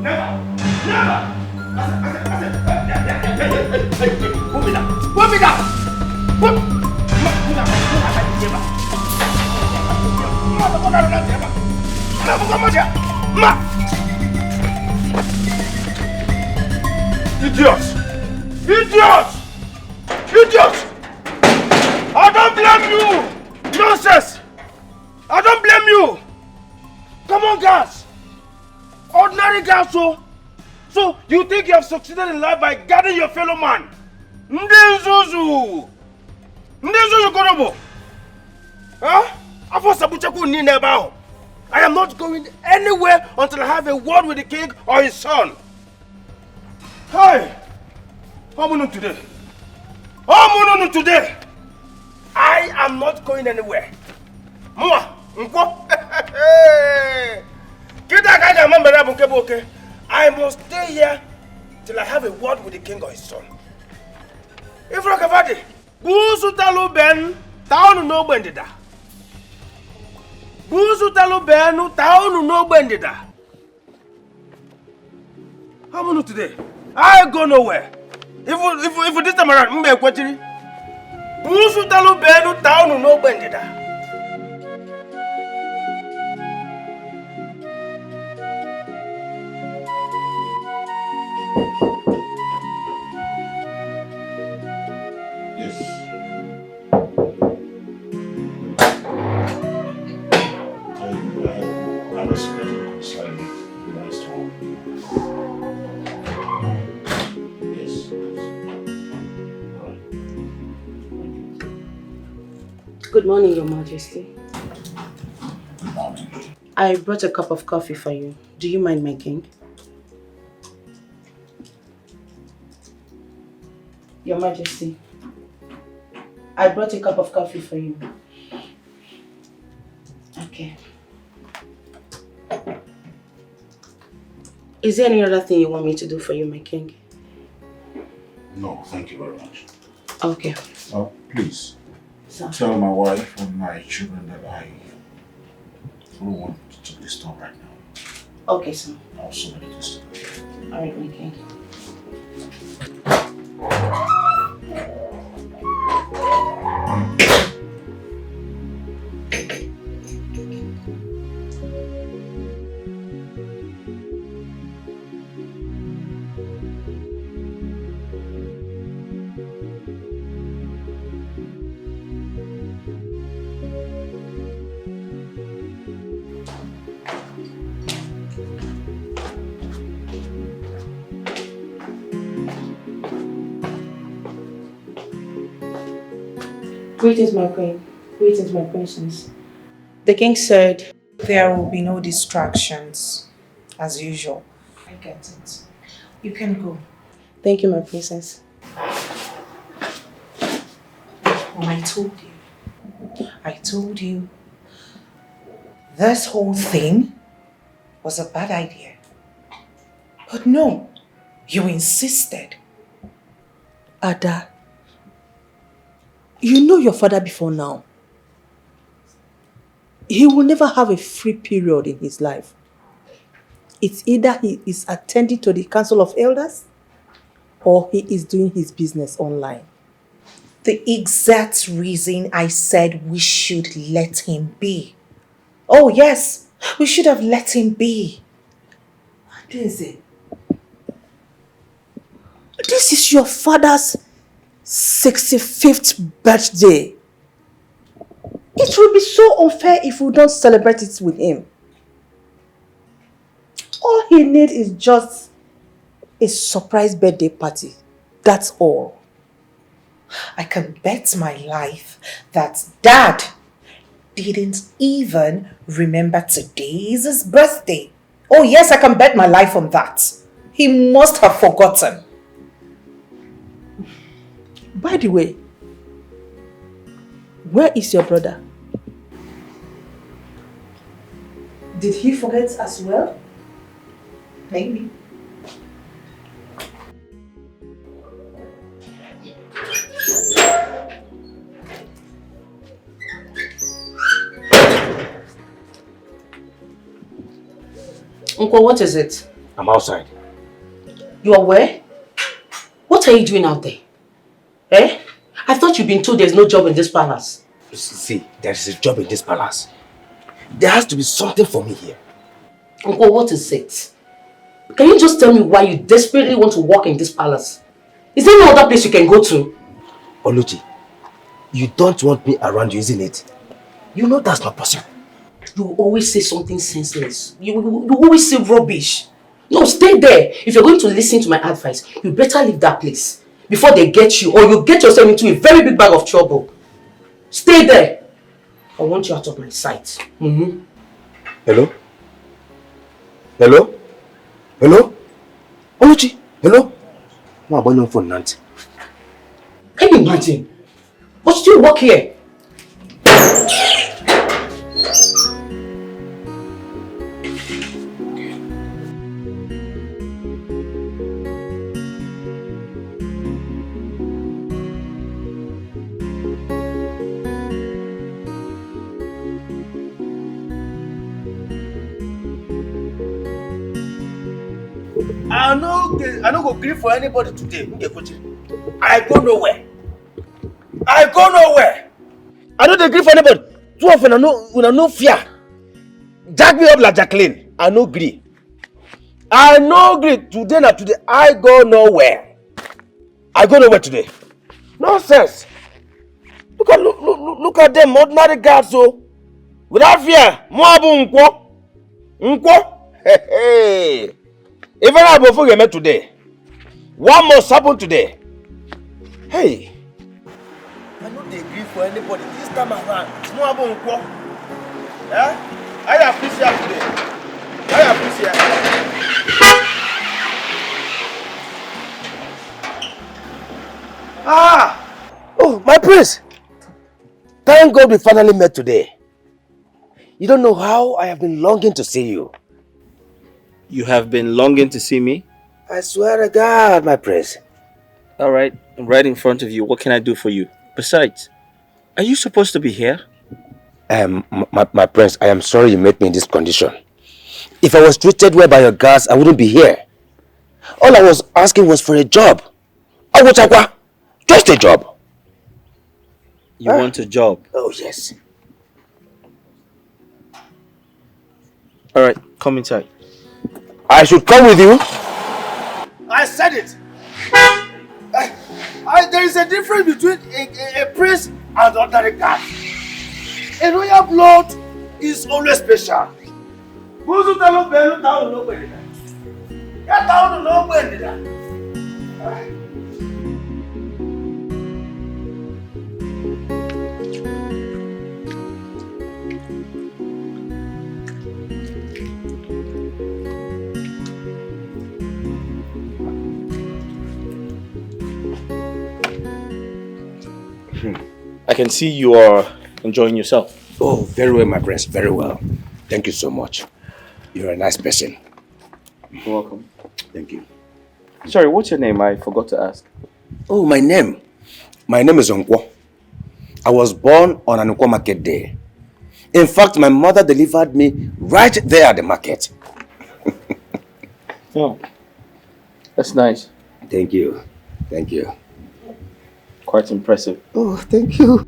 Never! Never! Put me down! Put me down! Put me down! Idiot! Idiot! Idiot! I don't blame you! Nonsense! I don't blame you! Come on, guys! Ordinary guys, so you think you have succeeded in life by guarding your fellow man? Ndezuzu! Ndezuzu Korobo! Huh? I am not going anywhere until I have a word with the king or his son. Hey! How am I today? How am I today? I am not going anywhere. Mwa! I must stay here till I have a word with the king or his son. If I can find it, Busu Talu Ben, Town no Bendida. Busu Talu Ben, Town no Bendida. How am I today? I go nowhere. If this time around, I'm going to Busu Talu Ben, Town no Bendida. Good morning, Your Majesty. Good morning. I brought a cup of coffee for you. Do you mind making? Your Majesty, I brought a cup of coffee for you. Okay. Is there any other thing you want me to do for you, my king? No, thank you very much. Okay. Oh, please. So, Tell my wife and my children that I don't want to disturb right now. okay, sir. I have so many things to do. Alright, my king. Greetings, my queen. Greetings, my princess. The king said there will be no distractions, as usual. I get it. You can go. Thank you, my princess. Oh, I told you. This whole thing was a bad idea. But no, you insisted. Ada, you know your father before now. He will never have a free period in his life. It's either he is attending to the Council of Elders or he is doing his business online. The exact reason I said we should let him be. Oh yes, we should have let him be. Daisy, this is your father's 65th birthday. It will be so unfair if we don't celebrate it with him. All he needs is just a surprise birthday party. That's all. I can bet my life that Dad didn't even remember today's his birthday. Oh yes, I can bet my life on that. He must have forgotten. By the way, where is your brother? Did he forget as well? Maybe. Uncle, what is it? I'm outside. You are where? What are you doing out there? Eh? I thought you'd been told there's no job in this palace. See, there is a job in this palace. There has to be something for me here. Uncle, what is it? Can you just tell me why you desperately want to work in this palace? Is there no other place you can go to? Oluchi, you don't want me around you, isn't it? You know that's not possible. You always say something senseless. You always say rubbish. No, stay there. If you're going to listen to my advice, you better leave that place before they get you, or you get yourself into a very big bag of trouble. Stay there. I want you out of my sight. Hello? Hello? Hello? Oluchi? Hello? No, I'm on phone, Nancy. Can you imagine? But still work here. I no go grieve for anybody today. I go nowhere. I go nowhere. I don't agree for anybody. Two of them no fear. Jack me up like Jacqueline. I no agree. I no agree. Today na today. I go nowhere. I go nowhere today. Nonsense. Look at them ordinary guards so. Without fear. Moabu nkwo. Nkwo. Hey. Even I go forget today. What must happen today? Hey. I don't agree for anybody this time around. Moabu nkwo. Yeah? I appreciate today. I appreciate. Oh, my prince. Thank God we finally met today. You don't know how I have been longing to see you. You have been longing to see me? I swear to God, my prince. All right, I'm right in front of you. What can I do for you? Besides, are you supposed to be here? My prince, I am sorry you met me in this condition. If I was treated well by your guards, I wouldn't be here. All I was asking was for a job. Just a job. You want a job? Oh, yes. All right, come inside. I should come with you? I said it. There is a difference between a prince and ordinary guard. A royal blood is always special. I can see you are enjoying yourself. Oh, very well, my prince. Very well. Thank you so much. You're a nice person. You're welcome. Thank you. Sorry, what's your name? I forgot to ask. Oh, my name. My name is Nkwo. I was born on an Nkwo market day. In fact, my mother delivered me right there at the market. Oh, that's nice. Thank you. Thank you. Quite impressive. Oh, thank you.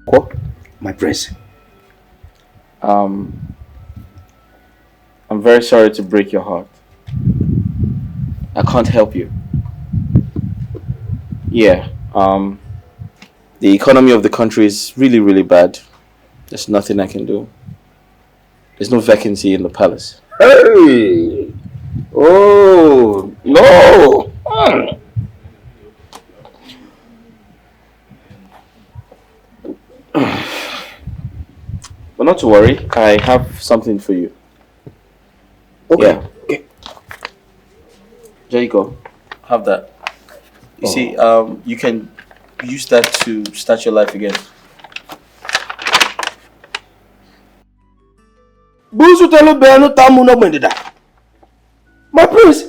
What? My prince. I'm very sorry to break your heart. I can't help you. Yeah, the economy of the country is really, really bad. There's nothing I can do. There's no vacancy in the palace. Hey! Oh, no! But not to worry, I have something for you. Okay. Yeah. Okay. There you go. Have that. You see, you can use that to start your life again. My prince,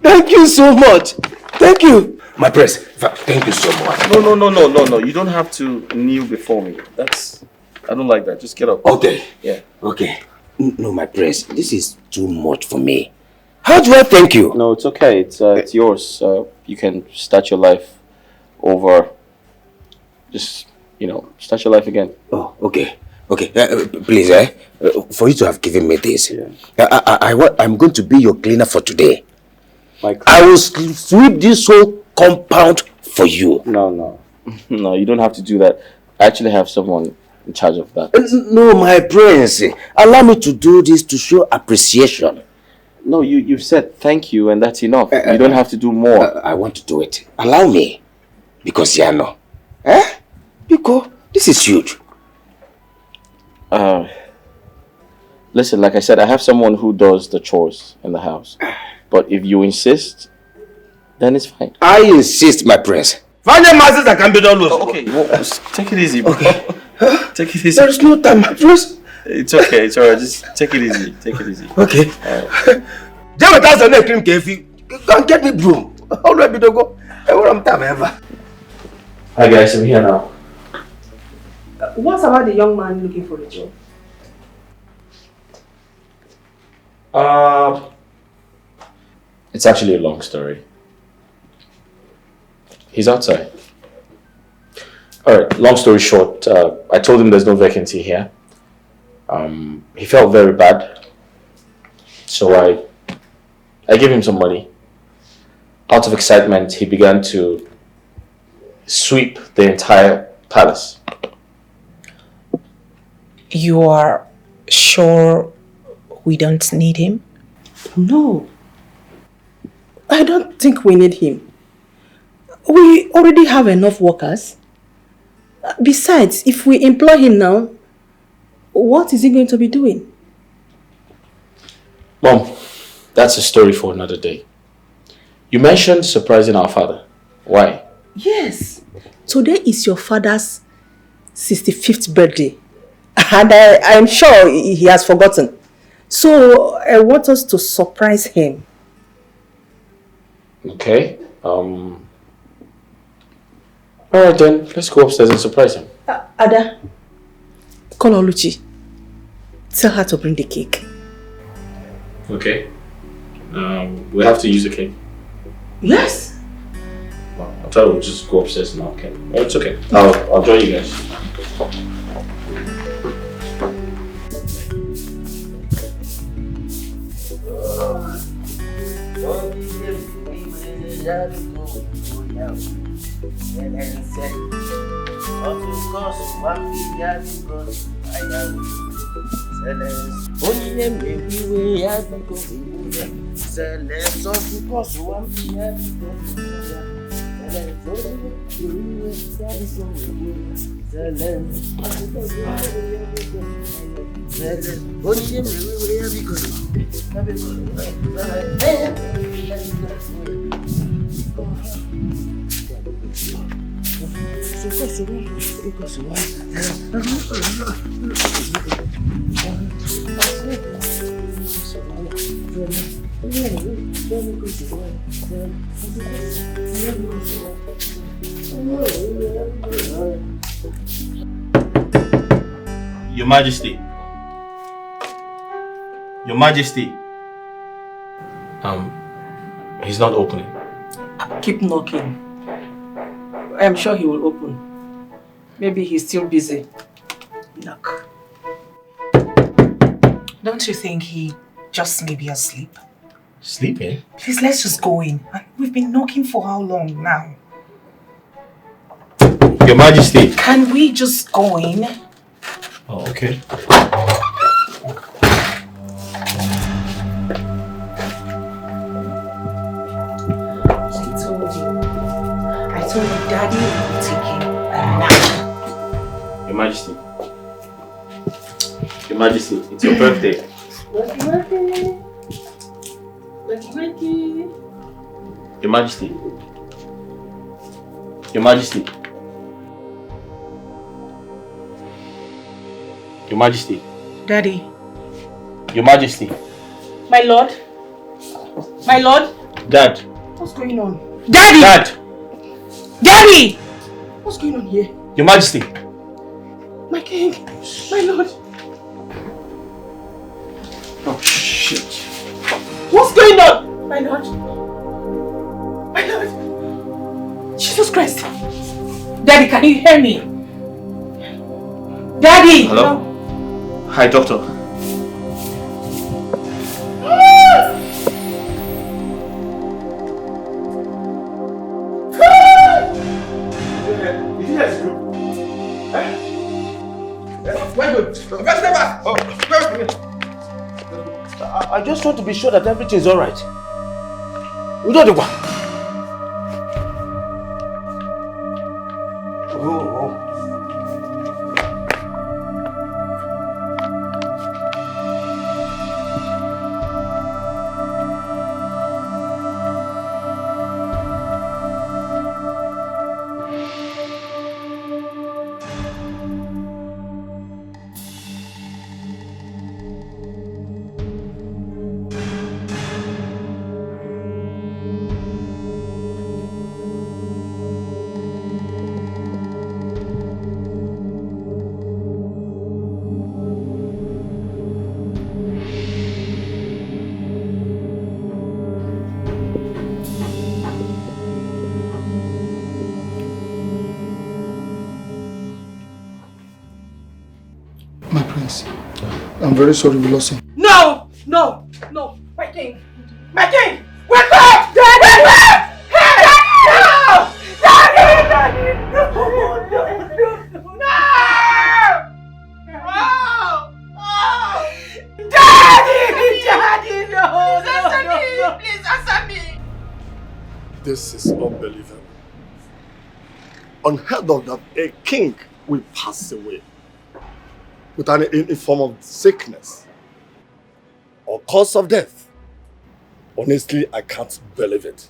thank you so much. Thank you. My prince, thank you so much. No. You don't have to kneel before me. I don't like that. Just get up. Okay. Yeah. Okay. No, my prince, this is too much for me. How do I thank you? No, it's okay. It's yours. You can start your life over. Just, start your life again. Oh, okay. Okay, please, for you to have given me this, Yeah. I'm going to be your cleaner for today. Like, I will sweep this whole compound for you. No, you don't have to do that. I actually have someone in charge of that. No, my prince, allow me to do this to show appreciation. No, you've said thank you and that's enough. You don't have to do more. I want to do it. Allow me. Because, Yano. Because this is huge. Listen, like I said, I have someone who does the chores in the house. But if you insist, then it's fine. I insist, my prince. Find the masters that can be done with. Okay, take it easy, bro. Take it easy. There is no time, my prince. It's okay, it's alright. Just take it easy. Take it easy. Okay. Just without the cream kefi. Go get me broom. How do I be to go? I want time ever. Hi guys, I'm here now. What's about the young man looking for a job? It's actually a long story. He's outside. Alright, long story short, I told him there's no vacancy here. He felt very bad. So I gave him some money. Out of excitement, he began to sweep the entire palace. You are sure we don't need him? No. I don't think we need him. We already have enough workers. Besides, if we employ him now, what is he going to be doing? Mom, that's a story for another day. You mentioned surprising our father. Why? Yes. Today is your father's 65th birthday. And I'm sure he has forgotten. So I want us to surprise him. Okay. Alright then, let's go upstairs and surprise him. Ada, call Oluchi. Tell her to bring the cake. Okay. We have to use a cake. Yes. Well, I thought we'll just go upstairs now. Okay. Oh, it's okay. I'll join you guys. Your Majesty. Your Majesty. He's not opening. Keep knocking. I'm sure he will open. Maybe he's still busy. Knock. Don't you think he just may be asleep? Sleeping? Please, let's just go in. We've been knocking for how long now? Your Majesty. Can we just go in? Oh, okay. I told you, Daddy will take him a nap. Your Majesty. Your Majesty, it's your birthday. Your Majesty. Your Majesty. Your Majesty. Daddy. Your Majesty. My lord? My lord? Dad. What's going on? Daddy! Dad. Daddy! What's going on here? Your Majesty. My king! My lord! Shit. What's going on? My lord. My lord. Jesus Christ. Daddy, can you hear me? Daddy! Hello? Hi, doctor. I just want to be sure that everything is alright. We don't do My prince, I'm very sorry we lost him. No! No! No! My king! My king! Wake up! Daddy! Wake up! Hey! No! Daddy! Daddy! No! No! No! Oh! Daddy! Daddy! No! Answer me! Please answer me! This is unbelievable. Unheard of that a king will pass away with any form of sickness or cause of death. Honestly, I can't believe it.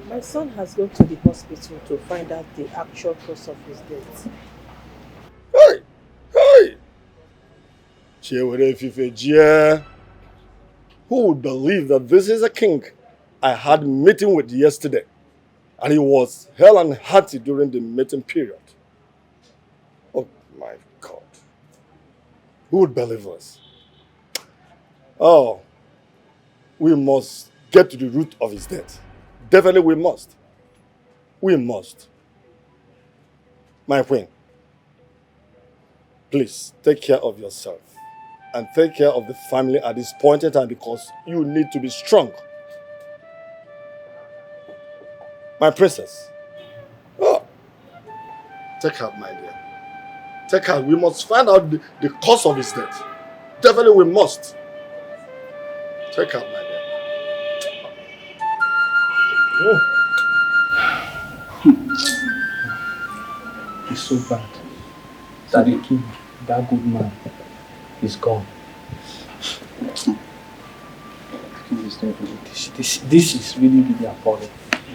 My son has gone to the hospital to find out the actual cause of his death. Hey! Hey! Who would believe that this is a king I had a meeting with yesterday, and he was hell and hearty during the meeting period? Oh my God. Who would believe us? Oh, we must get to the root of his death. Definitely we must. We must. My queen, please take care of yourself and take care of the family at this point in time, because you need to be strong. My princess. Oh, take her, my dear. Take her. We must find out the cause of his death. Definitely we must. Take her, my dear. Oh. It's so bad that the king, that good man, is gone. This is really, really appalling.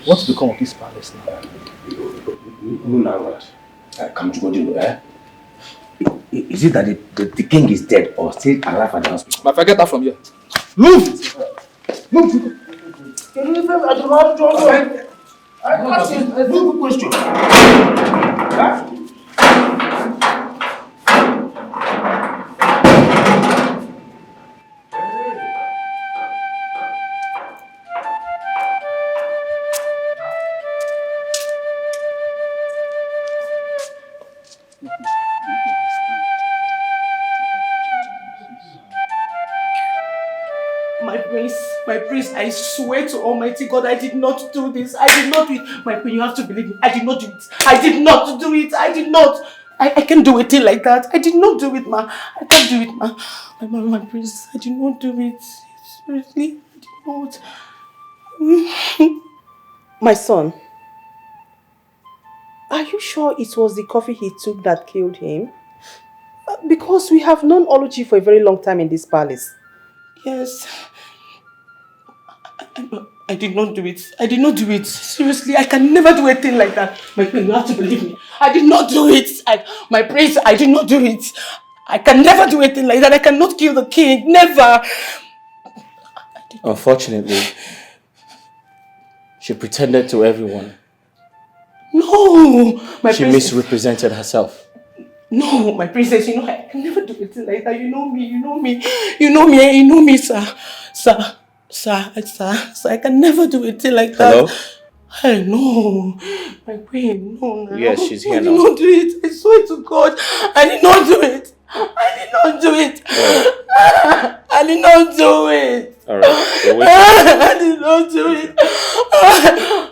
What's become of this palace now? Is it that the king is dead or still alive at the hospital? My friend, get out from here. Move! Move! I asked you a simple question. My prince, I swear to Almighty God, I did not do this. I did not do it. My queen, you have to believe me. I did not do it. I did not do it. I did not. I can't do a thing like that. I did not do it, ma. I can't do it, ma. My prince, I did not do it. Seriously, I did not. My son, are you sure it was the coffee he took that killed him? Because we have known Oluchi for a very long time in this palace. Yes. I did not do it. I did not do it. Seriously, I can never do a thing like that. My queen, you have to believe me. I did not do it. My prince, I did not do it. I can never do a thing like that. I cannot kill the king. Never. Unfortunately, she pretended to everyone. No. She misrepresented herself. No, my princess, you know, I can never do anything like that. You know me, sir. Sir, I can never do anything like that. Hello? Hey, no. My queen, no. Yes, she's here I now. did not do it. I swear to God, I did not do it. I did not do it. I did not do it. Alright, we're waiting. I did not do it.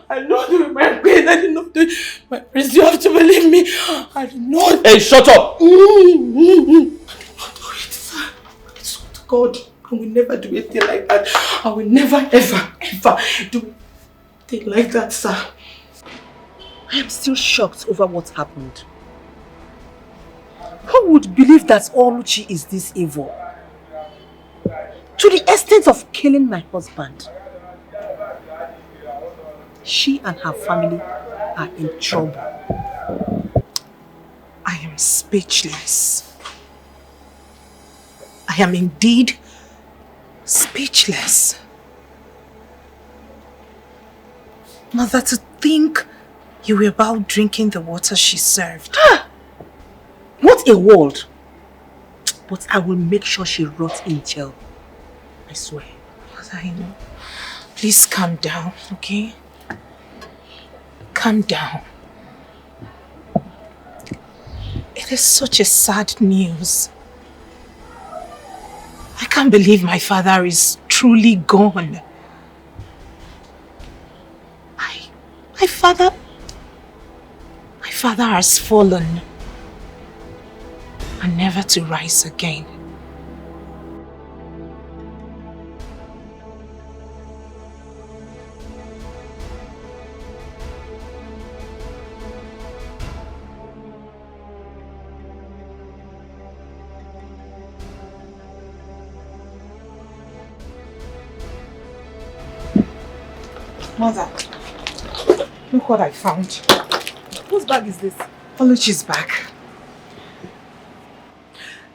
I did not do it, my queen. I did not do it. My prince, you have to believe me. I did not. Hey, shut up! I did not do it, sir. I swear to God, I will never do anything like that. I will never, ever do anything like that, sir. I am still shocked over what happened. Who would believe that Oluchi is this evil? To the extent of killing my husband. She and her family are in trouble. I am speechless. I am indeed speechless. Mother, to think you were about drinking the water she served. What a world! But I will make sure she rots in jail. I swear. Mother, I know. Please calm down, okay? Calm down. It is such a sad news. I can't believe my father is truly gone. My father has fallen and never to rise again. Mother, look what I found. Whose bag is this? Oluchi's back.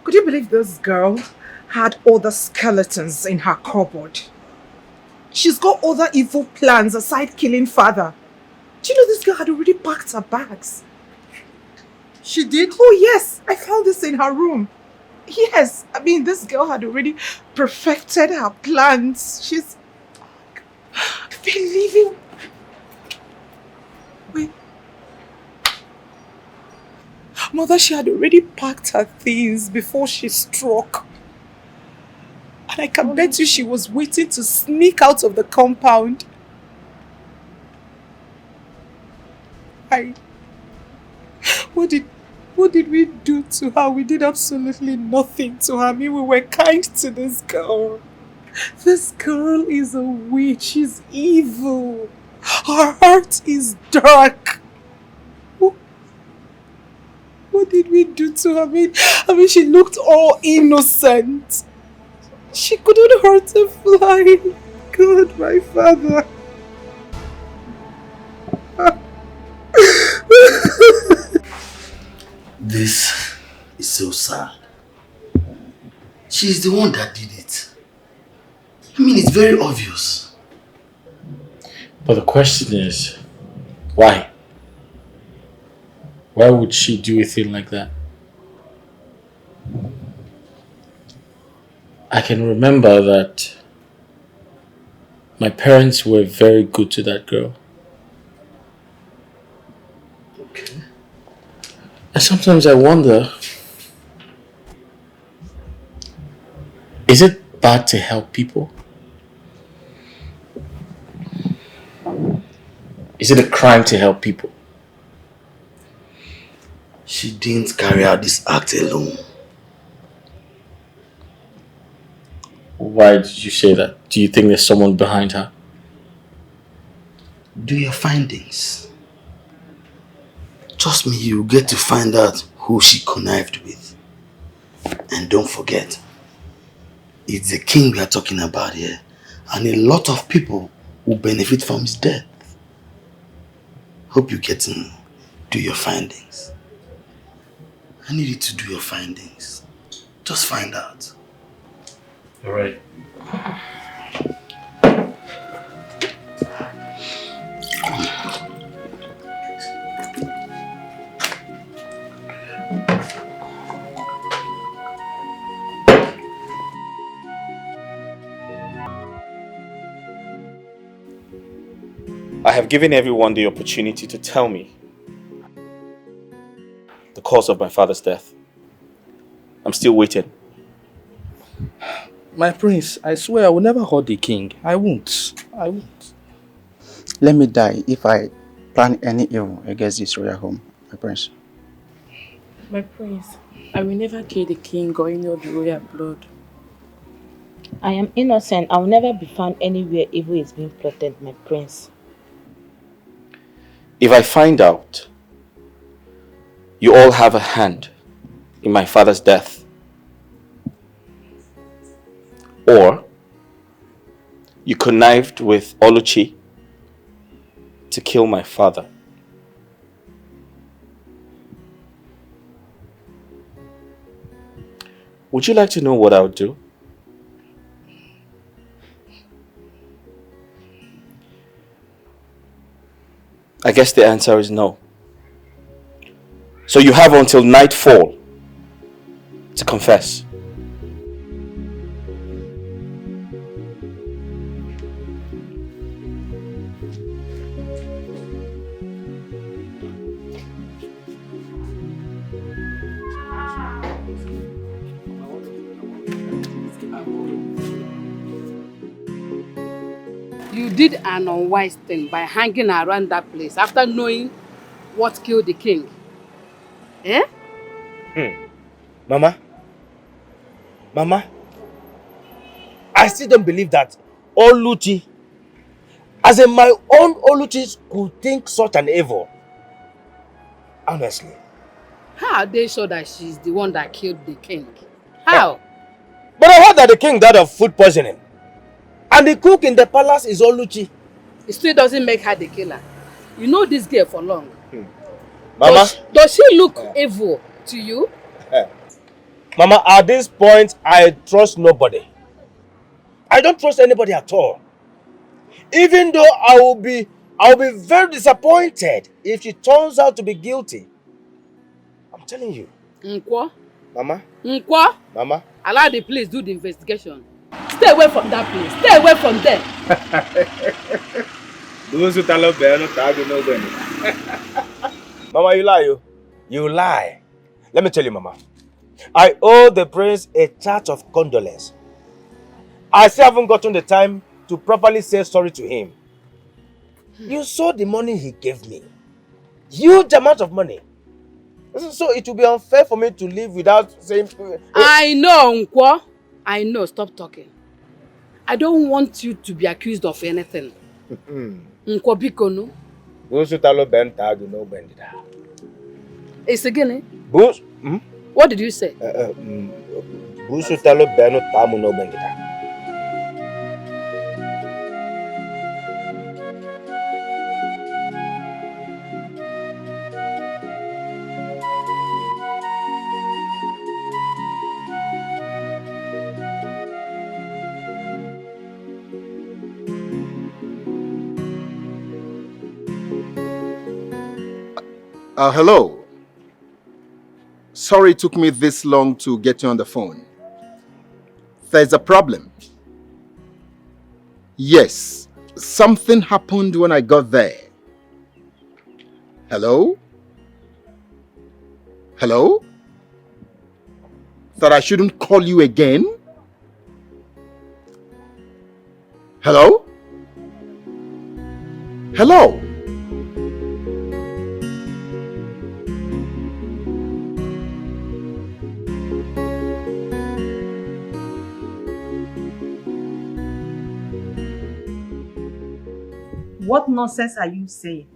Could you believe this girl had other skeletons in her cupboard? She's got other evil plans aside killing father. Do you know this girl had already packed her bags? She did? Oh yes, I found this in her room. Yes, I mean this girl had already perfected her plans. She's been living. Wait. Mother, she had already packed her things before she struck. And I can bet you she was waiting to sneak out of the compound. What did we do to her? We did absolutely nothing to her. I mean, we were kind to this girl. This girl is a witch. She's evil. Her heart is dark. What did we do to her? I mean, she looked all innocent. She couldn't hurt a fly. God, my father. This is so sad. She's the one that did it. I mean, it's very obvious. But the question is, why? Why would she do a thing like that? I can remember that my parents were very good to that girl. Okay. And sometimes I wonder, is it bad to help people? Is it a crime to help people? She didn't carry out this act alone. Why did you say that? Do you think there's someone behind her? Do your findings. Trust me, you'll get to find out who she connived with. And don't forget, it's the king we are talking about here. And a lot of people will benefit from his death. Hope you get to do your findings. I need you to do your findings. Just find out. All right. I have given everyone the opportunity to tell me the cause of my father's death. I'm still waiting. My prince, I swear I will never hurt the king. I won't. I won't. Let me die if I plan any evil against this royal home, my prince. My prince, I will never kill the king or any of the royal blood. I am innocent. I will never be found anywhere evil is being plotted, my prince. If I find out you all have a hand in my father's death, or you connived with Oluchi to kill my father, would you like to know what I would do? I guess the answer is no. So you have until nightfall to confess. You did an unwise thing by hanging around that place after knowing what killed the king. Eh? Mama, I still don't believe that Oluchi, as in my own Oluchi, could think such an evil. Honestly. How are they sure that she's the one that killed the king? How? But I heard that the king died of food poisoning. And the cook in the palace is Oluchi. It still doesn't make her the killer. You know this girl for long. Mama. Does she look evil to you? Mama, at this point, I trust nobody. I don't trust anybody at all. Even though I will be very disappointed if she turns out to be guilty. I'm telling you. Nkwo? Mama? Nkwo? Mama? Allow the police do the investigation. Stay away from that place. Stay away from there. Mama, you lie. You lie. Let me tell you, Mama. I owe the prince a charge of condolence. I still haven't gotten the time to properly say sorry to him. You saw the money he gave me. Huge amount of money. So it will be unfair for me to live without saying... I know, Nkwo. I know. Stop talking. I don't want you to be accused of anything. Nkwo biko no. It's again. What did you say? Hello. Sorry it took me this long to get you on the phone. There's a problem. Yes, something happened when I got there. Hello? Hello? That I shouldn't call you again? Hello? Hello? What nonsense are you saying?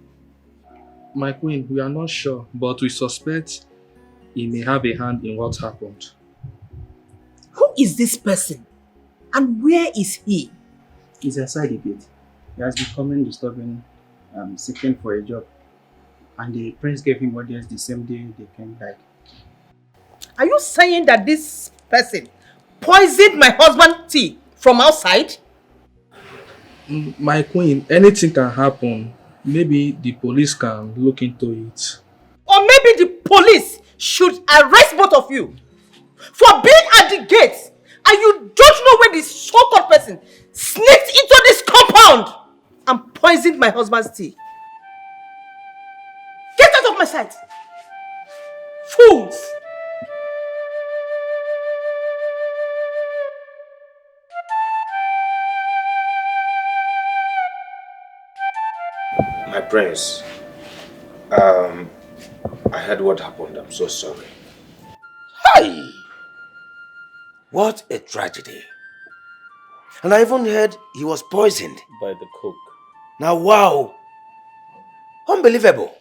My queen, we are not sure, but we suspect he may have a hand in what happened. Who is this person? And where is he? He's inside the gate. He has been coming disturbing, seeking for a job. And the prince gave him audience the same day the king died. Are you saying that this person poisoned my husband's tea from outside? My queen, anything can happen. Maybe the police can look into it. Or maybe the police should arrest both of you for being at the gate and you don't know where this so-called person sneaked into this compound and poisoned drink my husband's tea. Get out of my sight! Fools! My prince, I heard what happened. I'm so sorry. Hi! What a tragedy. And I even heard he was poisoned. By the cook. Now, wow! Unbelievable.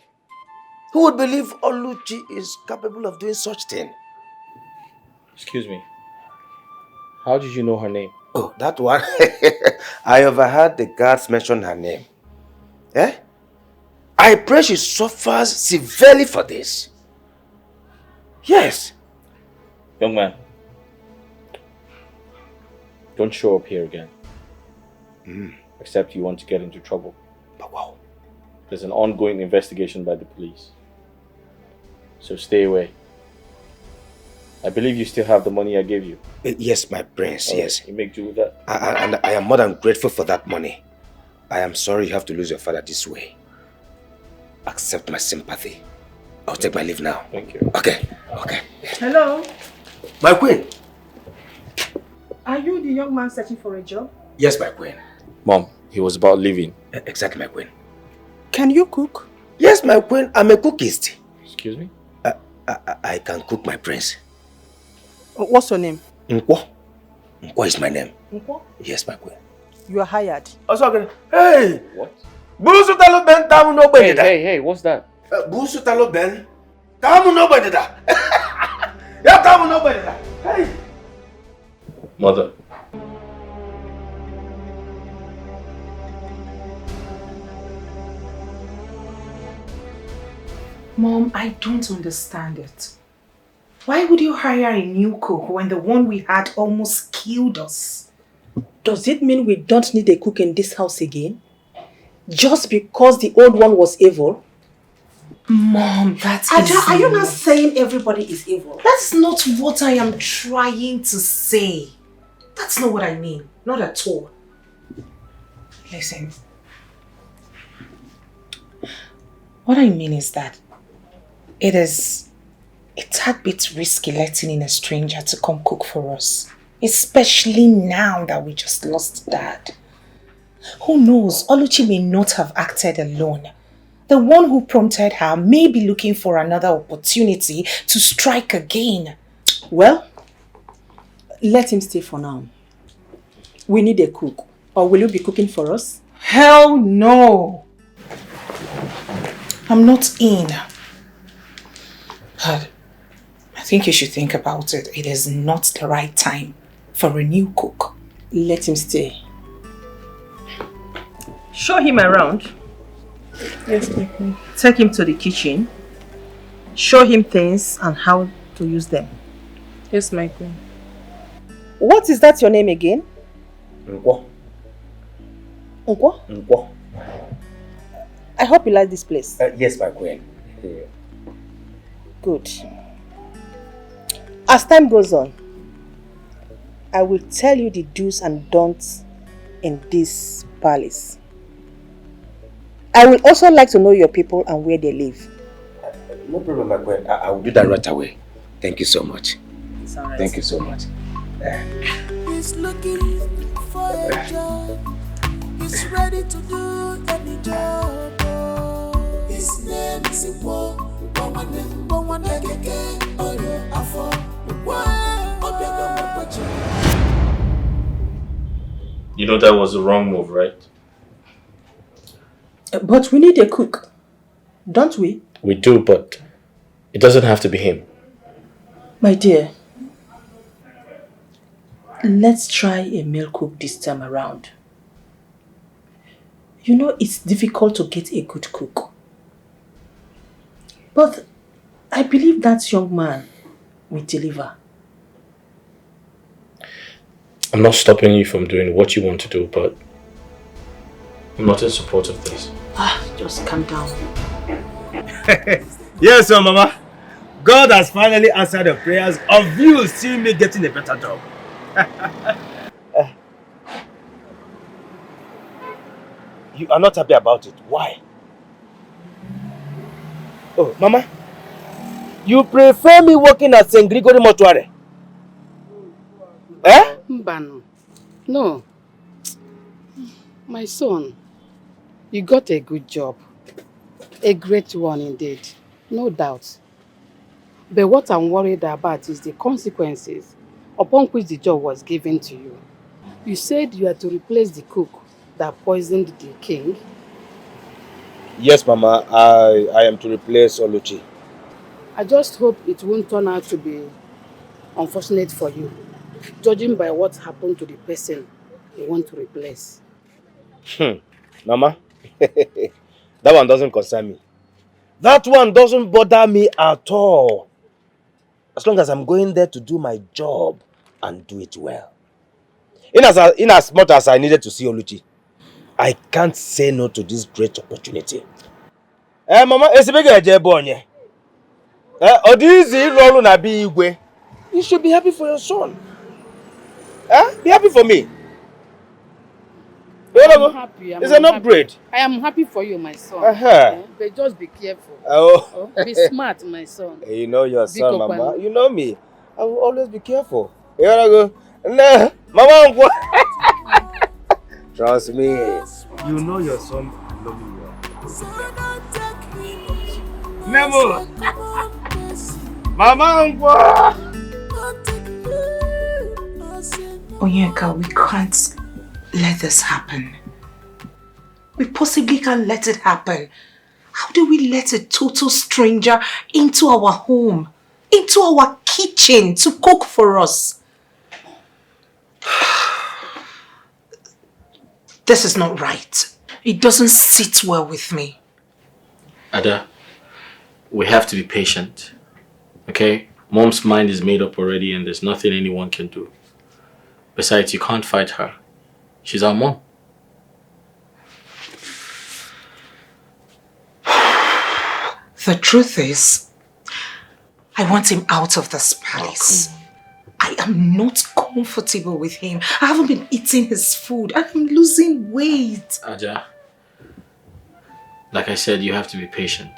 Who would believe Oluchi is capable of doing such thing? Excuse me. How did you know her name? Oh, that one. I overheard the guards mention her name. Eh? I pray she suffers severely for this. Yes. Young man, don't show up here again. Except you want to get into trouble. But wow. There's an ongoing investigation by the police. So stay away. I believe you still have the money I gave you. Yes, my prince, yes. You make do with that. And I am more than grateful for that money. I am sorry you have to lose your father this way. Accept my sympathy. I'll take my leave now. Thank you. Okay. Hello? My queen. Are you the young man searching for a job? Yes, my queen. Mom, he was about leaving. Exactly, my queen. Can you cook? Yes, my queen. I'm a cookist. Excuse me? I can cook, my prince. What's your name? Nkwo. Nkwo is my name. Nkwo? Yes, my queen. You are hired. Hey! What? Busu talo ben tamu no bedida. Hey, what's that? Busu talo ben tamu no bedida. Ya tamu no bedida. Hey! Mother. Mom, I don't understand it. Why would you hire a new cook when the one we had almost killed us? Does it mean we don't need a cook in this house again? Just because the old one was evil? Mom, are you not saying everybody is evil? That's not what I am trying to say. That's not what I mean. Not at all. Listen. What I mean is that it's a tad bit risky letting in a stranger to come cook for us. Especially now that we just lost Dad. Who knows, Oluchi may not have acted alone. The one who prompted her may be looking for another opportunity to strike again. Well, let him stay for now. We need a cook. Or will you be cooking for us? Hell no! I'm not in. But I think you should think about it. It is not the right time for a new cook. Let him stay. Show him around. Yes, my queen. Take him to the kitchen. Show him things and how to use them. Yes, my queen. What is that your name again? Nkwo. Nkwo? Nkwo. I hope you like this place. Yes, my queen. Good. As time goes on, I will tell you the do's and don'ts in this palace. I will also like to know your people and where they live. No problem, my queen. I will do that right away. Thank you so much. It's all right. Thank you so much. He's looking for a job. He's ready to do any job. His name is Iwo. You know that was the wrong move, right? But we need a cook, don't we? We do, but it doesn't have to be him. My dear, let's try a male cook this time around. You know it's difficult to get a good cook. But I believe that young man will deliver. I'm not stopping you from doing what you want to do, but I'm not in support of this. Just calm down. Yes, sir, Mama. God has finally answered the prayers of you seeing me getting a better job. You are not happy about it. Why? Oh, Mama. You prefer me working at St. Gregory Mortuary? Eh? Mbano. No. My son, you got a good job. A great one indeed. No doubt. But what I'm worried about is the consequences upon which the job was given to you. You said you are to replace the cook that poisoned the king. Yes, Mama. I am to replace Oluchi. I just hope it won't turn out to be unfortunate for you, judging by what happened to the person you want to replace. Mama, that one doesn't concern me. That one doesn't bother me at all. As long as I'm going there to do my job and do it well. In as much as I needed to see Oluchi, I can't say no to this great opportunity. Mama, you should be happy for your son. Be happy for me. I'm happy. It's an upgrade. I am happy for you, my son. But just be careful. Be smart, my son. You know your son, Biko Mama. Kwanu. You know me. I will always be careful. You wanna go? Nah, Mama. Trust me. You know your son. I love you well. Nemo. Mama. Onyeka, we can't let this happen. We possibly can't let it happen. How do we let a total stranger into our home, into our kitchen to cook for us? This is not right. It doesn't sit well with me. Ada, we have to be patient. Okay? Mom's mind is made up already and there's nothing anyone can do. Besides, you can't fight her. She's our mom. The truth is, I want him out of this palace. I am not comfortable with him. I haven't been eating his food. I'm losing weight. Aja, like I said, you have to be patient.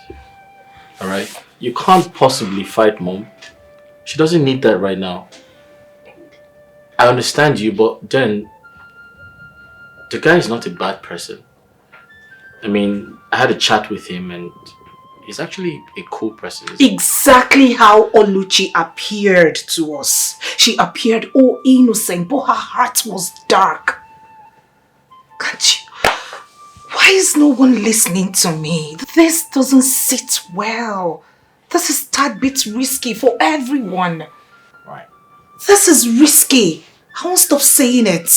Alright? You can't possibly fight Mom. She doesn't need that right now. I understand you, but then the guy is not a bad person. I mean, I had a chat with him and he's actually a cool person. Exactly how Oluchi appeared to us. She appeared all innocent, but her heart was dark. Can't you? Why is no one listening to me? This doesn't sit well. This is a tad bit risky for everyone. Right. This is risky. I won't stop saying it.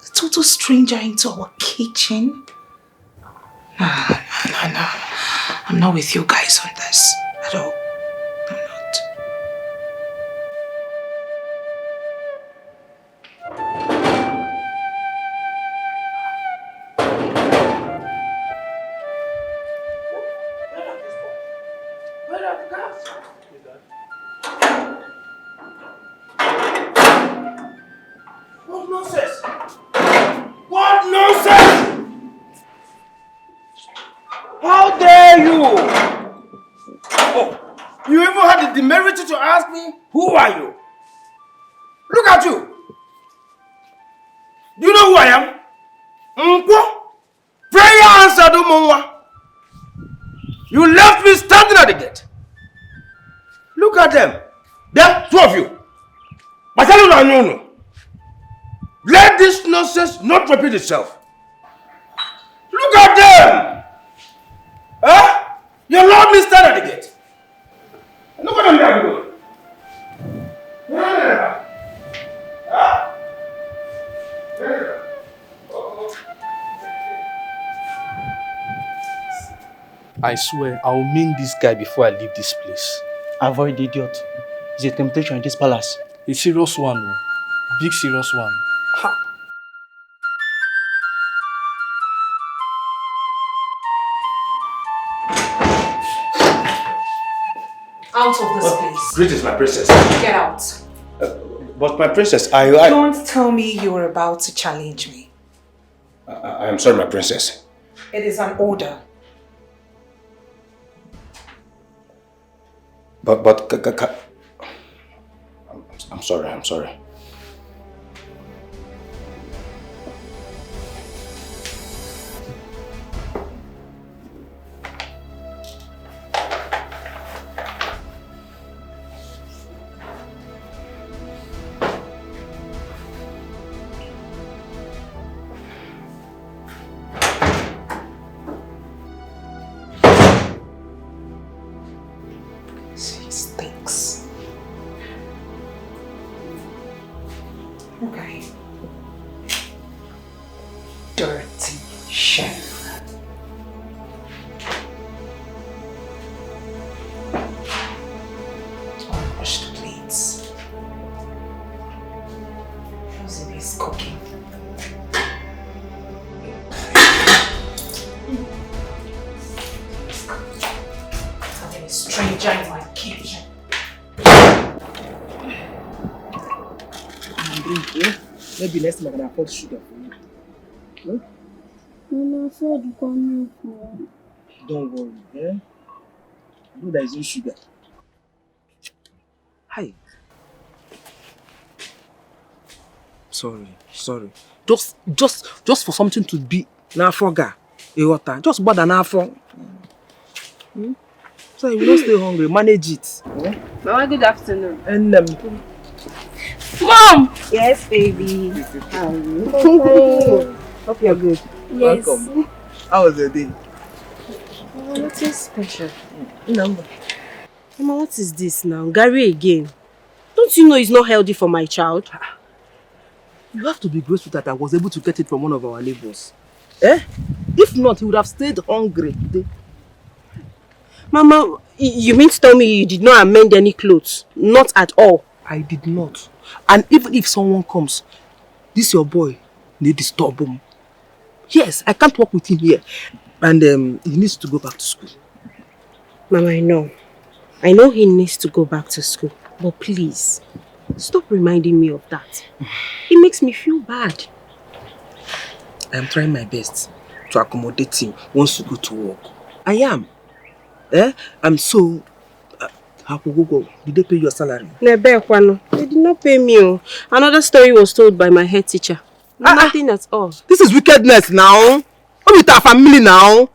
A total stranger into our kitchen. No. I'm not with you guys on this at all. I'm not. What nonsense! What nonsense! How dare you! Oh, you even had the temerity to ask me, who are you? Look at you! Do you know who I am? Prayer answered, Umunwa. You left me standing at the gate. Look at them. There, two of you. Let this nonsense not repeat itself. Look at them! Huh? You allowed me stand at the gate. Look at them there. I swear, I'll mean this guy before I leave this place. Avoid the idiot. It's a temptation in this palace. A serious one, oh. Big serious one. Ha! Out of this place. Greetings, my princess. Get out. But my princess, I... Don't tell me you were about to challenge me. I am sorry, my princess. It is an order. But I'm sorry. She stinks. Okay. Dirty chef. Unwashed plates. How's it is cooking? Having a stranger in my kitchen. Maybe next time I can afford sugar for you. Don't worry, eh? I know there is no sugar. Hi. Sorry. Just for something to be nafoga. Just bother nafo. So you don't stay hungry, manage it. Mama, good afternoon. And Mom! Yes, baby. How are you? Hope you're good. Yes. Welcome. How was your day? Nothing special. No. Mama, what is this now? Gary again. Don't you know it's not healthy for my child? You have to be grateful that I was able to get it from one of our neighbors. If not, he would have stayed hungry today. Mama, you mean to tell me you did not amend any clothes? Not at all. I did not. And even if someone comes, this your boy, they disturb him. Yes, I can't work with him here. And he needs to go back to school. Mama, I know he needs to go back to school. But please, stop reminding me of that. It makes me feel bad. I am trying my best to accommodate him once you go to work. I am. I'm so... Did they pay your salary? They did not pay me. Another story was told by my head teacher. Nothing at all. This is wickedness now. I'm with our family now.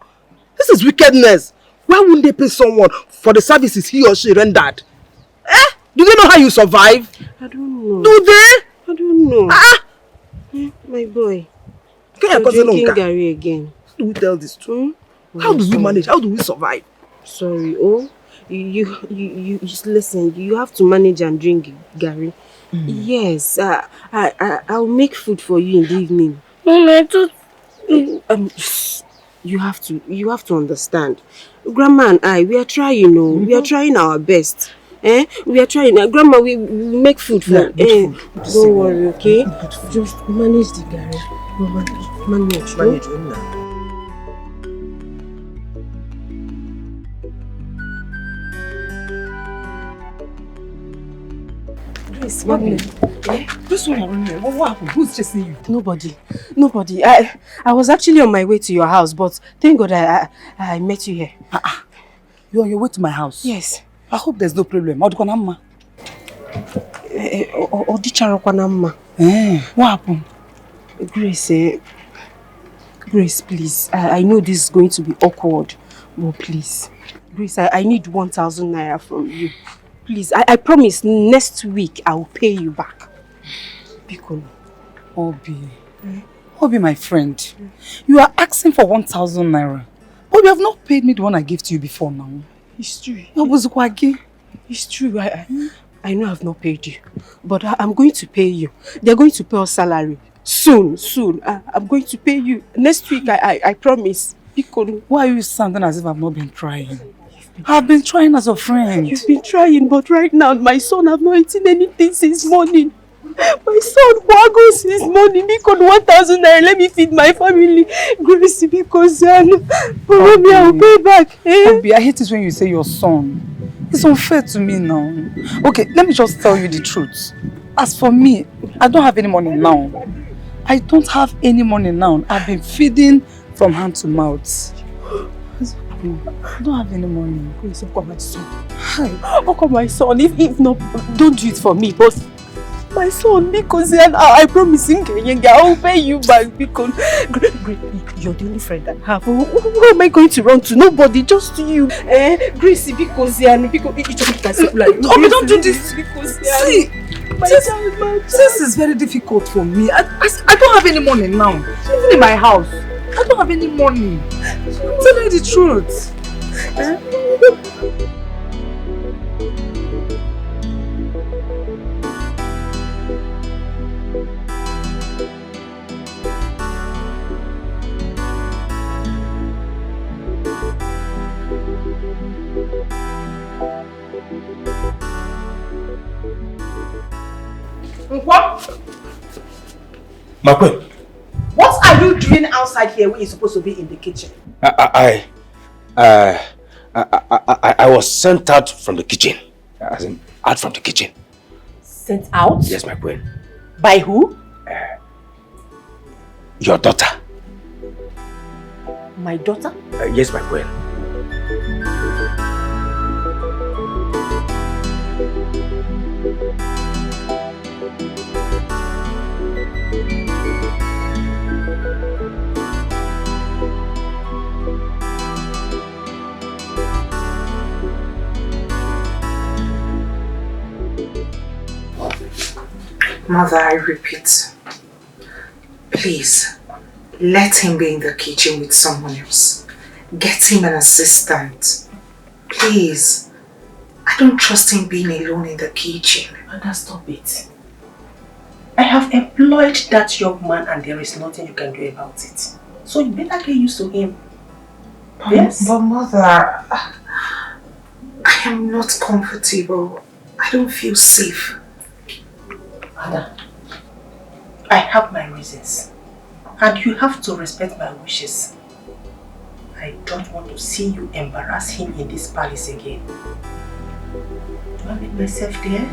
This is wickedness. Why wouldn't they pay someone for the services he or she rendered? Do they know how you survive? I don't know. Do they? I don't know. My boy. You're drinking Gary again. How do we tell this to? How do we manage? How do we survive? Sorry, you just listen. You have to manage and drink Gary. Yes, I'll make food for you in the evening. You have to understand. Grandma and I, we are trying, we are trying our best. We are trying. Grandma, we make food for you. Don't worry, okay? Just manage the Gary. Manage. This one, what happened? Who's chasing you? Nobody. I was actually on my way to your house, but thank God I met you here. You're on your way to my house? Yes. I hope there's no problem. What happened? Grace, please. I know this is going to be awkward, but please. Grace, I need 1,000 naira from you. Please, I promise next week I will pay you back. Biko. Obi, my friend. You are asking for 1,000 naira. But you have not paid me the one I gave to you before now. It's true. It's true. I know I've not paid you. But I'm going to pay you. They're going to pay us salary. Soon. I'm going to pay you. Next week, I promise. Biko. Why are you sounding as if I've not been trying? I've been trying as a friend. You've been trying, but right now, my son have not eaten anything since morning. My son waggles since morning. Because 1,000 naira, let me feed my family. Grace, because probably I will pay back. Obi, I hate it when you say your son. It's unfair to me now. Okay, let me just tell you the truth. As for me, I don't have any money now. I don't have any money now. I've been feeding from hand to mouth. I don't have any money. Please, come my son. Hi. Oh, come my son. If not, don't do it for me, but my son, because I promise him I'll pay you back because you're the only friend I have. Who am I going to run to? Nobody, just you. Gracie, because don't do this because see, this is very difficult for me. I don't have any money now. Even in my house, I don't have any money. I'm telling you the truth. What? My queen. What are you doing outside here when you're supposed to be in the kitchen? I was sent out from the kitchen. As in, out from the kitchen. Sent out? Yes, my queen. By who? Your daughter. My daughter? Yes, my queen. Mother, I repeat, please, let him be in the kitchen with someone else. Get him an assistant. Please. I don't trust him being alone in the kitchen. Mother, stop it. I have employed that young man and there is nothing you can do about it. So you better get used to him. Yes? But Mother, I am not comfortable. I don't feel safe. Mother, I have my reasons. And you have to respect my wishes. I don't want to see you embarrass him in this palace again. Do I make myself there?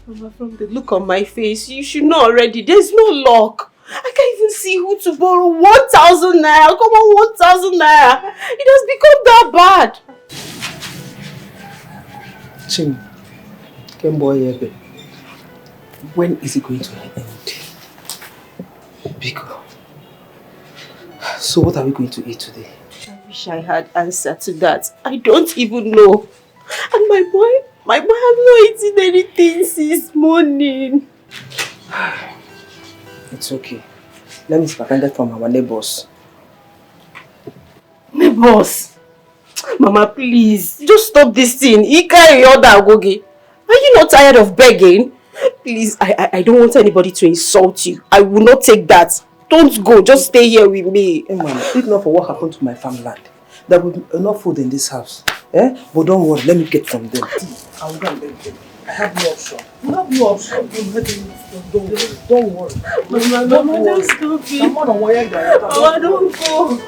Mama, from the look on my face, you should know already. There's no luck. I can't even see who to borrow 1,000 naira. Come on, 1,000 naira. It has become that bad. Chim, Kemboy, when is it going to end? Biko. So what are we going to eat today? I wish I had answer to that. I don't even know. And my boy has not eaten anything since morning. It's okay. Let me spend it from our neighbors. Neighbors? Mama, please. Just stop this thing. He carry your Agogi. Are you not tired of begging? Please, I don't want anybody to insult you. I will not take that. Don't go. Just stay here with me. Hey, Mama, if not for what happened to my farmland, there will be enough food in this house. But don't worry, let me get from them. I will go and beg them. I have no option. You have no option. Don't worry. Mama, just stop it. Come on, Mama, don't go.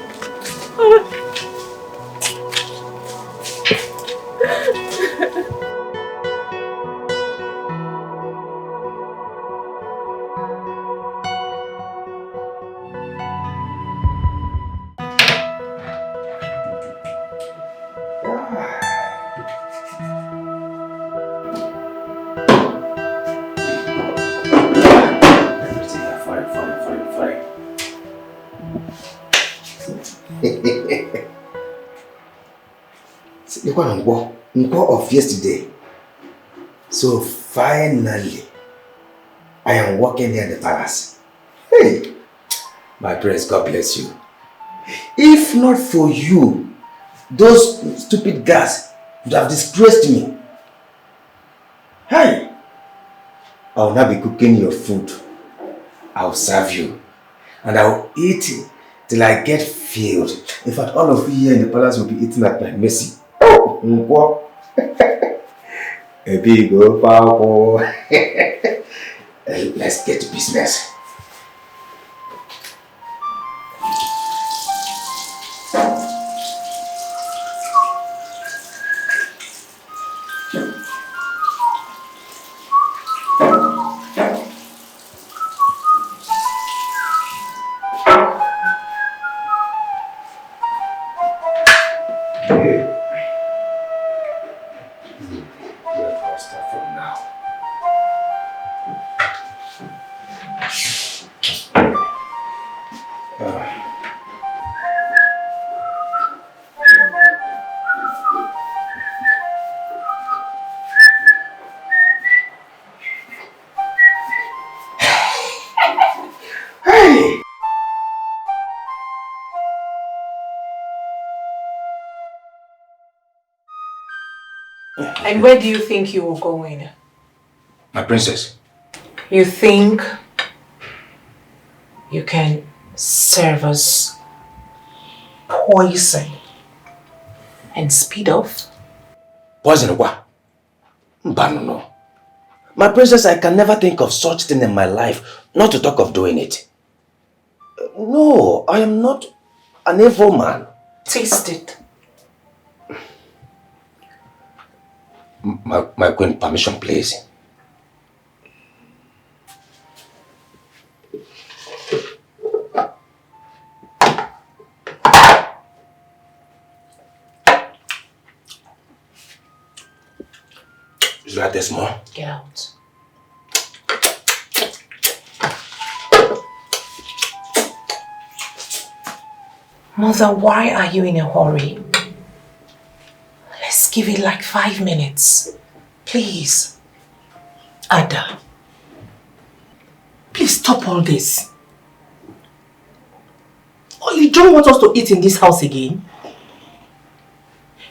The one of yesterday. So finally, I am walking near the palace. Hey, My prince, God bless you. If not for you, those stupid guys would have disgraced me. Hey! I'll now be cooking your food. I'll serve you. And I'll eat it till I get filled. In fact, all of you here in the palace will be eating at my mercy. Oh! A big old power. Let's get to business. And where do you think you were going? My princess. You think you can serve us poison and speed off? Poison what? No. My princess, I can never think of such thing in my life, not to talk of doing it. No, I am not an evil man. Taste it. My queen, permission, please. Is that this more? Get out. Mother, why are you in a hurry? Let's give it like 5 minutes. Please. Ada. Please stop all this. Oh, you don't want us to eat in this house again?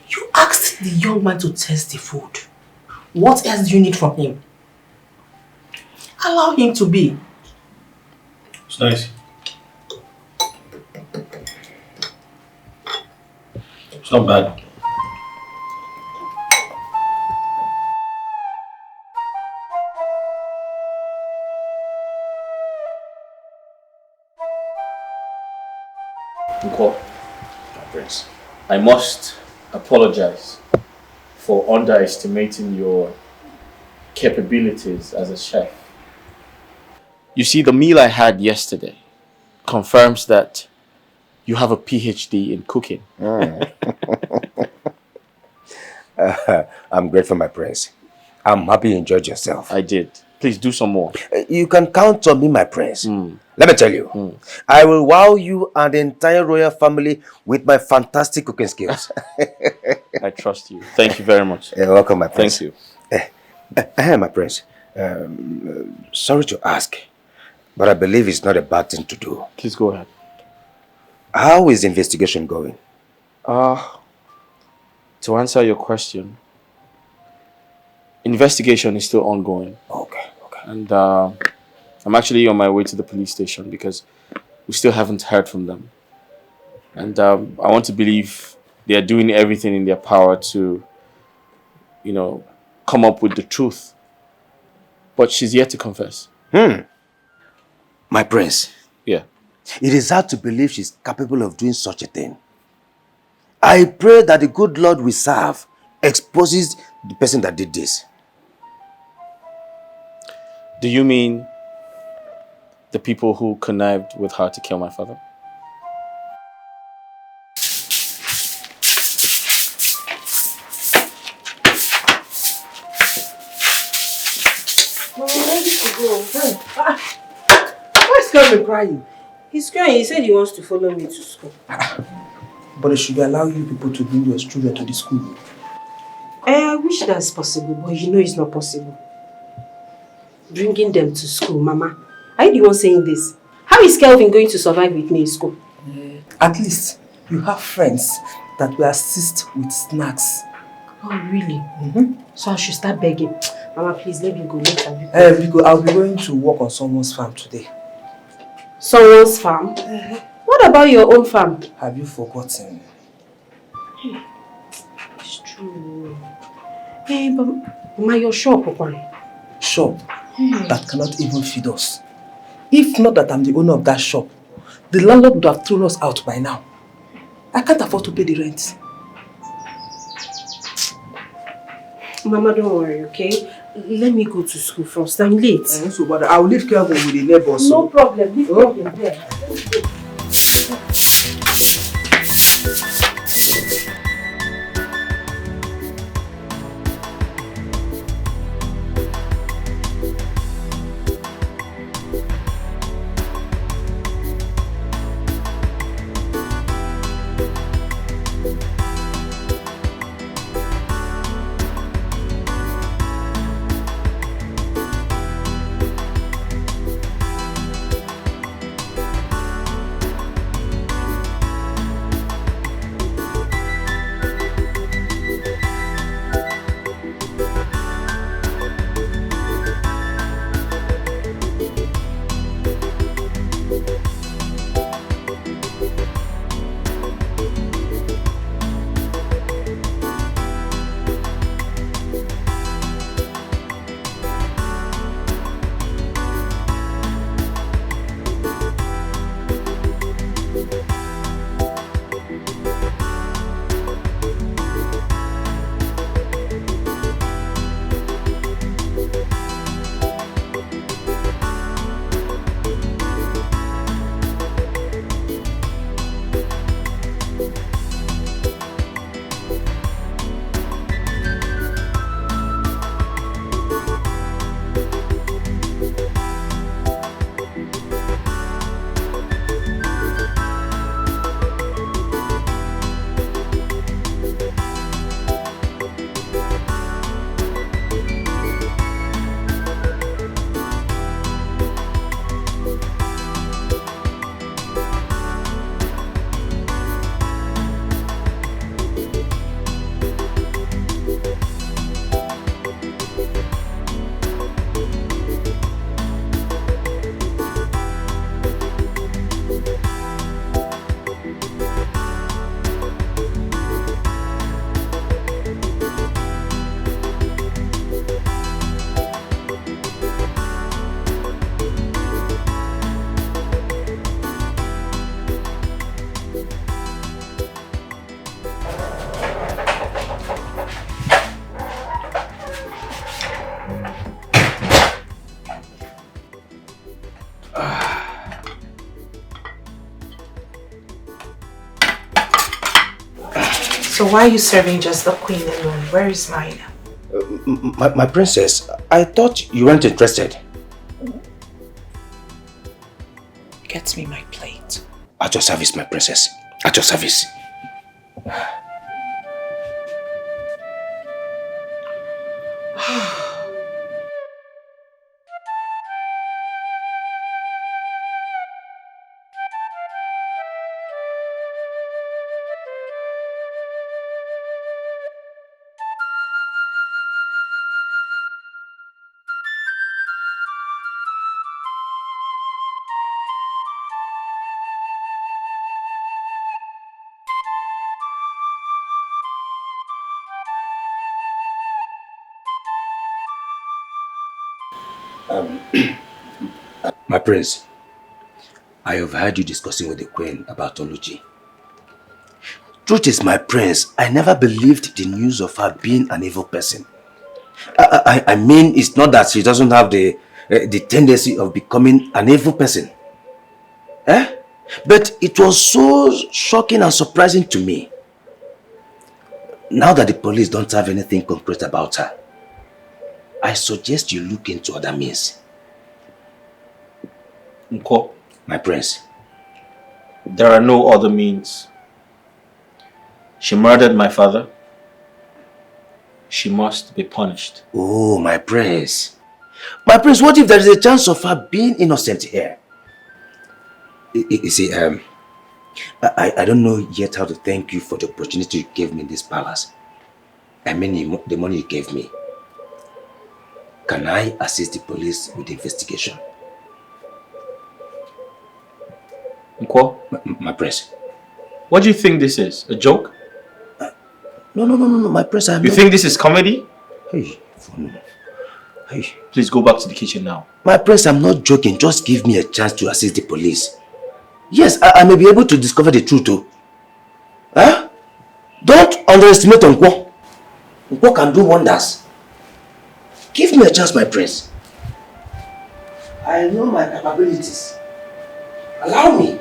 You asked the young man to taste the food. What else do you need from him? Allow him to be. It's nice. It's not bad. Uncle, Prince, I must apologize for underestimating your capabilities as a chef. You see, the meal I had yesterday confirms that you have a PhD in cooking. I'm grateful, my prince. I'm happy you enjoyed yourself. I did. Please do some more. You can count on me, my prince. Let me tell you, I will wow you and the entire royal family with my fantastic cooking skills. I trust you. Thank you very much. You're welcome, my prince. Thank you. My prince, sorry to ask, but I believe it's not a bad thing to do. Please go ahead. How is the investigation going? To answer your question, investigation is still ongoing. Okay. And I'm actually on my way to the police station because we still haven't heard from them. And I want to believe they are doing everything in their power to, come up with the truth. But she's yet to confess. My prince. Yeah. It is hard to believe she's capable of doing such a thing. I pray that the good Lord we serve exposes the person that did this. Do you mean the people who connived with her to kill my father? Mama, I'm ready to go. Why is Kevin crying? He's crying. He said he wants to follow me to school. But they should allow you people to bring your children to the school. I wish that's possible, but you know it's not possible. Bringing them to school, Mama. Are you the one saying this? How How is Kelvin going to survive with me in school? At least you have friends that will assist with snacks. Oh, really? So I should start begging. Mama, please let me go later. I'll be going to work on someone's farm today. Someone's farm? What about your own farm? Have you forgotten? It's true. Hey, but Mama, your shop, Okwari. Shop that cannot even feed us. If not that I'm the owner of that shop, the landlord would have thrown us out by now. I can't afford to pay the rent. Mama, don't worry, okay? Let me go to school first. I'm late. So, but I'll leave Kelvin with the neighbors. No problem. Leave Kelvin there. Let's go. So why are you serving just the queen alone? Where is mine? My princess, I thought you weren't interested. Get me my plate. At your service, my princess. At your service. My prince, I have heard you discussing with the queen about Oluchi. Truth is, my prince, I never believed the news of her being an evil person. I mean, it's not that she doesn't have the tendency of becoming an evil person. But it was so shocking and surprising to me. Now that the police don't have anything concrete about her, I suggest you look into other means. Nko, my prince. There are no other means. She murdered my father. She must be punished. Oh, my prince. My prince, what if there is a chance of her being innocent here? You see, I don't know yet how to thank you for the opportunity you gave me in this palace. I mean, the money you gave me. Can I assist the police with the investigation? Nkwo? My prince. What do you think this is? A joke? No, my prince, You think this is comedy? Hey. Please go back to the kitchen now. My prince, I'm not joking. Just give me a chance to assist the police. Yes, I may be able to discover the truth too. Huh? Don't underestimate Nkwo. Nkwo can do wonders. Give me a chance, my prince. I know my capabilities. Allow me.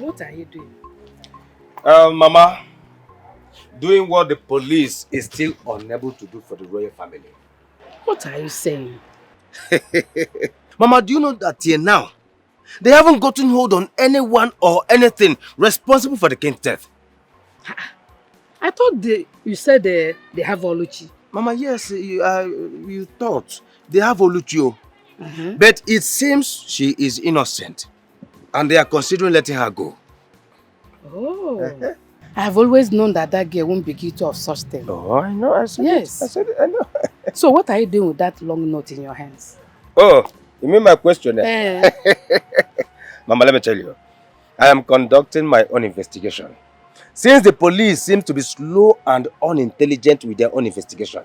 What are you doing? Mama, doing what the police is still unable to do for the royal family. What are you saying? Mama, do you know that till now, they haven't gotten hold on anyone or anything responsible for the king's death? I thought you said they have Oluchi. Mama, yes, you thought they have Oluchi. But it seems she is innocent and they are considering letting her go. Oh. I have always known that girl won't be guilty of such things. Oh, I know. I said yes. I said it. I know. So what are you doing with that long note in your hands? Oh, you mean my question? Mama, let me tell you. I am conducting my own investigation. Since the police seem to be slow and unintelligent with their own investigation,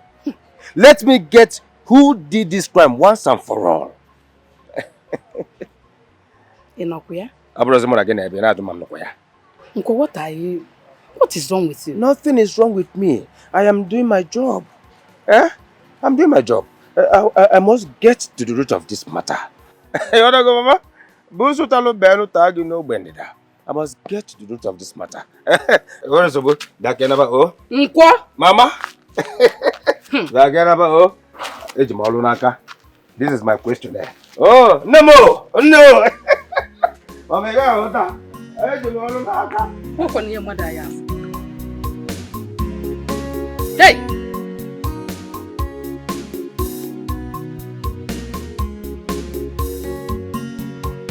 let me get who did this crime once and for all. Enokuya? Uncle, what is wrong with you? Nothing is wrong with me. I am doing my job. I'm doing my job. I must get to the root of this matter. You wanna go, Mama? I must get to the root of this matter. Mama? This is my questionnaire. Oh, no more! No! Hey!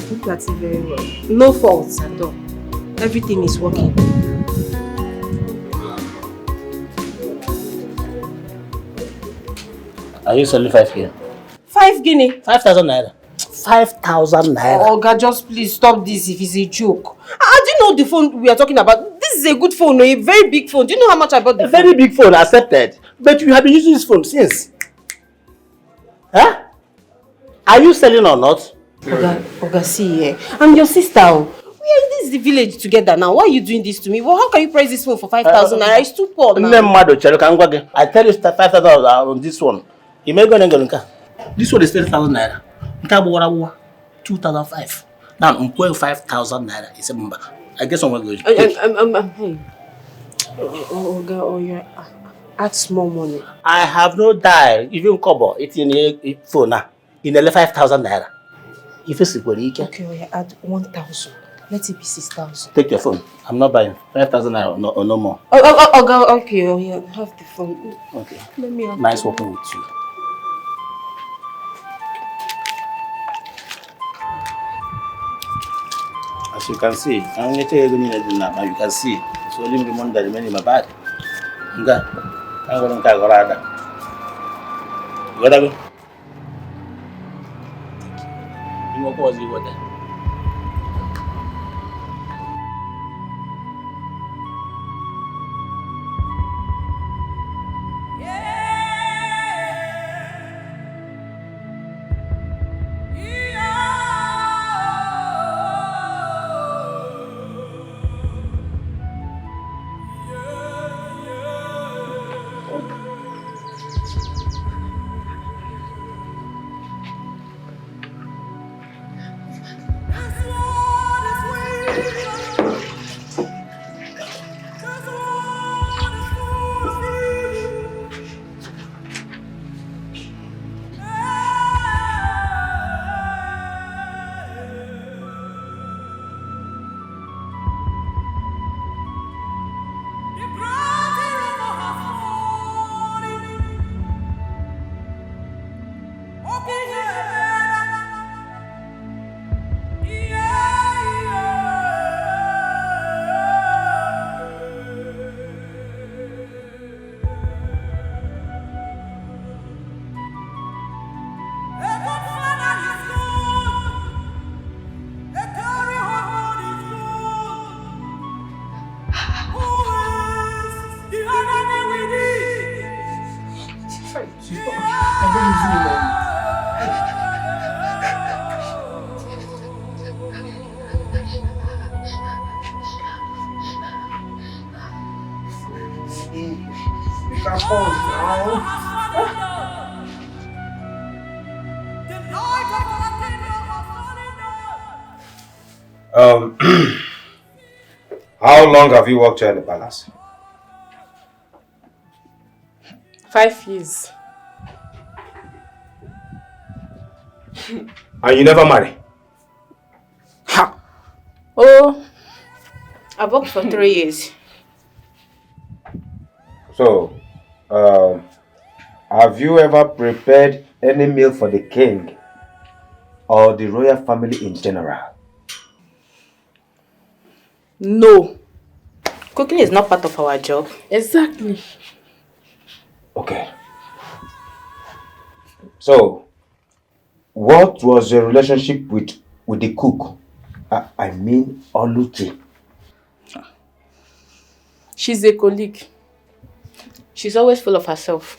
Look at it very well. No faults at all. Everything is working. Are you selling 5K? 5 guinea. 5,000 naira. 5,000 naira. Oh, God, just please stop this if it's a joke. Do you know the phone we are talking about? This is a good phone, a very big phone. Do you know how much I bought the phone? Very big phone, accepted. But you have been using this phone since. Huh? Are you selling or not? Oga, see, I'm your sister. We are in this village together now. Why are you doing this to me? Well, how can you price this phone for 5,000 naira? It's too poor now. I tell you 5,000 on this one. You may go and go. This one is 10,000 naira. 2,005. Now I'm going 5,000 naira. It's a number. I guess I'm going to go. Hey. Oga, you add small money. I have no dial. Even kobo. It's in a phone now. In 5,000 naira. If it's Okay, add 1,000. Let it be 6,000. Take your phone. I'm not buying 5,000 naira or no more. Okay, have the phone. Okay. Let me have nice working with you. As you can see, I'm going to tell you now. You can see it's only the money that remains in my bag. I'm going to go. You know what was it? How long have you worked here in the palace? 5 years. And you never marry? Oh, I've worked for 3 years. So, have you ever prepared any meal for the king or the royal family in general? No. Cooking is not part of our job. Exactly. Okay. So, what was your relationship with the cook? I mean, Oluchi. She's a colleague. She's always full of herself.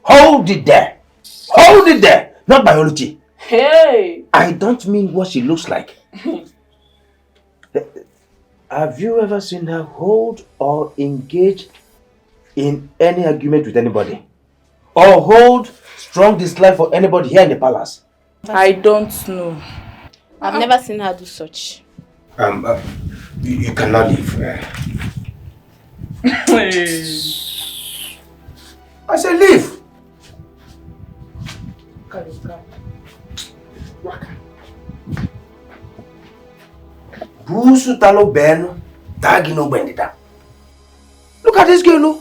Hold it there. Hold it there. Not biology. Hey! I don't mean what she looks like. Have you ever seen her hold or engage in any argument with anybody? Or hold strong dislike for anybody here in the palace? I don't know. I've never seen her do such. You cannot leave. I said leave. Busu talo beno, tagi no bendita. Look at this girl, no?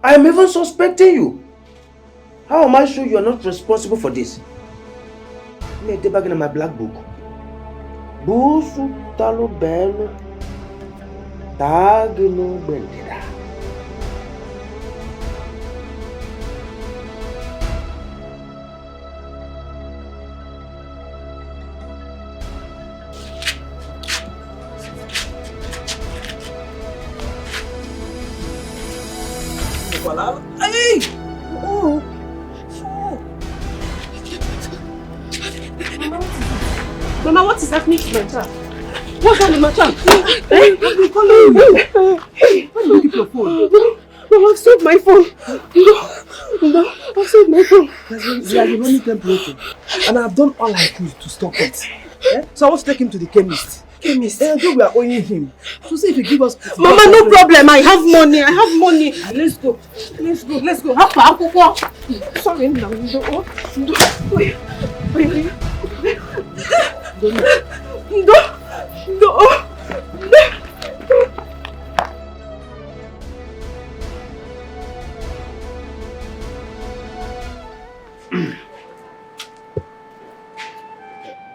I am even suspecting you. How am I sure you are not responsible for this? Let me back in my black book. Busu talo beno, tagi no bendita. Walala. Hey! Oh! Mama, what is happening to my child? What's happening to my child? I've been calling you. Why do you keep your phone? Mama, I've sold my phone. No, I've sold my phone. There's a running temperature. And I've done all I could to stop it. So I want to take him to the chemist. Chemist? And we are owing him. To see if he give us... Mama, no problem. I have money. Let's go. Sorry, no.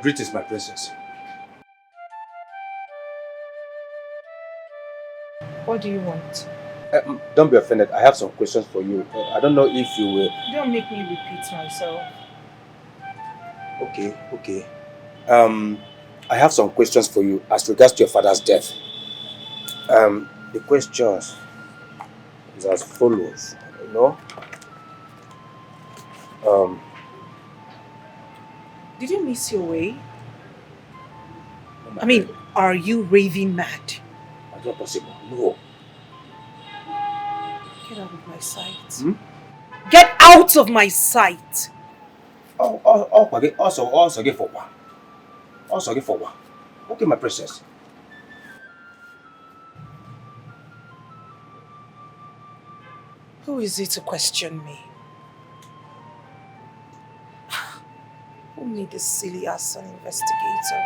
Greetings, my princess. What do you want? Don't be offended. I have some questions for you. I don't know if you will... Don't make me repeat myself. Okay. I have some questions for you as regards to your father's death. The questions is as follows. Did you miss your way? I mean, are you raving mad? That's not possible. No. Get out of my sight. Get out of my sight! Also get for one. Okay, my princess. Who is it to question me? Who made this silly ass an investigator?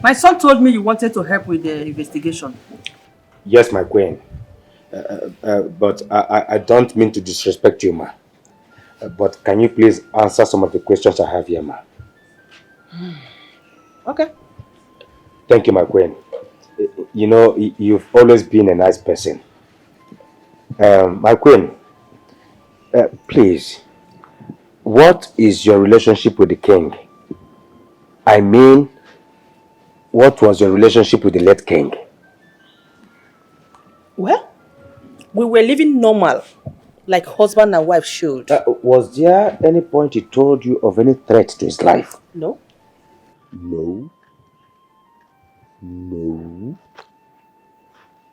My son told me you wanted to help with the investigation. Yes, my queen. But I don't mean to disrespect you, ma. But can you please answer some of the questions I have here, ma? Okay. Thank you, my queen. You know, you've always been a nice person. My queen, please, what is your relationship with the king? I mean, what was your relationship with the late king? Well, we were living normal, like husband and wife should. Was there any point he told you of any threat to his life? No. No.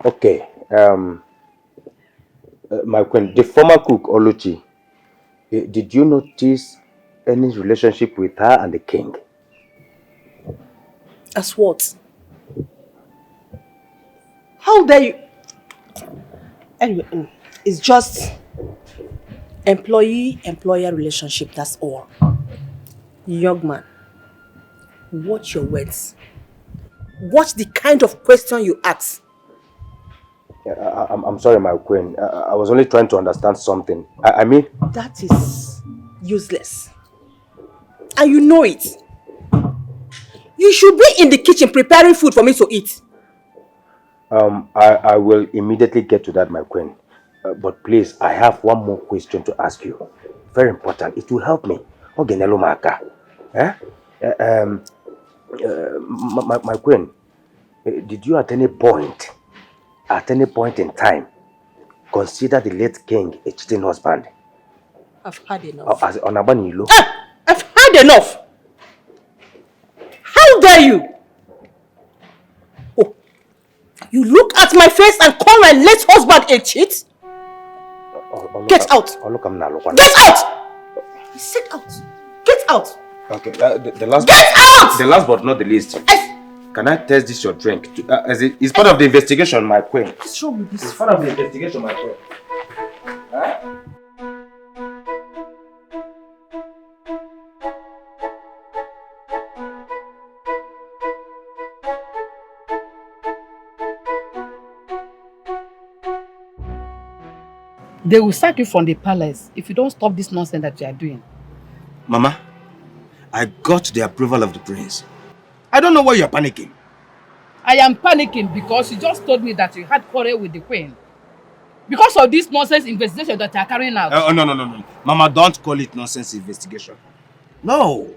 Okay. My queen, the former cook, Oluchi, did you notice any relationship with her and the king? As what? How dare you? Anyway, it's just employee-employer relationship, that's all. Young man, watch your words. Watch the kind of question you ask. I'm sorry, my queen. I was only trying to understand something. I mean... That is useless. And you know it. You should be in the kitchen preparing food for me to eat. I will immediately get to that, my queen. But please, I have one more question to ask you. Very important. It will help me. My queen, did you at any point in time, consider the late king a cheating husband? I've had enough. As Onabanilo. I've had enough. How dare you? Oh, you look at my face and call my late husband a cheat? Get out! Get out! I said out. Get out! Okay, the last. Get out! The last but not the least. Can I test this your drink? It's part of the investigation, my queen. What's wrong with this? It's part of the investigation, my queen. Huh? They will sack you from the palace if you don't stop this nonsense that you are doing. Mama, I got the approval of the prince. I don't know why you are panicking. I am panicking because you just told me that you had quarrel with the queen. Because of this nonsense investigation that you are carrying out. No. Mama, don't call it nonsense investigation. No.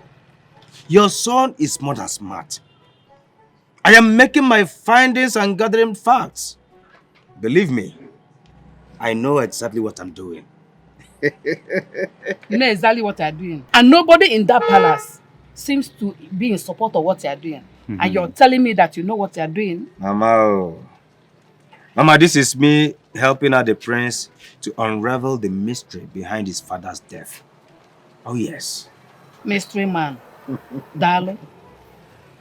Your son is more than smart. I am making my findings and gathering facts. Believe me, I know exactly what I'm doing. You know exactly what you're doing. And nobody in that palace seems to be in support of what you're doing. And you're telling me that you know what you're doing. Mama, this is me helping out the prince to unravel the mystery behind his father's death. Oh, yes. Mystery man. Darling,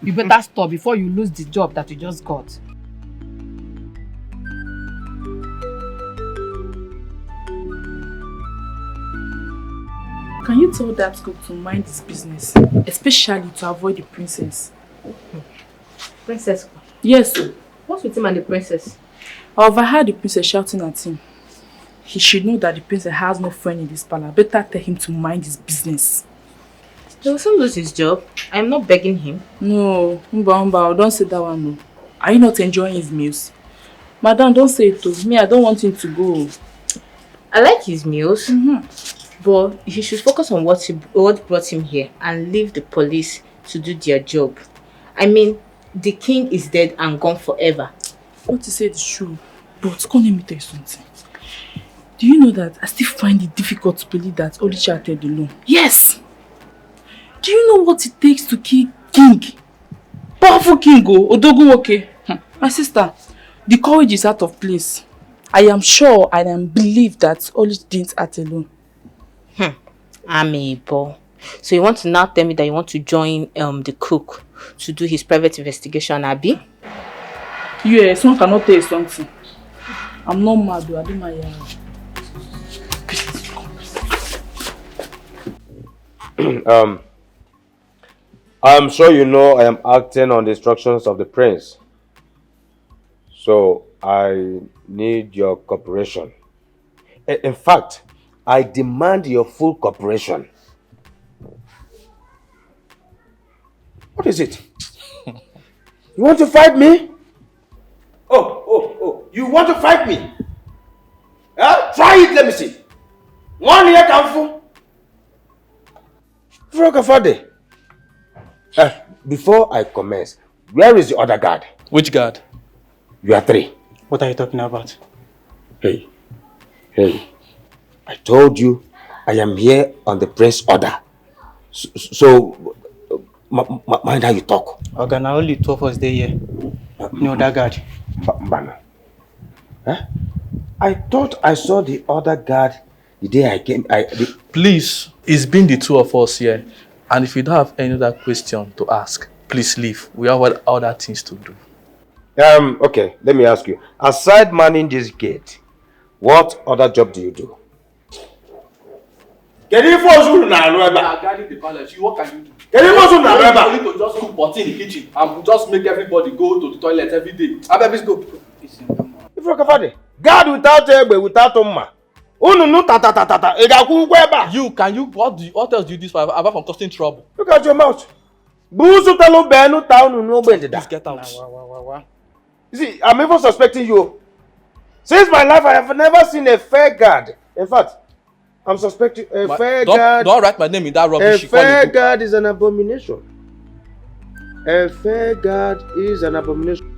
you better stop before you lose the job that you just got. Can you tell that cook to mind his business, especially to avoid the princess? Princess? Yes. What's with him and the princess? I overheard the princess shouting at him. He should know that the princess has no friend in this palace. Better tell him to mind his business. He will soon lose his job. I'm not begging him. No, Umba, don't say that one. No. Are you not enjoying his meals? Madam, don't say it to me. I don't want him to go. I like his meals, but he should focus on what brought him here and leave the police to do their job. I mean, the king is dead and gone forever. What you said is true, but come let me tell you something. Do you know that I still find it difficult to believe that Odicha acted alone? Yes! Do you know what it takes to kill king? Powerful king, Odogunwoke. My sister, the courage is out of place. I am sure and I believe that Odicha didn't act alone. Amiibo. So you want to now tell me that you want to join the cook to do his private investigation, Abi? Yes, one cannot tell you something. I'm not mad, I do my I'm sure you know I am acting on the instructions of the prince. So I need your cooperation. In fact, I demand your full cooperation. What is it? You want to fight me? Oh, you want to fight me? Try it, let me see. One year, Kamfu. Frogafade. Before I commence, where is the other guard? Which guard? You are three. What are you talking about? Hey. I told you I am here on the prince's order. So mind how you talk. Okay, now only two of us there here. No, that guard. Mbana. I thought I saw the other guard the day I came. Please, it's been the two of us here. And if you don't have any other question to ask, please leave. We have other things to do. Okay, let me ask you. Aside manning this gate, what other job do you do? Can you guarding the palace. What can you do? You need to just cook pot in the kitchen and just make everybody go to the toilet every day. Let's go. Guard without egbe, without umma. What else do you do apart from causing trouble? Look at your mouth. Please get out. You see, I'm even suspecting you. Since my life, I have never seen a fair guard. In fact, I'm suspecting a fair guard. Don't write my name in that rubbish. A fair guard is an abomination. A fair guard is an abomination.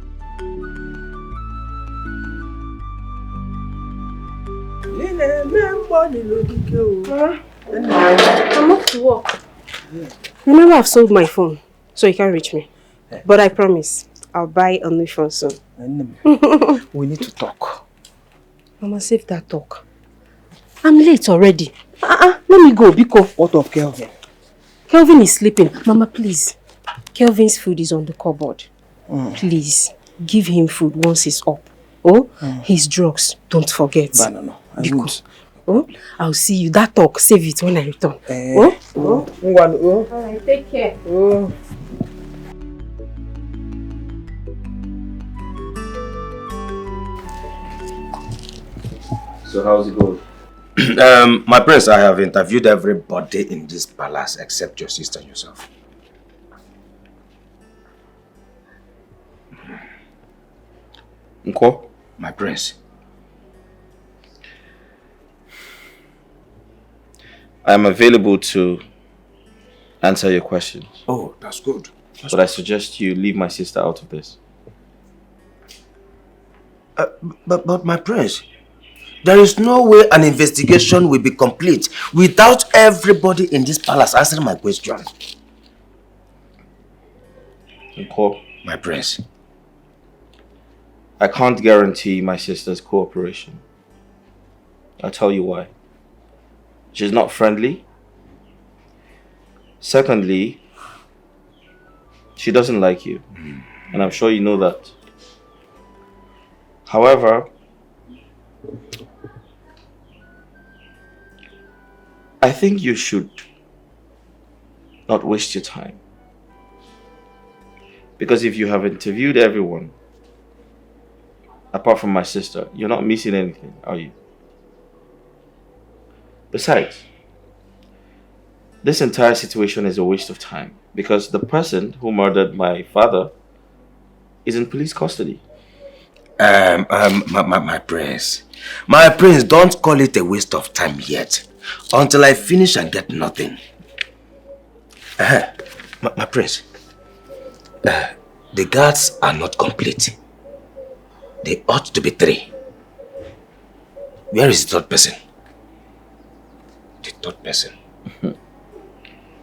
I'm off to work. Remember, I've sold my phone, so you can't reach me. But I promise, I'll buy a new phone soon. We need to talk. Mama, save that talk. I'm late already. Let me go, Biko. What of Kelvin? Kelvin is sleeping. Mama, please. Kelvin's food is on the cupboard. Please, give him food once he's up. His drugs, don't forget. No, Biko. I'll see you. That talk, save it when I return. Alright, take care. So how's it going? My prince, I have interviewed everybody in this palace except your sister and yourself. Nko, my prince. I am available to answer your questions. Oh, that's good. But I suggest you leave my sister out of this. But my prince, there is no way an investigation will be complete without everybody in this palace answering my question. Nko, my prince, I can't guarantee my sister's cooperation. I'll tell you why. She's not friendly. Secondly, she doesn't like you. And I'm sure you know that. However, I think you should not waste your time. Because if you have interviewed everyone, apart from my sister, you're not missing anything, are you? Besides, this entire situation is a waste of time because the person who murdered my father is in police custody. My prince. My prince, don't call it a waste of time yet. Until I finish and get nothing. My prince. The guards are not complete. They ought to be 3. Where is the third person? The third person.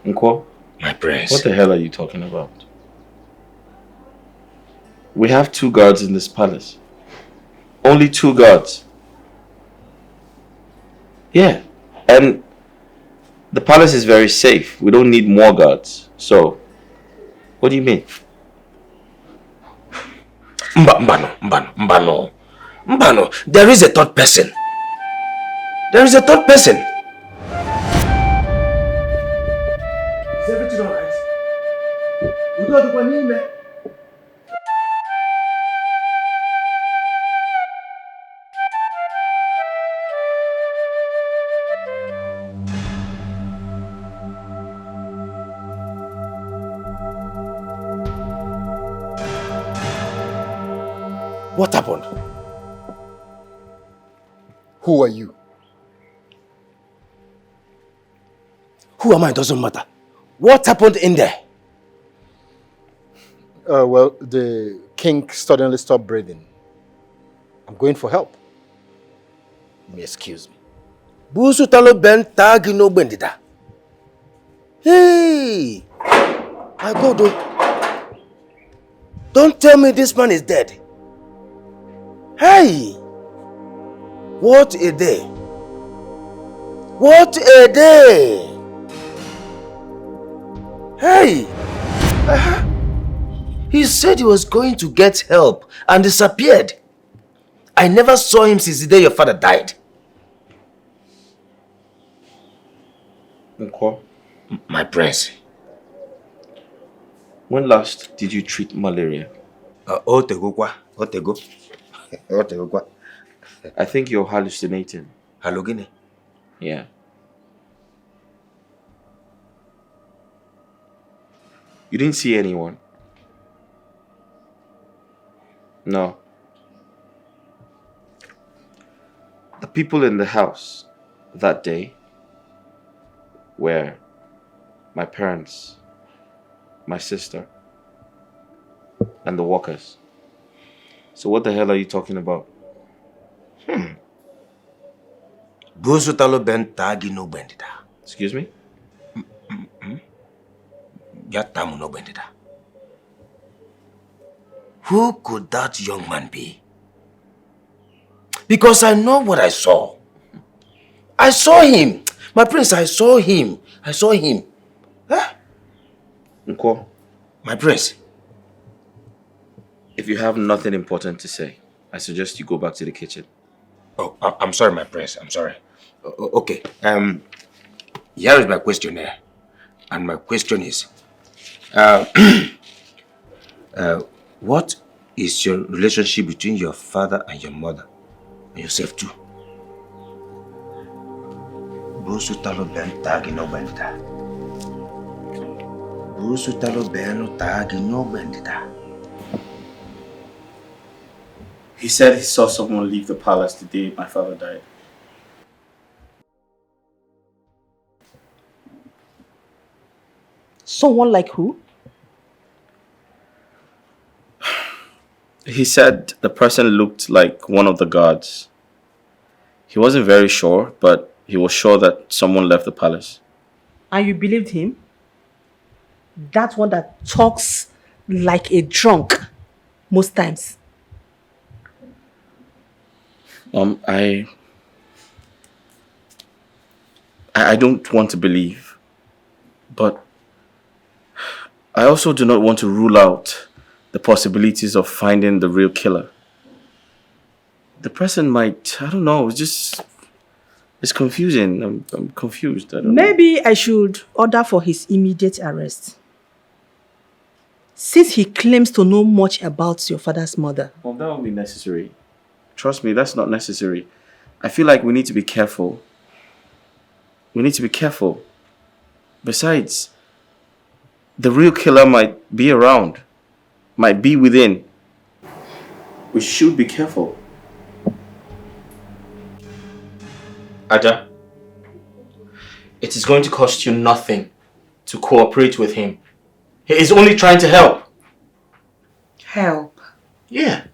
Nko? My prince. What the hell are you talking about? We have 2 guards in this palace. Only 2 guards. Yeah. And the palace is very safe. We don't need more guards. So, what do you mean? Mbano. There is a third person. There is a third person. Is everything alright? You don't do anything. What happened? Who are you? Who am I? Doesn't matter. What happened in there? Well, the king suddenly stopped breathing. I'm going for help. Excuse me. Busu talo ben tagi no bendida. Hey! My God, oh. Don't tell me this man is dead. Hey! What a day! What a day! Hey! He said he was going to get help and disappeared. I never saw him since the day your father died. Nko? My prince. When last did you treat malaria? I think you're hallucinating. Hallucinating? Yeah. You didn't see anyone? No. The people in the house that day were my parents, my sister, and the workers. So what the hell are you talking about? Excuse me? Who could that young man be? Because I know what I saw. I saw him. My prince, I saw him. I saw him. Huh? Nko? My prince. If you have nothing important to say, I suggest you go back to the kitchen. Oh, I'm sorry, my prince. I'm sorry. Okay. Here is my questionnaire. And my question is, what is your relationship between your father and your mother? And yourself too? Busutalo ben tagi no bendita. Busutalo ben tagi no bendita. He said he saw someone leave the palace the day my father died. Someone like who? He said the person looked like one of the guards. He wasn't very sure, but he was sure that someone left the palace. And you believed him? That one that talks like a drunk most times. I don't want to believe, but I also do not want to rule out the possibilities of finding the real killer. The person might, I don't know, it's confusing. I'm confused. I don't know. Maybe I should order for his immediate arrest. Since he claims to know much about your father's mother. Well, that won't be necessary. Trust me, that's not necessary. I feel like we need to be careful. We need to be careful. Besides, the real killer might be around, might be within. We should be careful. Ada, it is going to cost you nothing to cooperate with him. He is only trying to help. Help? Yeah.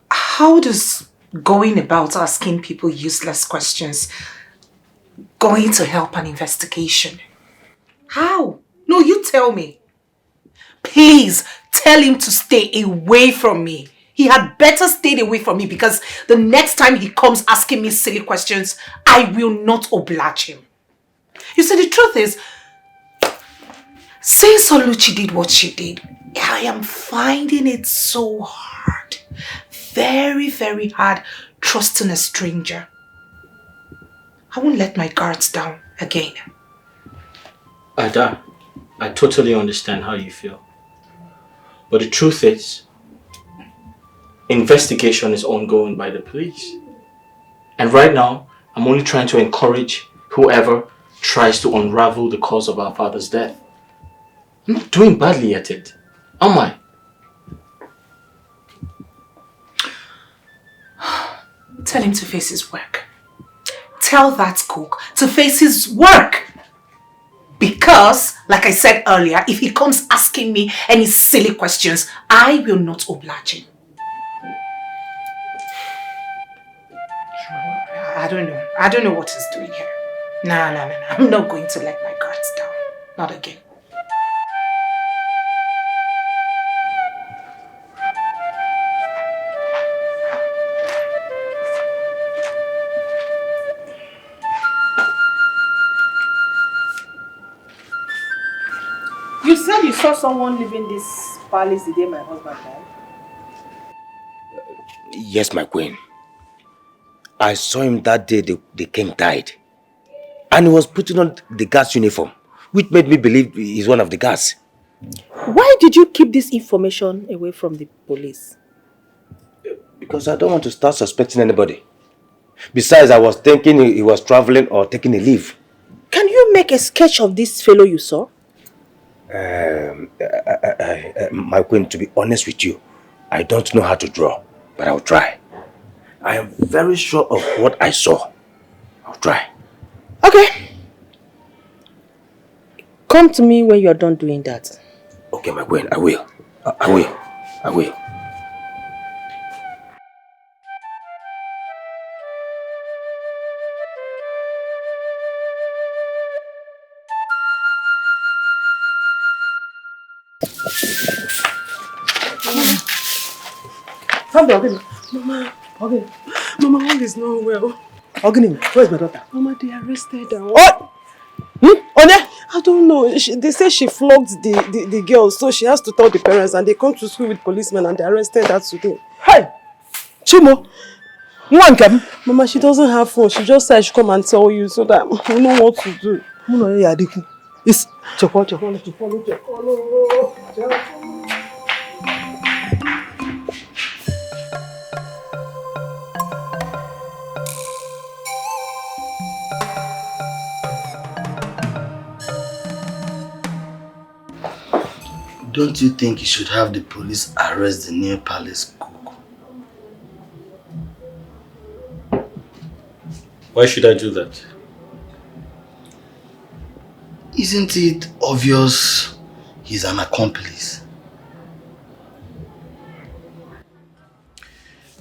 How does going about asking people useless questions going to help an investigation? How? No, you tell me. Please tell him to stay away from me. He had better stay away from me because the next time he comes asking me silly questions, I will not oblige him. You see, the truth is, since Oluchi did what she did, I am finding it so hard. Very, very hard trusting a stranger. I won't let my guards down again. Ada, I totally understand how you feel. But the truth is, investigation is ongoing by the police. And right now, I'm only trying to encourage whoever tries to unravel the cause of our father's death. I'm not doing badly at it, am I? Tell him to face his work. Tell that cook to face his work. Because, like I said earlier, if he comes asking me any silly questions, I will not oblige him. I don't know what he's doing here. No. I'm not going to let my guards down. Not again. You said you saw someone leaving this palace the day my husband died? Yes, my queen. I saw him that day the king died. And he was putting on the guard's uniform, which made me believe he's one of the guards. Why did you keep this information away from the police? Because I don't want to start suspecting anybody. Besides, I was thinking he was traveling or taking a leave. Can you make a sketch of this fellow you saw? My queen, to be honest with you, I don't know how to draw, but I'll try. I am very sure of what I saw. I'll try. Okay. Come to me when you are done doing that. Okay, my queen, I will. I will. Mama, okay. Mama, all is not well. Ogini, where's my daughter? Mama, they arrested her. What? Onya? I don't know. They say she flogged the girl, so she has to tell the parents, and they come to school with policemen and they arrested her today. Hey! Chimo! Mama, she doesn't have phone. She just said I should come and tell you so that we know what to do. It's Chokolo. Don't you think you should have the police arrest the new palace cook? Why should I do that? Isn't it obvious he's an accomplice?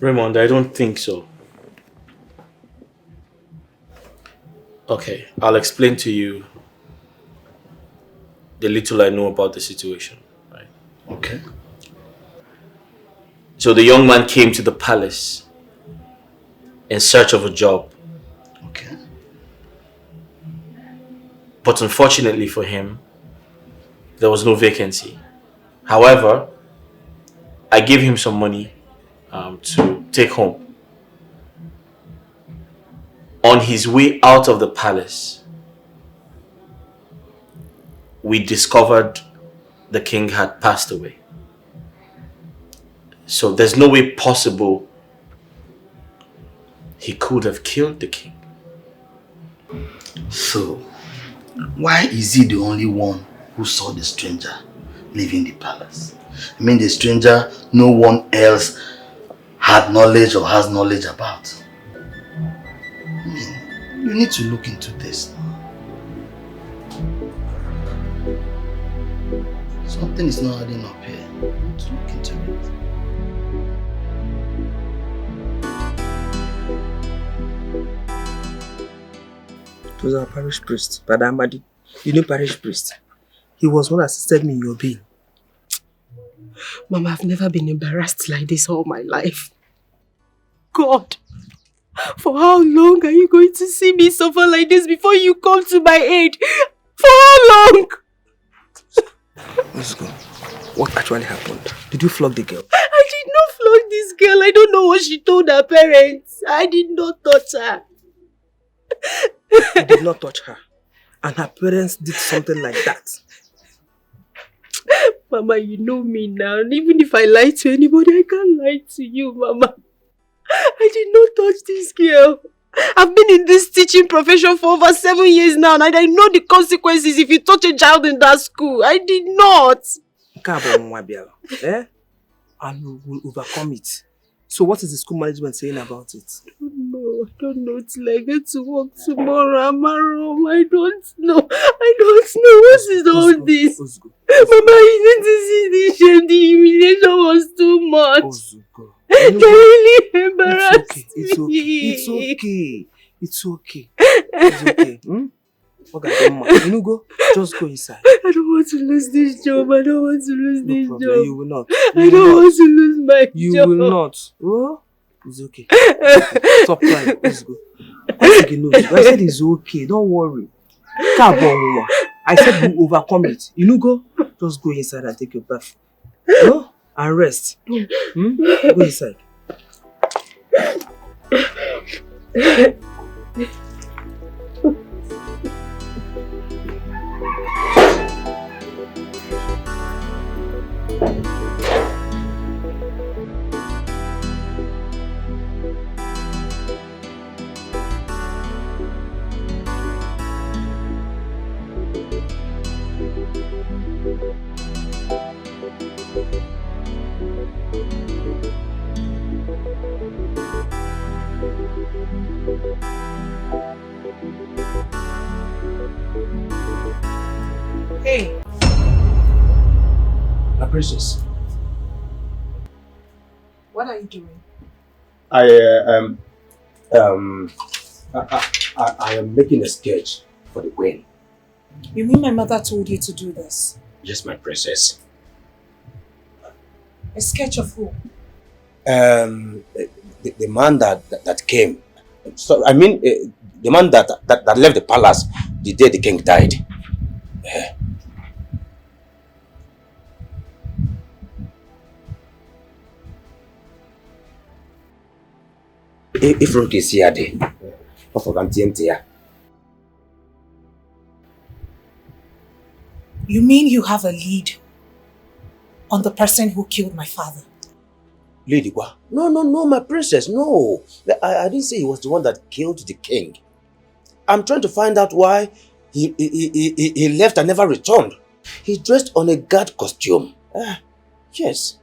Raymond, I don't think so. Okay, I'll explain to you the little I know about the situation. Right? Okay. So the young man came to the palace in search of a job. Okay. But unfortunately for him, there was no vacancy. However, I gave him some money to take home. On his way out of the palace, we discovered the king had passed away. So there's no way possible he could have killed the king. So, why is he the only one who saw the stranger leaving the palace? I mean, the stranger no one else had knowledge or has knowledge about. I mean, you need to look into this. Something is not adding up here. You need to look into it. It was our parish priest, Brother Amadi. You know parish priest. He was one that assisted me in your bail. Mama, I've never been embarrassed like this all my life. God, for how long are you going to see me suffer like this before you come to my aid? For how long? Let's go. What actually happened? Did you flog the girl? I did not flog this girl. I don't know what she told her parents. I did not touch her. You did not touch her. And her parents did something like that. Mama, you know me now. Even if I lie to anybody, I can't lie to you, Mama. I did not touch this girl. I've been in this teaching profession for over 7 years now, and I know the consequences if you touch a child in that school. I did not. Eh? And we will overcome it. So what is the school management saying about it? I don't know till I get to work tomorrow. I'm home. I don't know. What is all this? Mama, you need to see the shame. The humiliation was too much. They really embarrassed me. It's okay. It's okay. Okay, you go. Just go inside. I don't want to lose this job. I don't want to lose this job. You will not. I don't want to lose my job. You will not. Oh, it's okay. Stop crying. Let's go. I said it's okay. Don't worry. I said we'll overcome it. You go. Just go inside and take your bath. No? And rest. Go inside. Hey. My princess. What are you doing? I am making a sketch for the queen. You mean my mother told you to do this? Yes, my princess. A sketch of who? The man that came. So I mean, the man that left the palace the day the king died. If Rook is here, You mean you have a lead on the person who killed my father? Lady Gua. No, my princess, no. I didn't say he was the one that killed the king. I'm trying to find out why he left and never returned. He dressed on a guard costume. Yes.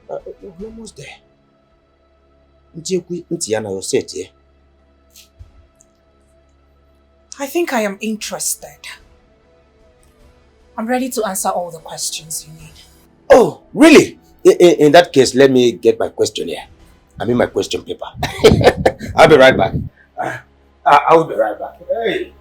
We're almost there. I think I am interested. I'm ready to answer all the questions you need. Oh, really? In that case, let me get my question here. I mean my question paper. I'll be right back. I will be right back. Hey.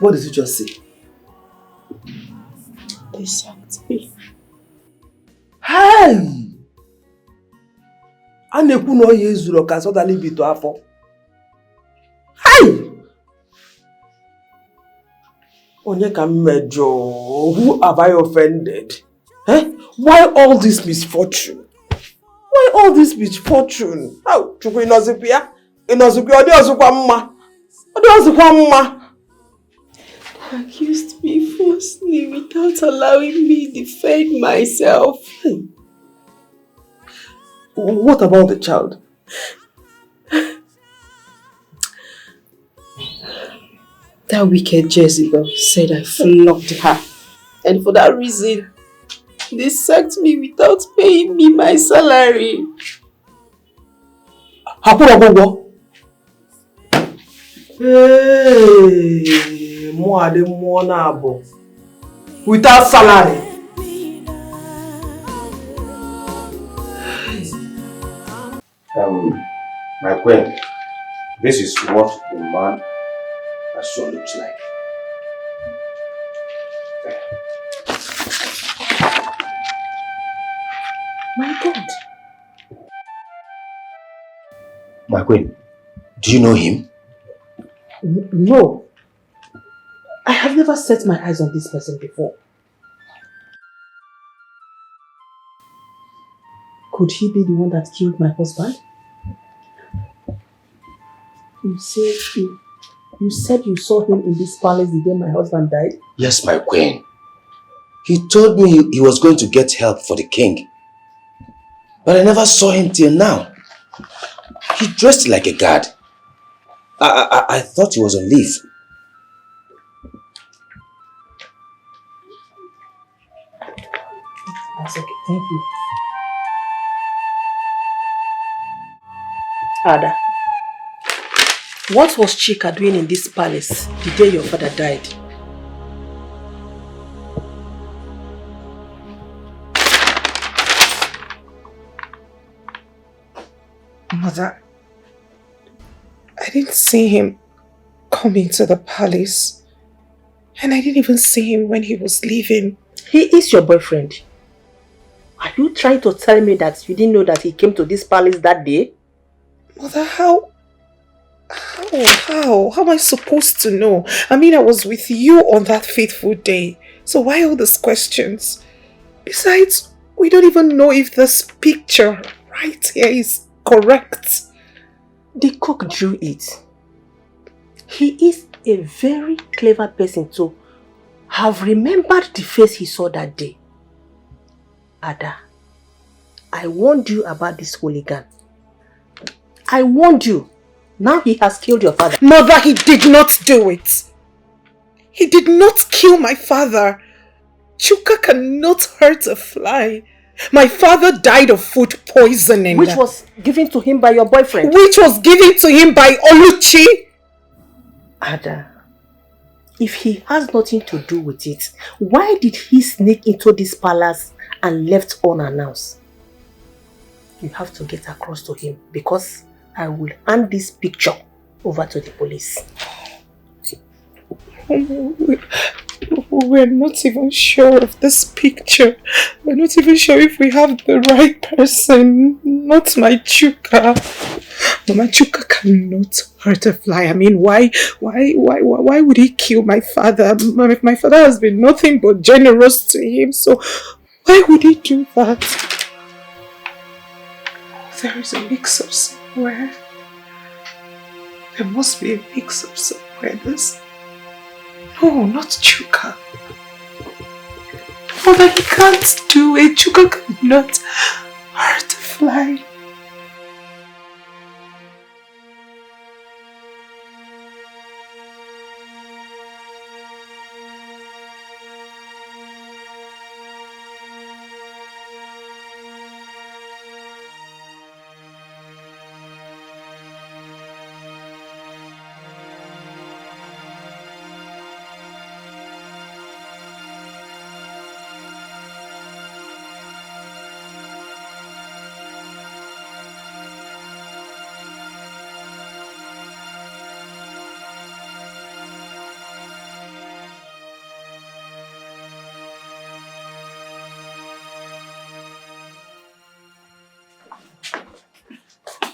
What did you just say? They sacked me. Hey! A na-ekwu na oyi ezuru ka sọdali bito afọ. Hey! Onye ka mmejọ? Who have I offended? Eh? Why all this misfortune? Why all this misfortune? How? Chukwu inozikwa ya? Inozikwa odi ozukwa mma. Odi ozukwa mma. Accused me falsely without allowing me defend myself. What about the child? That wicked Jezebel said I flogged her. And for that reason, they sacked me without paying me my salary. Hey! Without salary. My queen, this is what the man actually looks like. My God. My queen, do you know him? No. I have never set my eyes on this person before. Could he be the one that killed my husband? You said you saw him in this palace the day my husband died? Yes, my queen. He told me he was going to get help for the king. But I never saw him till now. He dressed like a guard. I thought he was on leave. That's okay, thank you. Ada, what was Chika doing in this palace the day your father died? Mother, I didn't see him come into the palace. And I didn't even see him when he was leaving. He is your boyfriend. Are you trying to tell me that you didn't know that he came to this palace that day? Mother, how am I supposed to know? I mean, I was with you on that fateful day. So why all these questions? Besides, we don't even know if this picture right here is correct. The cook drew it. He is a very clever person to have remembered the face he saw that day. Ada, I warned you about this hooligan. I warned you. Now he has killed your father. Mother, he did not do it. He did not kill my father. Chuka cannot hurt a fly. My father died of food poisoning. Which was given to him by your boyfriend. Which was given to him by Oluchi. Ada, if he has nothing to do with it, why did he sneak into this palace and left unannounced? You have to get across to him because I will hand this picture over to the police. We're not even sure of this picture. We're not even sure if we have the right person. Not my Chuka. My Chuka cannot hurt a fly. I mean, why would he kill my father? My father has been nothing but generous to him. So why would he do that? There is a mix-up somewhere. There must be a mix-up somewhere. No, not Chuka. Mother, he can't do it. Chuka cannot hurt a fly.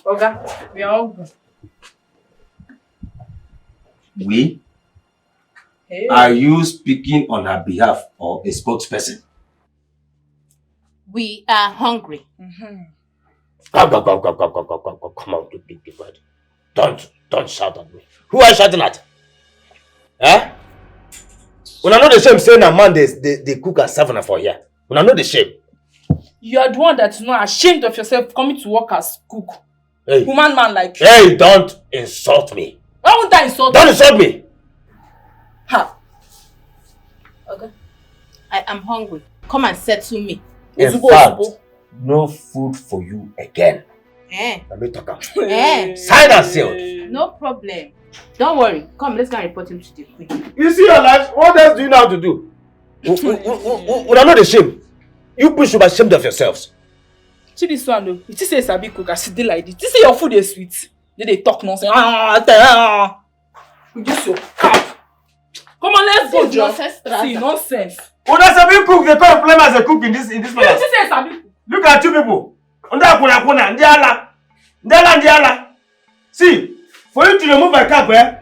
Oga, we are all good. We? Hey. Are you speaking on her behalf or a spokesperson? We are hungry. Come on, be quiet. Don't shout at me. Who are you shouting at? Eh? When I know the shame saying a man they cook and serve for here. When I know the shame. You are the one that's not ashamed of yourself coming to work as cook. Hey. Human man like you. Hey, don't insult me. Why won't I insult you? Don't insult me. Ha. Okay. I am hungry. Come and settle me. In fact, no food for you again. Let me talk out. Signed and sealed. No problem. Don't worry. Come, let's go and report him to the queen. You see your life? What else do you know how to do? When I know the shame, you people should be ashamed of yourselves. See this one though. You say sabi cook as you like this. You say your food is sweet. They talk nonsense. With this your cap. Come on, let's go, John. See nonsense. When I sabi cook, they can't blame as a cook in this place. You say sabi cook. Look at two people. Ndiala. See, for you to remove my cap, I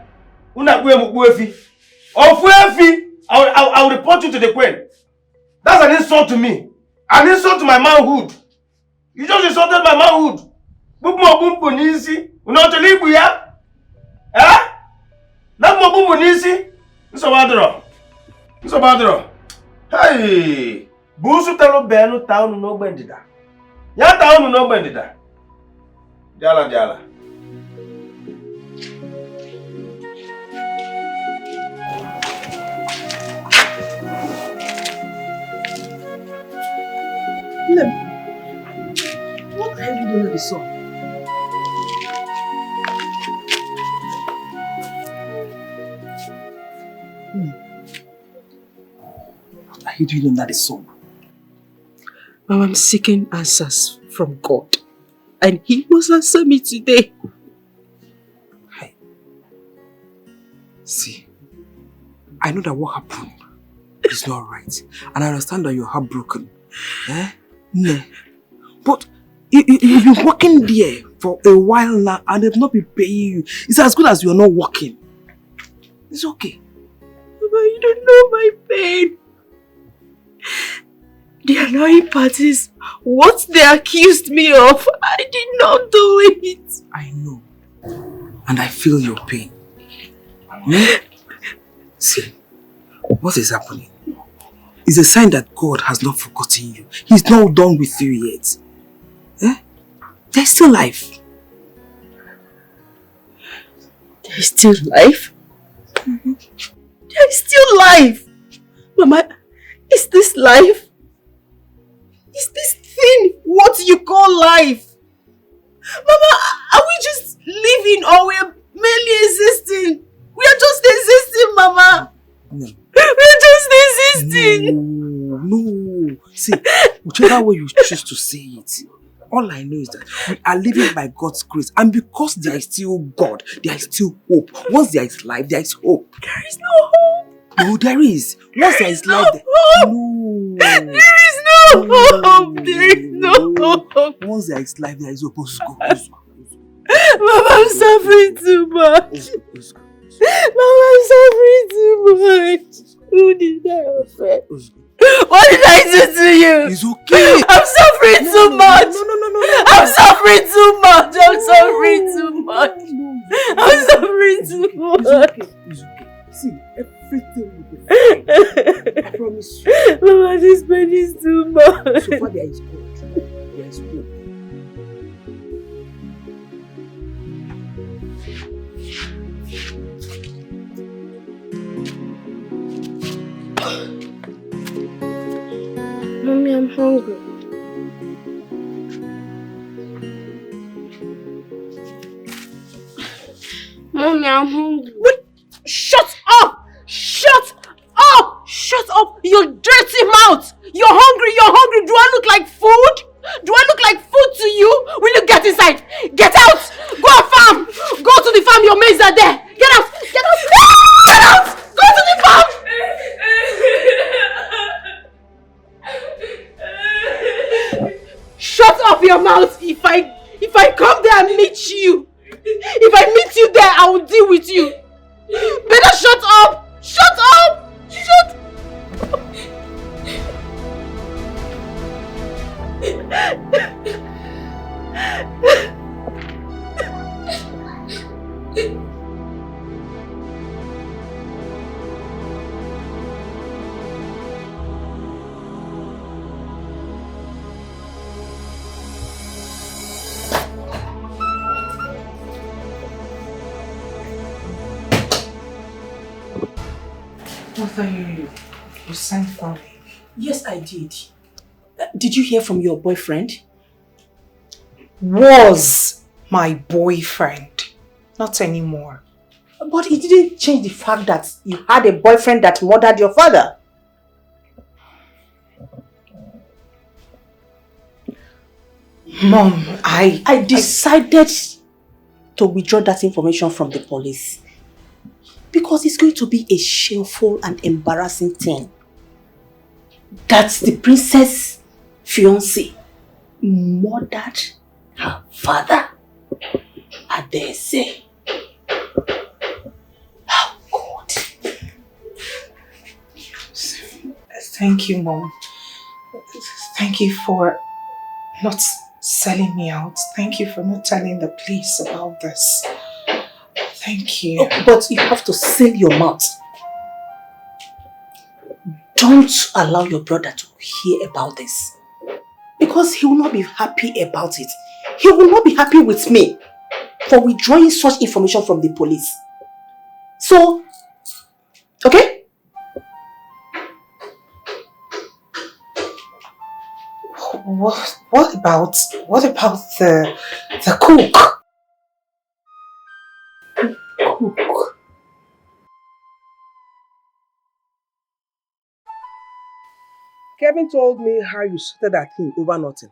will report you to the queen. That's an insult to me. An insult to my manhood. You just insulted my manhood. Hey, Busu talo benu taunu no bendida. Ya taunu no bendida. Diala. What the hell are you doing with the song? What are you doing under the sun? I'm seeking answers from God. and he must answer me today. See, I know that what happened is not right, and I understand that you're heartbroken. No. But you've been working there for a while now, and they've not been paying you. It's as good as you're not working. It's okay. But you don't know my pain. The annoying part is what they accused me of. I did not do it. I know. And I feel your pain. See, what is happening is a sign that God has not forgotten you. He's not done with you yet. There's still life. There's still life? There's still life. Mama, is this life? Is this thing what you call life? Mama, are we just living or we're merely existing? We are just existing, Mama. No. We're just existing. No. See, whichever way you choose to say it, all I know is that we are living by God's grace, and because there is still God, there is still hope. Once there is life, there is hope. There is no hope. No, there is. Once there is life, no. There is no hope. There is no hope. Once there is life, there is hope. Mama, I'm suffering too much. Mama, I'm suffering too much. Who did I offend? What did I do to you? It's okay. I'm suffering too much. No. I'm suffering too much. I'm suffering too much. I'm suffering too much. It's okay. See, everything will be fine. I promise you. Mama, this pain is too much. So far there is God. There is hope. Mommy, I'm hungry. Mommy, I'm hungry. What? Shut up! Shut up! Shut up! Your dirty mouth! You're hungry! Do I look like food? Do I look like food to you? Will you get inside? Get out! Go and farm! Go to the farm, your maize are there! Get out! Get out! Get out! Go to the farm! Shut up your mouth! If I come there and meet you, if I meet you there, I will deal with you. Better shut up! Shut up! Shut Mother, you sent for me. Yes, I did. Did you hear from your boyfriend? Was my boyfriend. Not anymore. But it didn't change the fact that you had a boyfriend that murdered your father. Mom, I decided to withdraw that information from the police. Because it's going to be a shameful and embarrassing thing. That's the princess fiancé murdered her father. I dare say. Oh God. Thank you, Mom. Thank you for not selling me out. Thank you for not telling the police about this. Thank you. Oh, but you have to seal your mouth. Don't allow your brother to hear about this. Because he will not be happy about it. He will not be happy with me for withdrawing such information from the police. So, okay? What about the cook? Cook. Kevin told me how you shouted at him over nothing.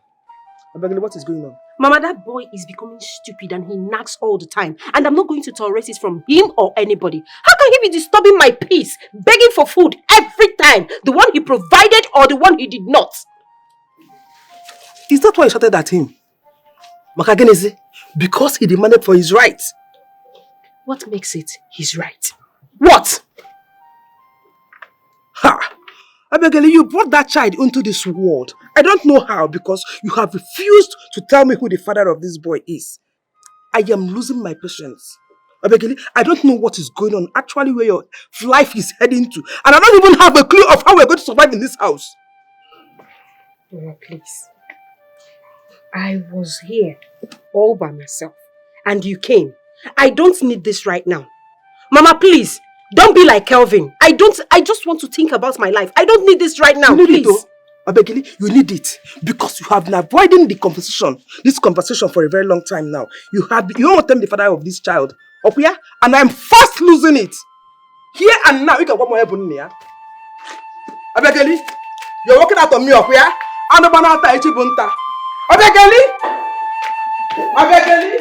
Abegele, what is going on? Mama, that boy is becoming stupid and he nags all the time. And I'm not going to tolerate it from him or anybody. How can he be disturbing my peace, begging for food every time? The one he provided or the one he did not? Is that why you shouted at him? Makageneze? Because he demanded for his rights. What makes it his right? What? Ha! Abegele, you brought that child into this world. I don't know how because you have refused to tell me who the father of this boy is. I am losing my patience. Abegele, I don't know what is going on, actually where your life is heading to. And I don't even have a clue of how we're going to survive in this house. Mama, please. I was here all by myself and you came. I don't need this right now. Mama, please. Don't be like Kelvin. I just want to think about my life. I don't need this right now, please. Abegele, you need it because you have been avoiding this conversation for a very long time now. You don't want to tell me the father of this child. Okuya? And I'm fast losing it. Here and now, you can walk more heaven here. Abegele, you're walking out on me, Okuya? I'm not going to Ichibunta. Abegele! Abegele!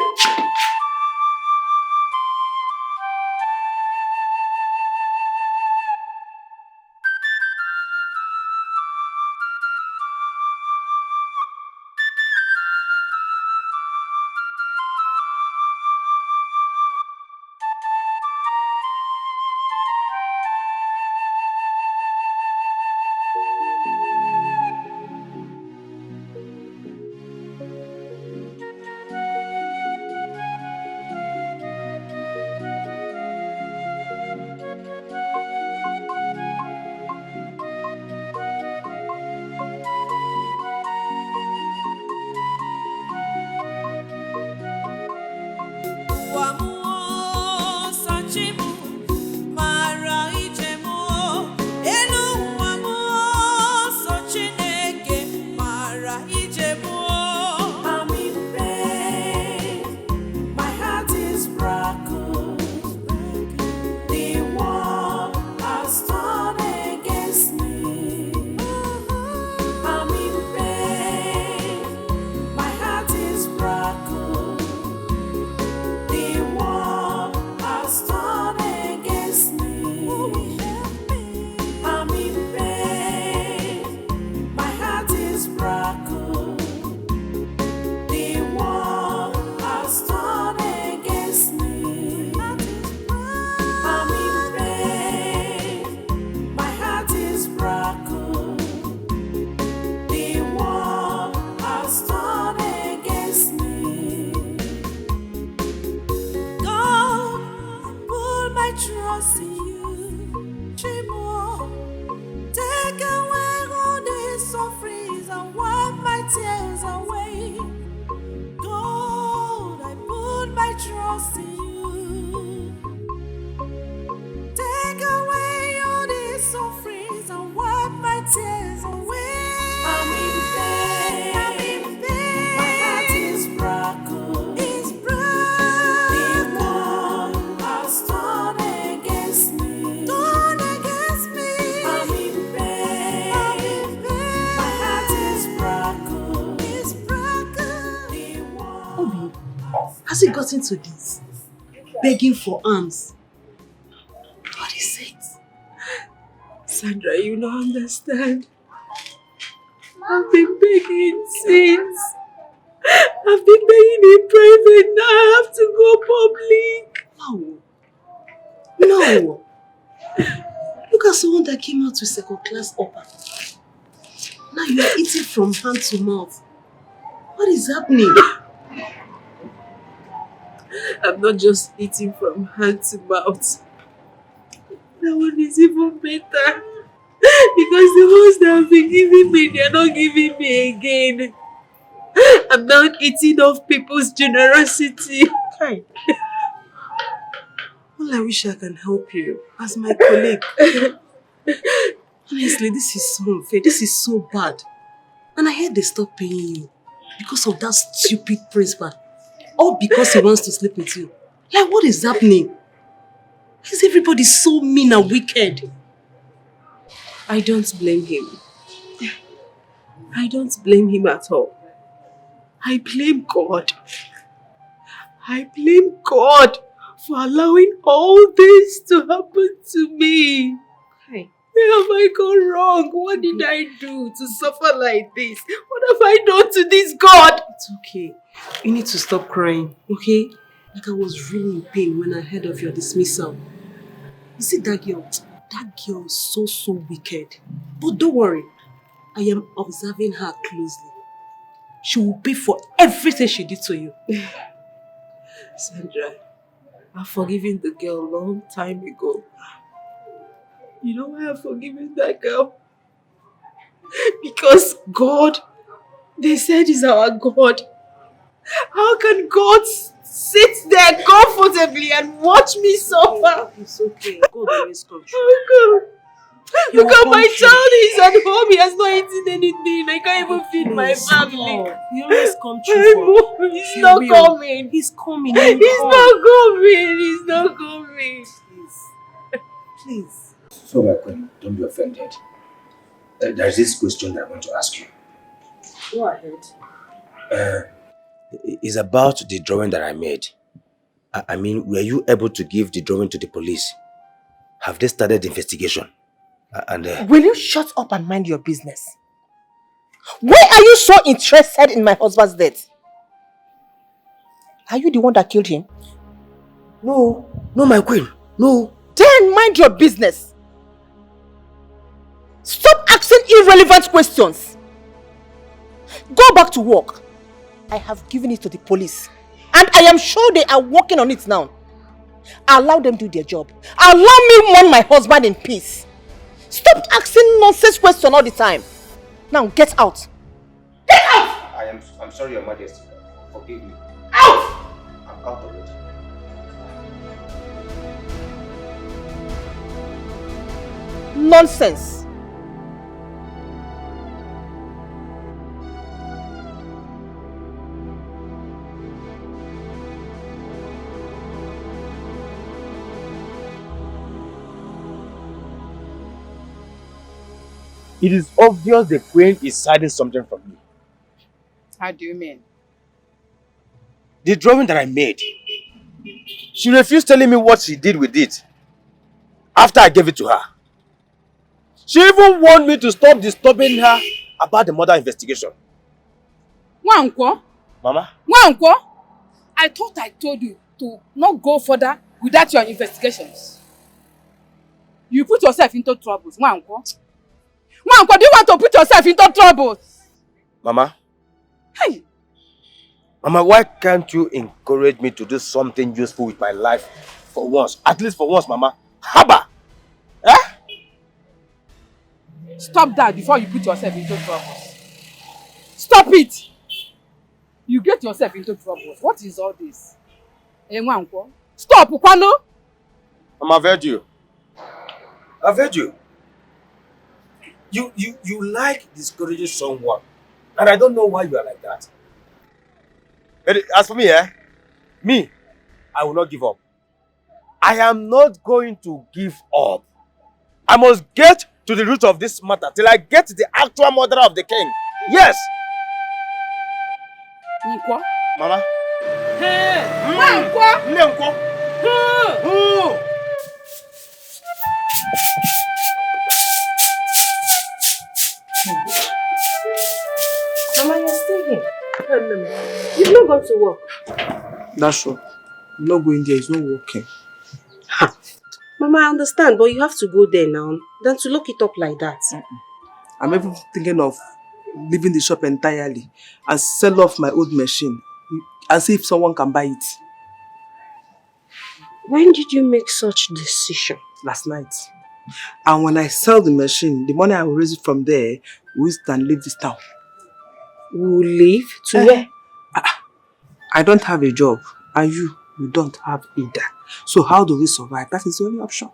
Has it gotten to this? Begging for alms. What is it? Sandra, you don't understand. I've been begging since. I've been begging in private, now I have to go public. No. Look at someone that came out with second class upper. Now you are eating from hand to mouth. What is happening? I'm not just eating from hand to mouth. That one is even better. Because the ones that have been giving me, they are not giving me again. I'm not eating off people's generosity. Hi. Well, I wish I can help you as my colleague. Honestly, this is so unfair. This is so bad. And I heard they stopped paying you because of that stupid principal. Or because he wants to sleep with you. Like, what is happening? Why is everybody so mean and wicked? I don't blame him. I don't blame him at all. I blame God. I blame God for allowing all this to happen to me. Hey. Where have I gone wrong? What did I do to suffer like this? What have I done to this God? It's okay. You need to stop crying, okay? Like I was really in pain when I heard of your dismissal. You see that girl? That girl is so wicked. But don't worry. I am observing her closely. She will pay for everything she did to you. Sandra, I've forgiven the girl a long time ago. You know why I've forgiven that girl? Because God, they said is our God. How can God sit there comfortably and watch me suffer? It's okay. God always comes through. Oh God. Look at my child, he's at home, he has not eaten anything. I can't even feed my family. He always comes through. He's not coming. He's coming. He's not coming. He's not coming. Please. So, my queen, don't be offended. There's this question that I want to ask you. Go ahead. It's about the drawing that I made. I mean, were you able to give the drawing to the police? Have they started the investigation? Will you shut up and mind your business? Why are you so interested in my husband's death? Are you the one that killed him? No, my queen, no. Then mind your business. Stop asking irrelevant questions. Go back to work. I have given it to the police. And I am sure they are working on it now. Allow them do their job. Allow me mourn my husband in peace. Stop asking nonsense questions all the time. Now get out. Get out! I'm sorry, Your Majesty. Forgive me. Out! I'm out of it. Nonsense. It is obvious the queen is hiding something from me. How do you mean? The drawing that I made, she refused telling me what she did with it after I gave it to her. She even warned me to stop disturbing her about the murder investigation. Wankwo? Mama? Wankwo? I thought I told you to not go further without your investigations. You put yourself into troubles, Wankwo. Wankwo, do you want to put yourself into troubles? Mama? Hey! Mama, why can't you encourage me to do something useful with my life for once? At least for once, Mama. Haba! Eh? Stop that before you put yourself into troubles. Stop it! You get yourself into troubles. What is all this? Wankwo? Stop, Ukwano! Mama, I've heard you. I've heard you. You like discouraging someone. And I don't know why you are like that. As for me, I will not give up. I am not going to give up. I must get to the root of this matter till I get to the actual murderer of the king. Yes! Nkwo? Mama? Hey! Nkwo? Nkwo? Mama, you're still here. You've not gone to work. That's true. I'm not going there. It's not working. Mama, I understand, but you have to go there now than to lock it up like that. I'm even thinking of leaving the shop entirely and sell off my old machine and see if someone can buy it. When did you make such decision? Last night. And when I sell the machine, the money I will raise it from there, we can leave this town. We will leave? To where? I don't have a job, and you don't have either. So how do we survive? That is the only option.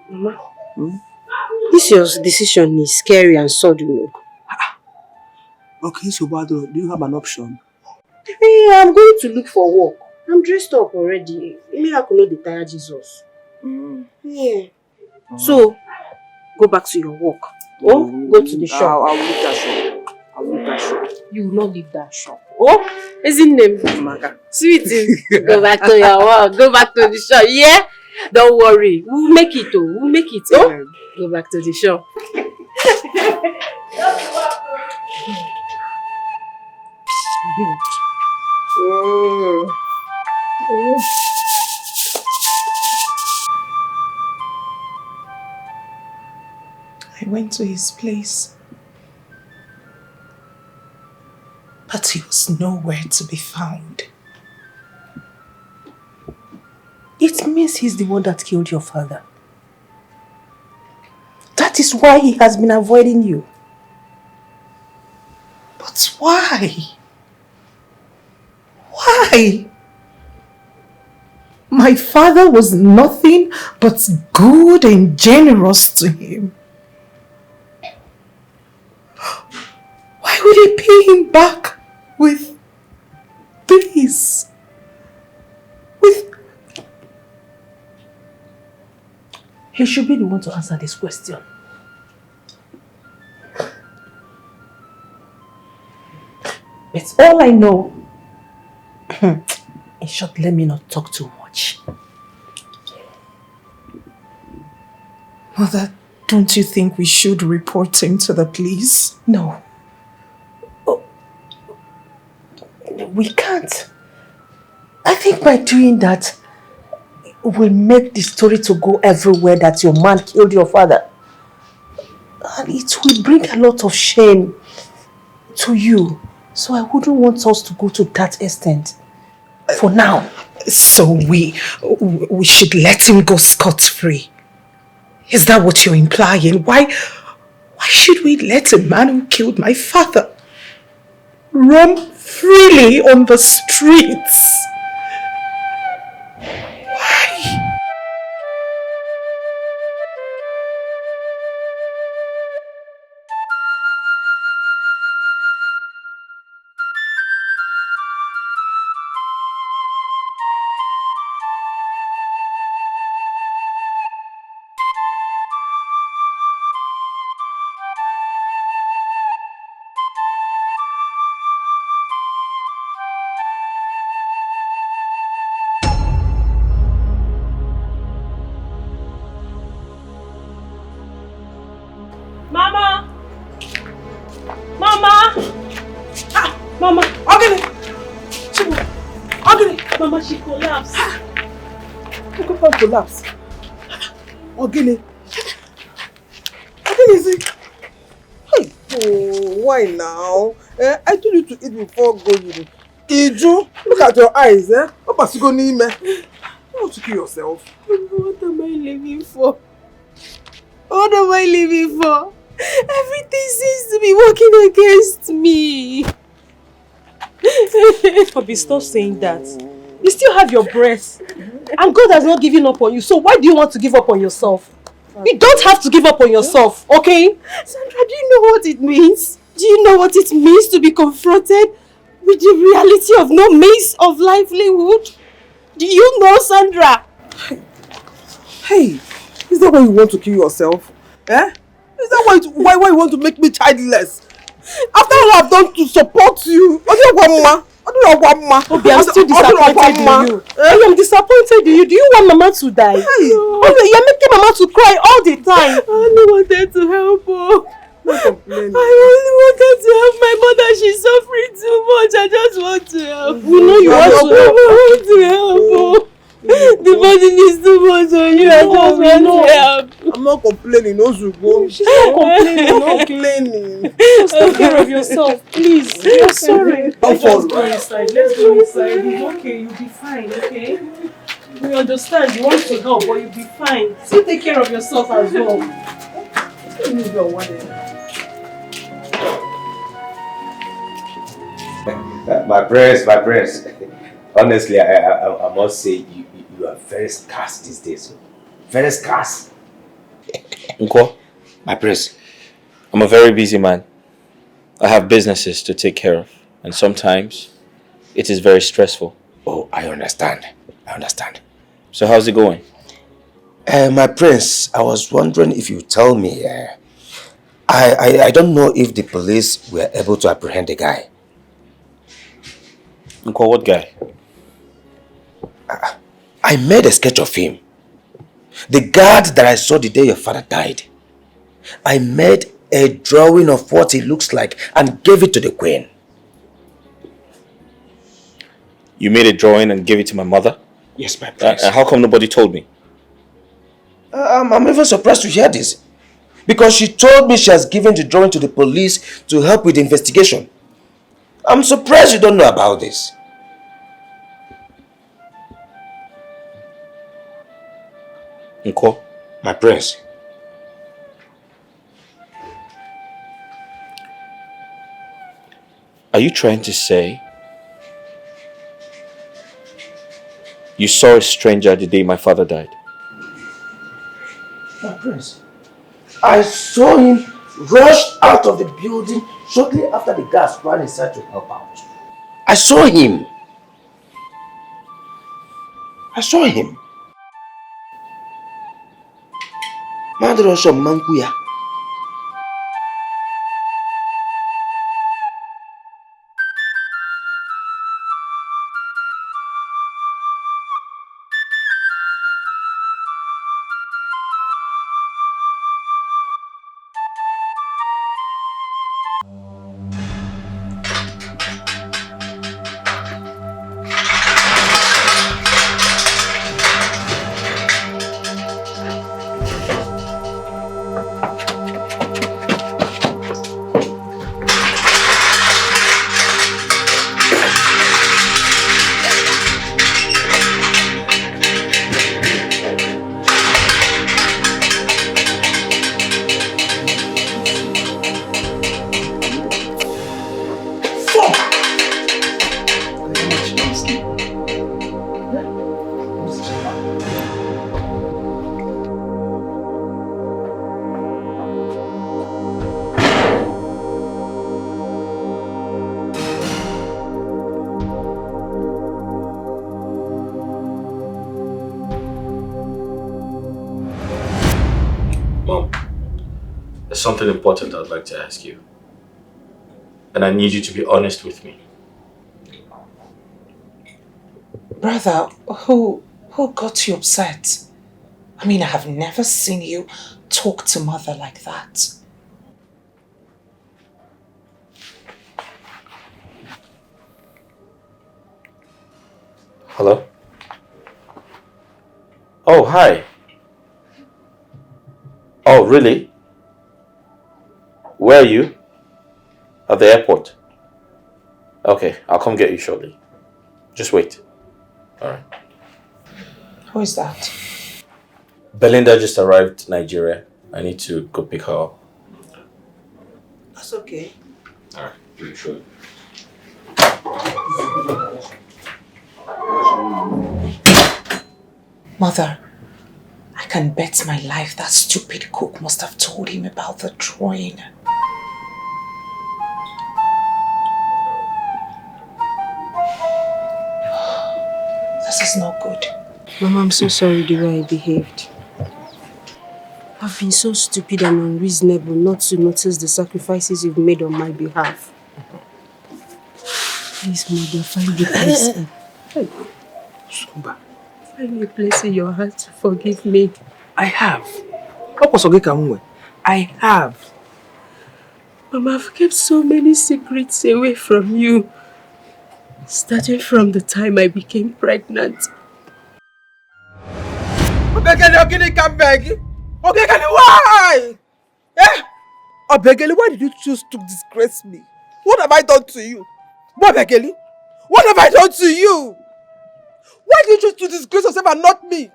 Mama, this your decision is scary and sudden. Okay, so do you have an option? Hey, I'm going to look for work. I'm dressed up already. Miracle no dey tire Jesus. Yeah. So, go back to your work. Or go to the shop. I'll look at shop. you will not leave that shop. Oh, isn't name Maka? Sweetie, go back to your work. Go back to the shop. Yeah? Don't worry. We'll make it. Oh, we'll make it. Oh, go back to the shop. I went to his place, but he was nowhere to be found. It means he's the one that killed your father. That is why he has been avoiding you. But why? Why? My father was nothing but good and generous to him. Why would he pay him back with this? He should be the one to answer this question. It's all I know. In short, let me not talk too much. Mother, don't you think we should report him to the police? No. Oh, we can't. I think by doing that, will make the story to go everywhere that your man killed your father. And it will bring a lot of shame to you. So I wouldn't want us to go to that extent. For now. So we should let him go scot-free? Is that what you're implying? Why should we let a man who killed my father roam freely on the streets? Collapse. Ogini. Ogini is it? Hey, oh, why now? I told you to eat before going. Iju, look at your eyes, eh? What about you going in? You want to kill yourself? What am I living for? What am I living for? Everything seems to be working against me. Bobby, stop saying that. You still have your breath. And God has not given up on you. So why do you want to give up on yourself? You don't have to give up on yourself, okay? Sandra, do you know what it means? Do you know what it means to be confronted with the reality of no means of livelihood? Do you know, Sandra? Hey, is that why you want to kill yourself? Eh? Is that why you want to make me childless? After all I've done to support you, Obi, I'm still disappointed in you. I am disappointed in you. Do you want Mama to die? Hey. Obi, you're making Mama to cry all the time. I only wanted to help her. Not complaining. I only wanted to help my mother. She's suffering too much. I just want to help. We know you want to help. I want to help her. The body needs too much on you. I just want to help. I'm not complaining, no Zugo. She's not complaining, no complaining. Just take care of yourself, please. You're sorry. Let's go inside. Let's go inside. It's okay. You'll be fine, okay? We understand you want to help, but you'll be fine. Still take care of yourself as well. My prayers. Honestly, I must say you are very scarce these days. Very scarce. Unko, my prince, I'm a very busy man. I have businesses to take care of, and sometimes it is very stressful. Oh, I understand. So how's it going? My prince, I was wondering if you tell me, I don't know if the police were able to apprehend the guy. Uncle, what guy? I made a sketch of him. The guard that I saw the day your father died. I made a drawing of what he looks like and gave it to the queen. You made a drawing and gave it to my mother? Yes, my prince. How come nobody told me? I'm even surprised to hear this. Because she told me she has given the drawing to the police to help with the investigation. I'm surprised you don't know about this. Uncle? My prince. Are you trying to say you saw a stranger the day my father died? My prince. I saw him rush out of the building shortly after the guards ran inside to help out. I saw him. Madrosho Mankuya. Something important I'd like to ask you. And I need you to be honest with me. Brother, who got you upset? I mean, I have never seen you talk to mother like that. Hello? Oh, hi. Oh, really? Where are you? At the airport. Okay, I'll come get you shortly. Just wait. Alright. Who is that? Belinda just arrived Nigeria. I need to go pick her up. That's okay. Alright, sure. Mother, I can bet my life that stupid cook must have told him about the drawing. This is not good. Mama, I'm so sorry the way I behaved. I've been so stupid and unreasonable not to notice the sacrifices you've made on my behalf. Please, Mother, find a place. Find a place in your heart to forgive me. I have. I have. Mama, I've kept so many secrets away from you. Starting from the time I became pregnant. Obegeli, come back. Obegeli, why? Eh? Obegeli, why did you choose to disgrace me? What have I done to you? Obegeli, what have I done to you? Why did you choose to disgrace yourself and not me?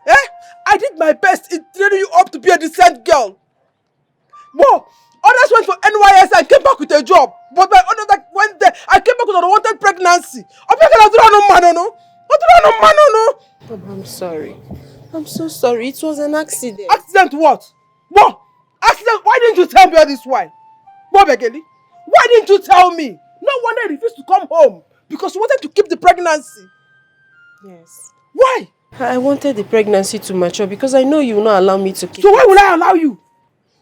Eh? I did my best in training you up to be a decent girl. Whoa! Others went for NYS and came back with a job. But my others that went there, I came back with an unwanted pregnancy. I'm sorry. I'm so sorry. It was an accident. Accident what? What? Accident? Why didn't you tell me all this while? Begeli? Why didn't you tell me? No wonder you refused to come home. Because you wanted to keep the pregnancy. Yes. Why? I wanted the pregnancy to mature because I know you will not allow me to keep So why will I allow you?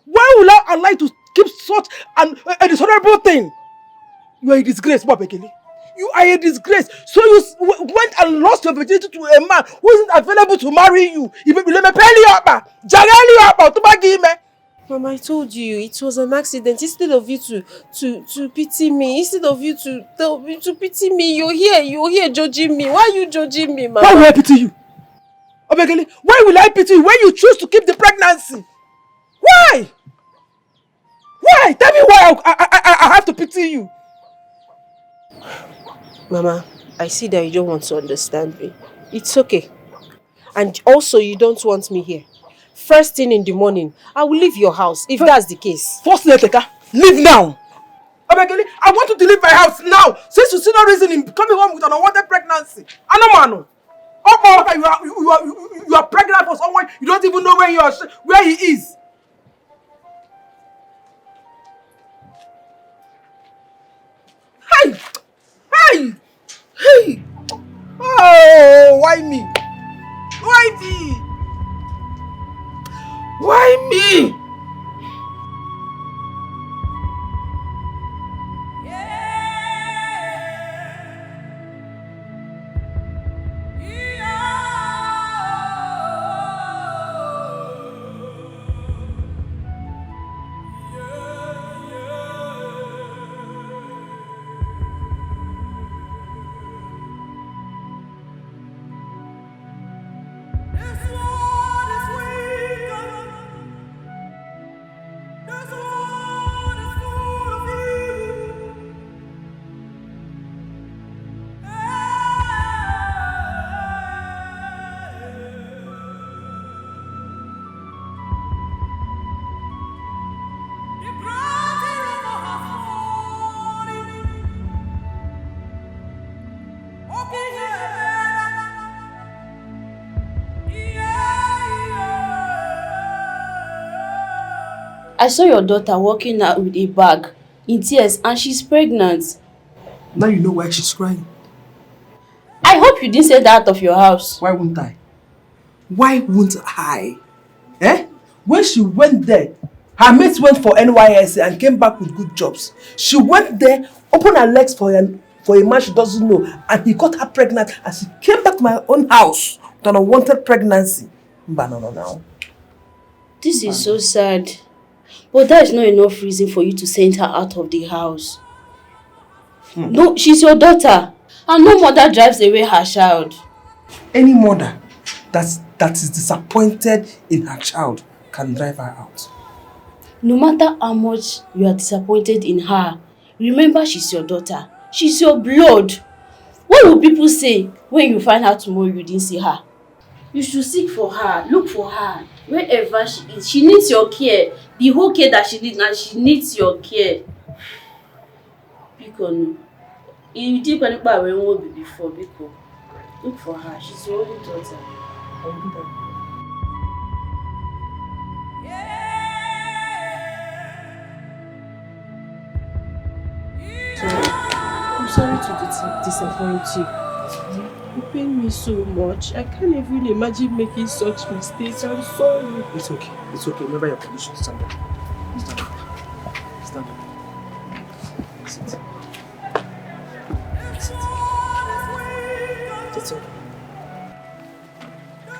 Why will I allow you to keep such a dishonorable thing? You are a disgrace, Begeli. You are a disgrace. So you went and lost your virginity to a man who isn't available to marry you. Mama, I told you it was an accident. Instead of you to pity me, instead of you to pity me, you're here judging me. Why are you judging me, Mama? Why will I pity you? Obegele, why will I pity you when you choose to keep the pregnancy? Why? Why? Tell me why I have to pity you. Mama, I see that you don't want to understand me. It's okay. And also, you don't want me here. First thing in the morning, I will leave your house, if that's the case. First, leave now. Obegele, I want you to leave my house now. Since you see no reason in coming home with an unwanted pregnancy. Anomano. You are pregnant for someone you don't even know where he is. Hey! Hey! Hey! Oh, why me? Why me? Why me? I saw your daughter walking out with a bag in tears and she's pregnant. Now you know why she's crying. I hope you didn't say that out of your house. Why won't I? Why won't I? Eh? When she went there, her mates went for NYSC and came back with good jobs. She went there, opened her legs for a man she doesn't know, and he got her pregnant and she came back to my own house with an unwanted pregnancy. No. This is so sad. But that is not enough reason for you to send her out of the house. No, she's your daughter. And no mother drives away her child. Any mother that is disappointed in her child can drive her out. No matter how much you are disappointed in her, remember she's your daughter. She's your blood. What will people say when you find out tomorrow you didn't see her? You should seek for her, look for her, wherever she is. She needs your care. The whole care that she needs, and she needs your care. Because you did about when we will be before, because look for her. She's your only daughter. I will do that. I'm sorry to disappoint you. You pain me so much. I can't even imagine making such mistakes. I'm sorry. It's okay. It's okay. Remember your condition. Stand up. Stand up. Stand up. Sit. Sit. It's okay.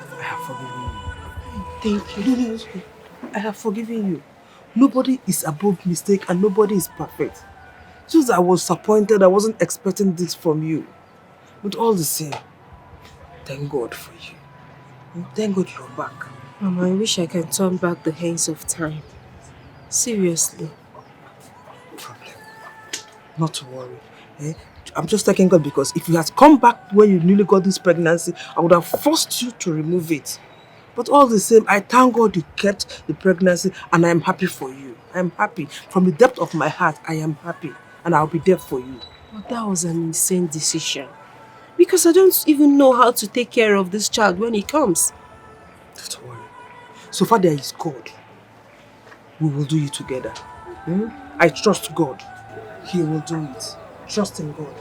I have forgiven you. Thank you. No, it's okay. I have forgiven you. Nobody is above mistake and nobody is perfect. Just I was disappointed. I wasn't expecting this from you. But all the same, thank God for you. Thank God you're back. Mama, I wish I can turn back the hands of time. Seriously. No problem. Not to worry. I'm just thanking God because if you had come back when you newly got this pregnancy, I would have forced you to remove it. But all the same, I thank God you kept the pregnancy and I'm happy for you. I'm happy. From the depth of my heart, I am happy. And I'll be there for you. But that was an insane decision. Because I don't even know how to take care of this child when he comes. Don't worry. So far there is God. We will do it together. I trust God. He will do it. Trust in God.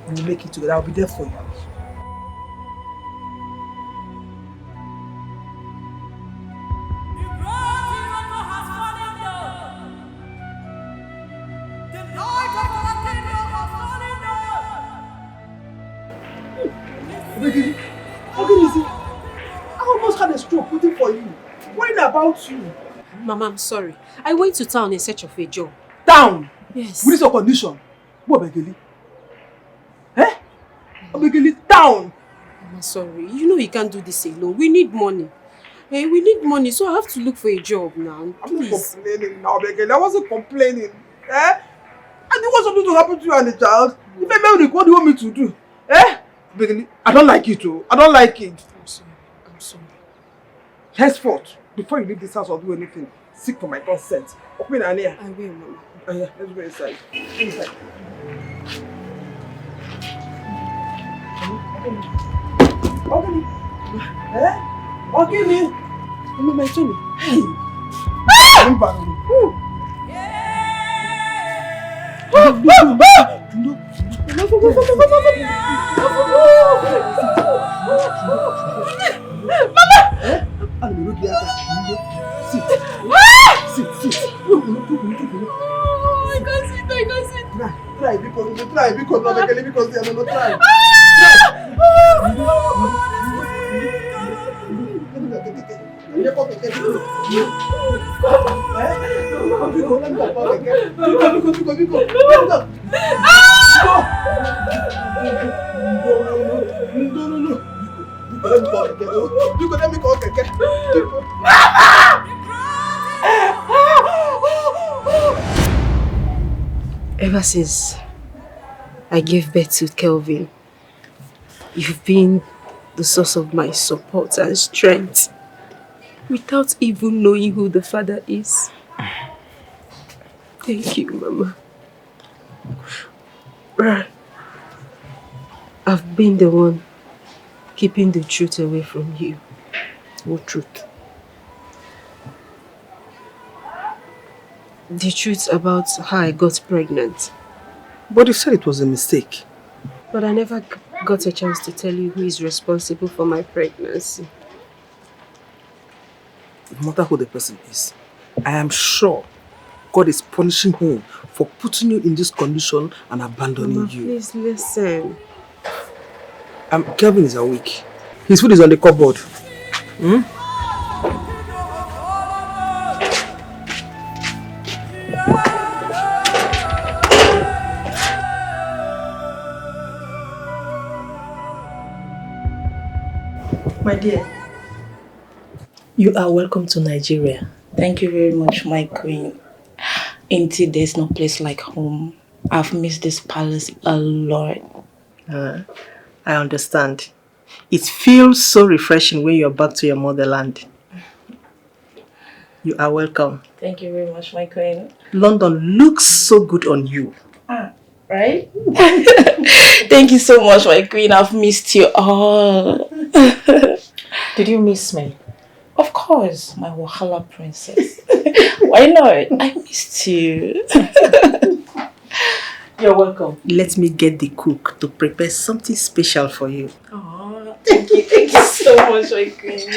We will make it together. I'll be there for you. How can you see? I almost had a stroke waiting for you. Worrying about you. Mama, I'm sorry. I went to town in search of a job. Town? Yes. With this your condition? What Begeli? Eh? Begeli, town! I'm sorry. You know you can't do this alone. We need money. Hey, we need money, so I have to look for a job now. Please. I'm not complaining now, Begeli. I wasn't complaining. Eh? I didn't want something to happen to you and the child. If I marry, what do you want me to do? Eh? Begeli, I don't like it too. I don't like it. I'm sorry. I'm sorry. Henceforth, before you leave this house or do anything, seek for my consent. Open an ear. I will, Mama. Oh yeah, let's go inside. Inside. Okay. Eh? Okay. Mama, my Tony. Hey. Sit. I can't sit. Try because no Begeli because they are not trying. Ever since I gave birth to Kelvin, you've been the source of my support and strength without even knowing who the father is. Thank you, Mama. I've been the one keeping the truth away from you. What truth? The truth about how I got pregnant. But you said it was a mistake. But I never got a chance to tell you who is responsible for my pregnancy. No matter who the person is, I am sure God is punishing him for putting you in this condition and abandoning Mama, you. please listen. Kelvin is awake. His food is on the cupboard. My dear, you are welcome to Nigeria. Thank you very much, my queen. Indeed, there's no place like home. I've missed this palace a lot. I understand. It feels so refreshing when you're back to your motherland. You are welcome. Thank you very much, my queen. London looks so good on you. Right? Thank you so much, my queen. I've missed you all. Did you miss me? Of course, my Wahala princess. Why not? I missed you. You're welcome. Let me get the cook to prepare something special for you. Oh, thank you so much, my queen.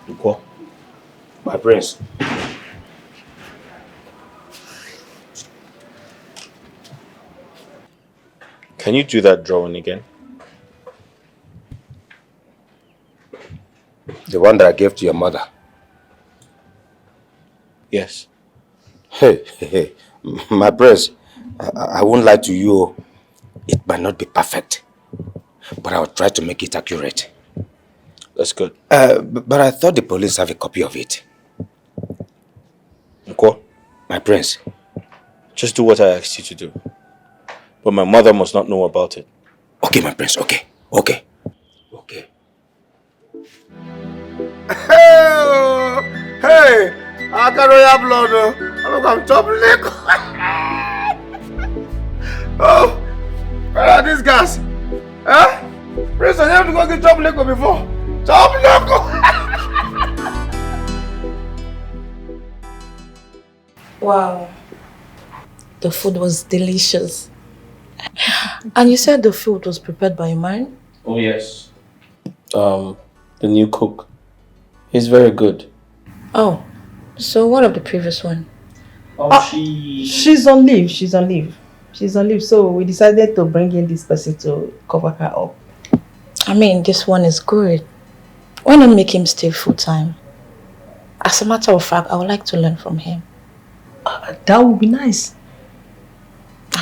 Dikeh, my prince. Can you do that drawing again? The one that I gave to your mother. Yes. Hey, my prince, I won't lie to you. It might not be perfect, but I'll try to make it accurate. That's good. But I thought the police have a copy of it. Dikeh, my prince. Just do what I asked you to do. But my mother must not know about it. Okay, my prince, okay. Hey, I can't royal blood. I'm top liquor. Oh, where are these guys? Huh? Prince, I have to go get top liquor before. Top liquor. Wow. The food was delicious. And you said the food was prepared by a man? Oh, yes. The new cook. He's very good. Oh, So what of the previous one? She's on leave. She's on leave. She's on leave. So we decided to bring in this person to cover her up. I mean, this one is good. Why not make him stay full time? As a matter of fact, I would like to learn from him. That would be nice.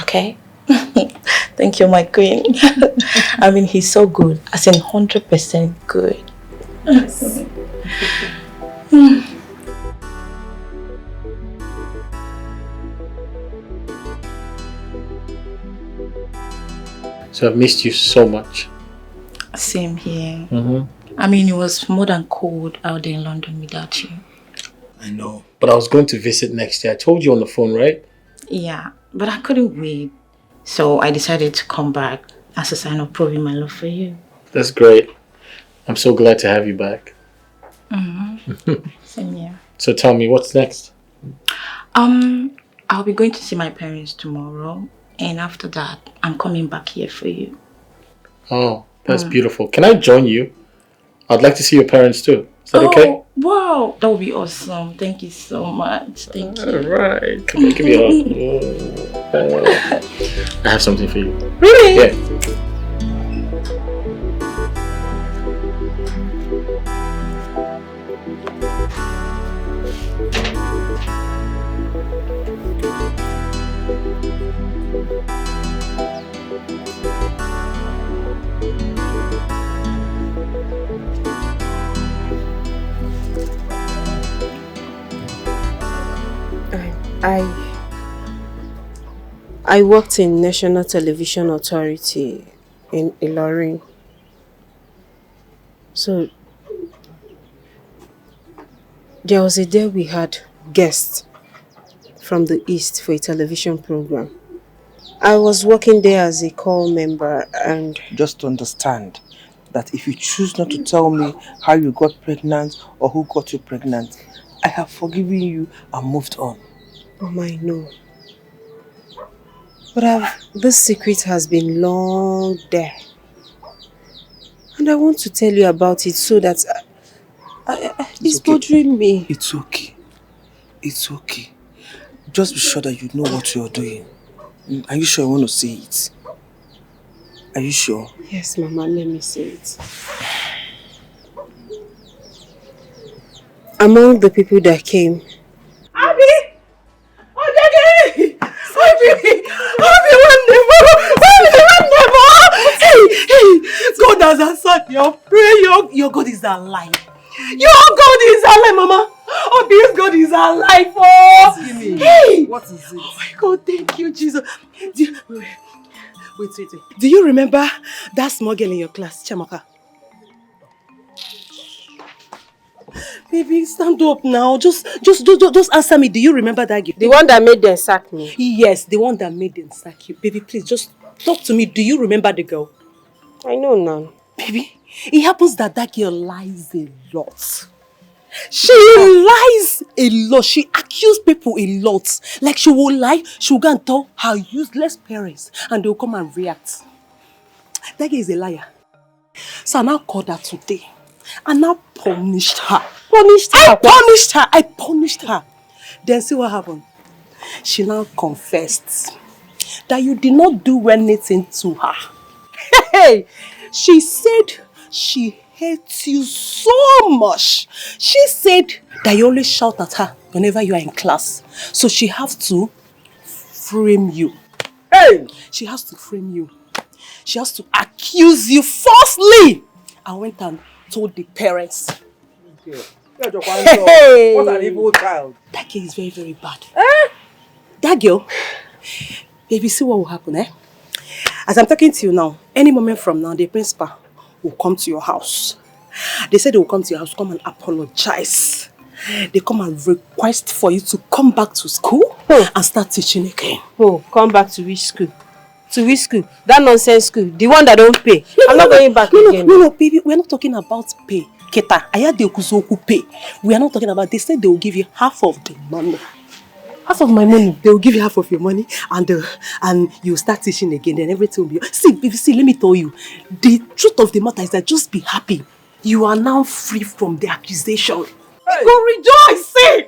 Okay. Thank you, my queen. I mean, he's so good. As in 100% good. Yes. So I've missed you so much. Same here. I mean, it was more than cold out there in London without you. I know. But I was going to visit next year. I told you on the phone, right? Yeah, but I couldn't wait. So I decided to come back as a sign of proving my love for you. That's great. I'm so glad to have you back. Same here. So tell me, what's next? I'll be going to see my parents tomorrow. And after that, I'm coming back here for you. Oh, that's beautiful. Can I join you? I'd like to see your parents too. Is that okay? Wow, that would be awesome. Thank you so much. Thank you. Alright, come on, give me a hug. I have something for you. Really? Yeah. I worked in National Television Authority in Ilorin. So there was a day we had guests from the East for a television program. I was working there as a call member and... Just understand that if you choose not to tell me how you got pregnant or who got you pregnant, I have forgiven you and moved on. Oh, I know. But this secret has been long there. And I want to tell you about it so that it's bothering me. It's okay. It's okay. Just be sure that you know what you're doing. Are you sure you want to say it? Are you sure? Yes, Mama, let me say it. Among the people that came... Abi! Hey, God has answered your prayer. Your God is alive. Your God is alive, Mama. Oh, this God is alive. Oh, hey. What is it? Oh my God, thank you, Jesus. Wait. Do you remember that small girl in your class, Chamaka? Baby, stand up now. Just answer me. Do you remember that girl? The one that made them sack me? Yes, the one that made them sack you. Baby, please, just talk to me. Do you remember the girl? I know now. Baby, it happens that girl lies a lot. She lies a lot. She accuses people a lot. Like she will lie, she will go and tell her useless parents and they will come and react. That girl is a liar. So I now called her today. I now punished her. I punished her. Then see what happened. She now confessed that you did not do anything to her. Hey, she said she hates you so much. She said that you always shout at her whenever you are in class. So she has to frame you. Hey, she has to frame you. She has to accuse you falsely. I went and told the parents. Hey. What an evil child. That girl is very, very bad. That girl, baby, see what will happen, eh? As I'm talking to you now, any moment from now, the principal will come to your house. They said they will come to your house, come and apologize. They come and request for you to come back to school and start teaching again. Oh, come back to which school? To which school? That nonsense school. The one that don't pay. I'm not going back again. No, baby. We're not talking about pay. Keta, pay. We are not talking about, they said they will give you half of the money. Half of my money. They will give you half of your money and you start teaching again. Then everything will be... See, baby, let me tell you. The truth of the matter is that just be happy. You are now free from the accusation. Hey. Go rejoicing.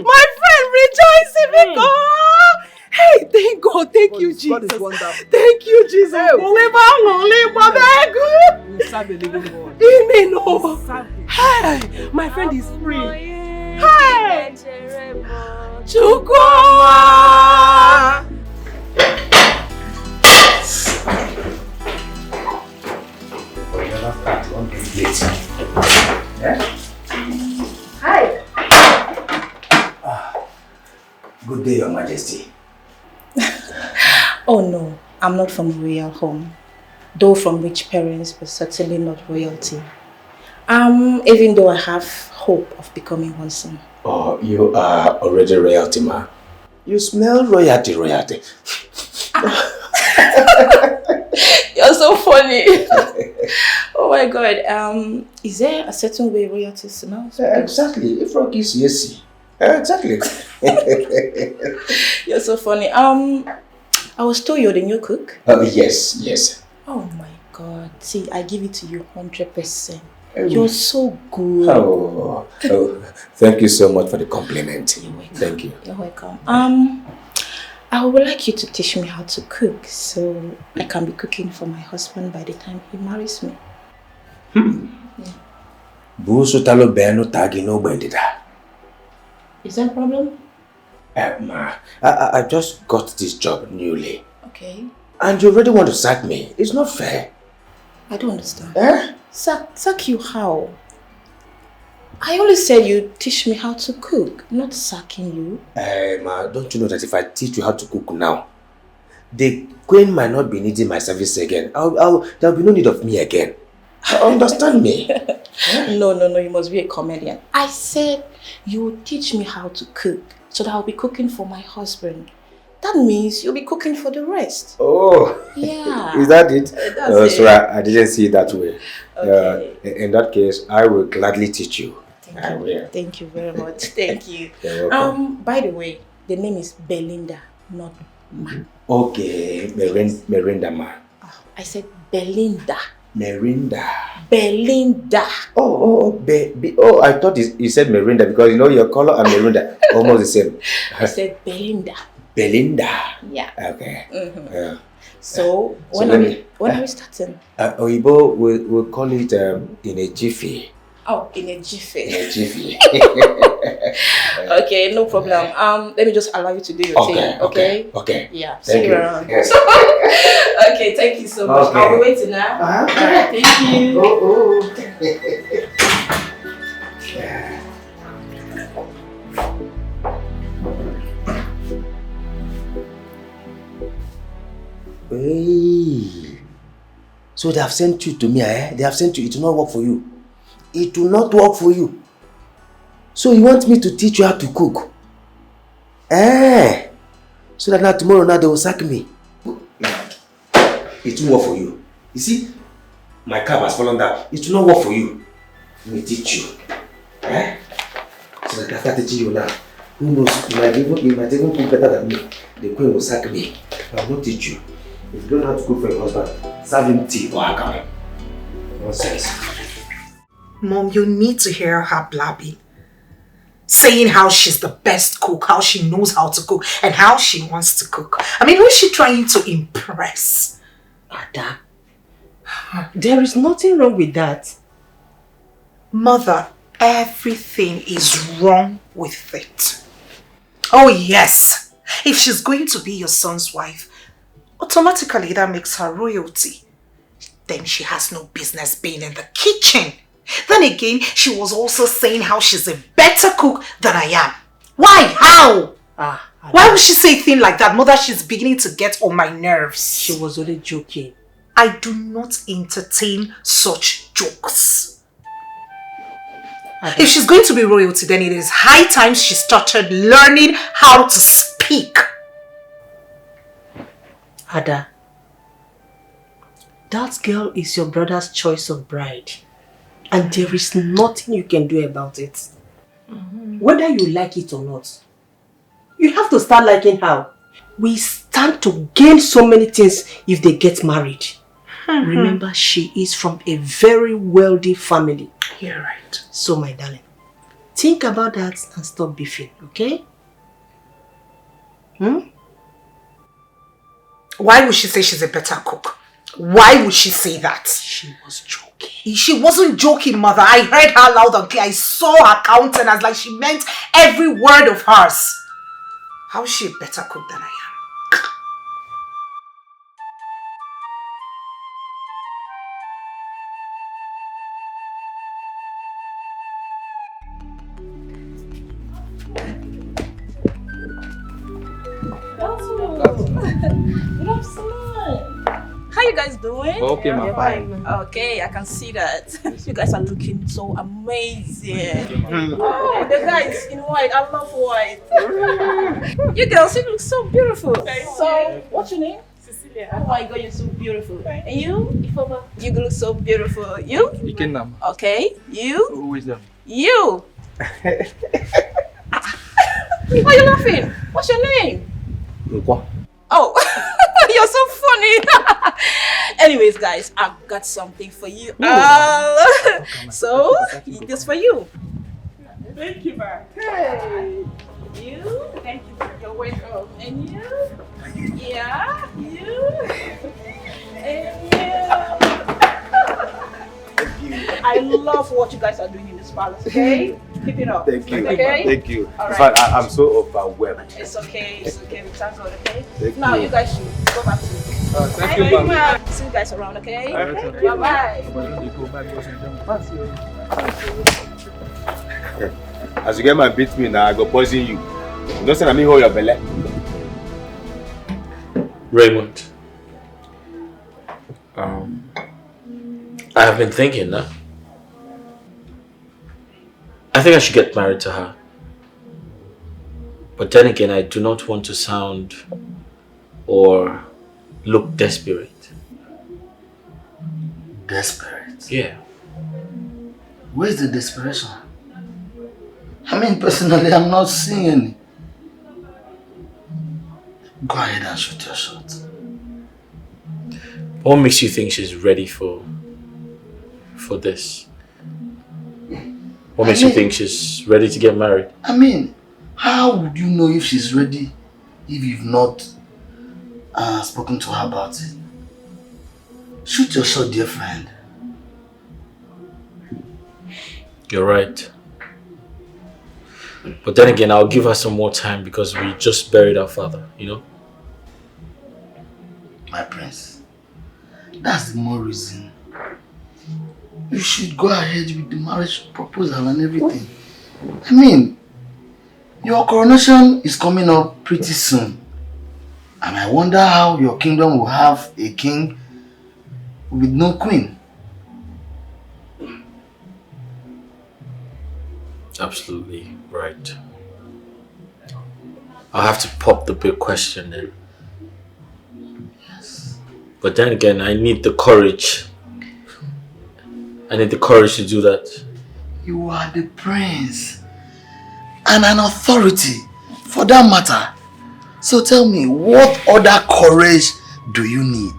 My friend rejoicing because. Hey, thank God. Thank you, Jesus. God is wonderful. Thank you, Jesus. We serve a living God. Amen. Oh. Hey, my friend is free. Hey. Chukuma. Hi. Good day, Your Majesty. Oh no, I'm not from a royal home. Though from rich parents, but certainly not royalty. Even though I have hope of becoming one soon. Oh, you are already royalty, ma. You smell royalty. You're so funny. Oh my God. Is there a certain way royalty smells? Exactly. If Rocky is yes. Exactly. You're so funny. I was told you're the new cook. Yes. Oh my God. See, I give it to you 100%. Oh. You're so good. Oh, thank you so much for the compliment. You're welcome. Thank you. You're welcome. I would like you to teach me how to cook so I can be cooking for my husband by the time he marries me. Is that a problem? Ma, I just got this job newly. Okay. And you already want to sack me. It's not fair. I don't understand. Sack you how? I only said you teach me how to cook, not sacking you. Ma, don't you know that if I teach you how to cook now, the queen might not be needing my service again. There'll be no need of me again. Understand me? No, you must be a comedian. I said you will teach me how to cook so that I'll be cooking for my husband. That means you'll be cooking for the rest. Oh. Yeah. Is that it? That's it. Sorry, I didn't see it that way. Okay. In that case, I will gladly teach you. Thank you very much. Thank you. You're welcome. By the way, the name is Belinda, not Ma. Okay, Merinda ma. I said Belinda. Merinda. Belinda. Oh, I thought you said Merinda because you know your color and Merinda almost the same. I said Belinda. Belinda. Yeah. Okay. So when are we starting? Oyibo will call it in a jiffy. Oh, in a jiffy. In a jiffy. Okay, no problem. Let me just allow you to do your thing. Okay. Yeah. See you around. Yes. Okay, thank you so much. I'll be waiting now. Alright, thank you. Hey. So they have sent you to me, eh? They have sent you. It will not work for you. It will not work for you. So you want me to teach you how to cook? So that now tomorrow they will sack me. It will work for you. You see, my cap has fallen down. It will not work for you. Let me teach you. So that after teaching you now, who knows, you might even cook better than me. The queen will sack me. I will not teach you. If you don't know how to cook for your husband, serve him tea or akara. Nonsense. Mom, you need to hear her blabbing. Saying how she's the best cook, how she knows how to cook, and how she wants to cook. I mean, who is she trying to impress? Ada, there is nothing wrong with that. Mother, everything is wrong with it. Oh yes, if she's going to be your son's wife, automatically that makes her royalty. Then she has no business being in the kitchen. Then again, she was also saying how she's a better cook than I am. Why? How? Why would she say a thing like that? Mother, she's beginning to get on my nerves. She was only joking. I do not entertain such jokes. If she's going to be royalty, then it is high time she started learning how to speak. Ada, that girl is your brother's choice of bride. And there is nothing you can do about it. Whether you like it or not. You have to start liking her. We stand to gain so many things if they get married. Remember, she is from a very wealthy family. You're right. So, my darling, Think about that and stop beefing, okay? Why would she say she's a better cook? Why would she say that? She was joking. She wasn't joking, mother. I heard her loud and clear. I saw her countenance like she meant every word of hers. How is she a better cook than I am? Good afternoon. How you guys doing? Okay, ma. Fine. Okay, I can see that. You guys are looking so amazing. Oh, the guys in white. I love white. You girls, you look so beautiful. So, what's your name? Cecilia. Oh my God, you're so beautiful. And you? Ifoma. You look so beautiful. You? Ikenam. Okay. You? Who is them? You. Why are you laughing? What's your name? Oh, you're so funny. Anyways, guys, I've got something for you. So, this for you. Thank you, ma. Hey. You? Thank you. You're welcome. And you? Yeah. You? And you? I love what you guys are doing in this palace, okay? Keep it up. Thank you. Okay? Thank you. All In right. fact, I'm so overwhelmed. It's okay. It's okay. We thank God, okay? Thank Now, you. you guys should go back to thank you, ma'am. See you guys around, okay? Okay. Bye-bye. As you get my beat me now, I go poison you. You don't say I'm hold your belly. Raymond, I have been thinking now. I think I should get married to her. But then again, I do not want to sound or look desperate. Desperate? Yeah. Where's the desperation? I mean, personally, I'm not seeing any. Go ahead and shoot your shot. What makes you think she's ready for this? What makes you think she's ready to get married? I mean, how would you know if she's ready if you've not spoken to her about it? Shoot your shot, dear friend. You're right. But then again, I'll give her some more time because we just buried our father, you know? My prince, that's the more reason you should go ahead with the marriage proposal and everything. I mean, your coronation is coming up pretty soon. And I wonder how your kingdom will have a king with no queen. Absolutely right. I'll have to pop the big question then. Yes. But then again, I need the courage. I need the courage to do that. You are the prince and an authority for that matter. So tell me, what other courage do you need?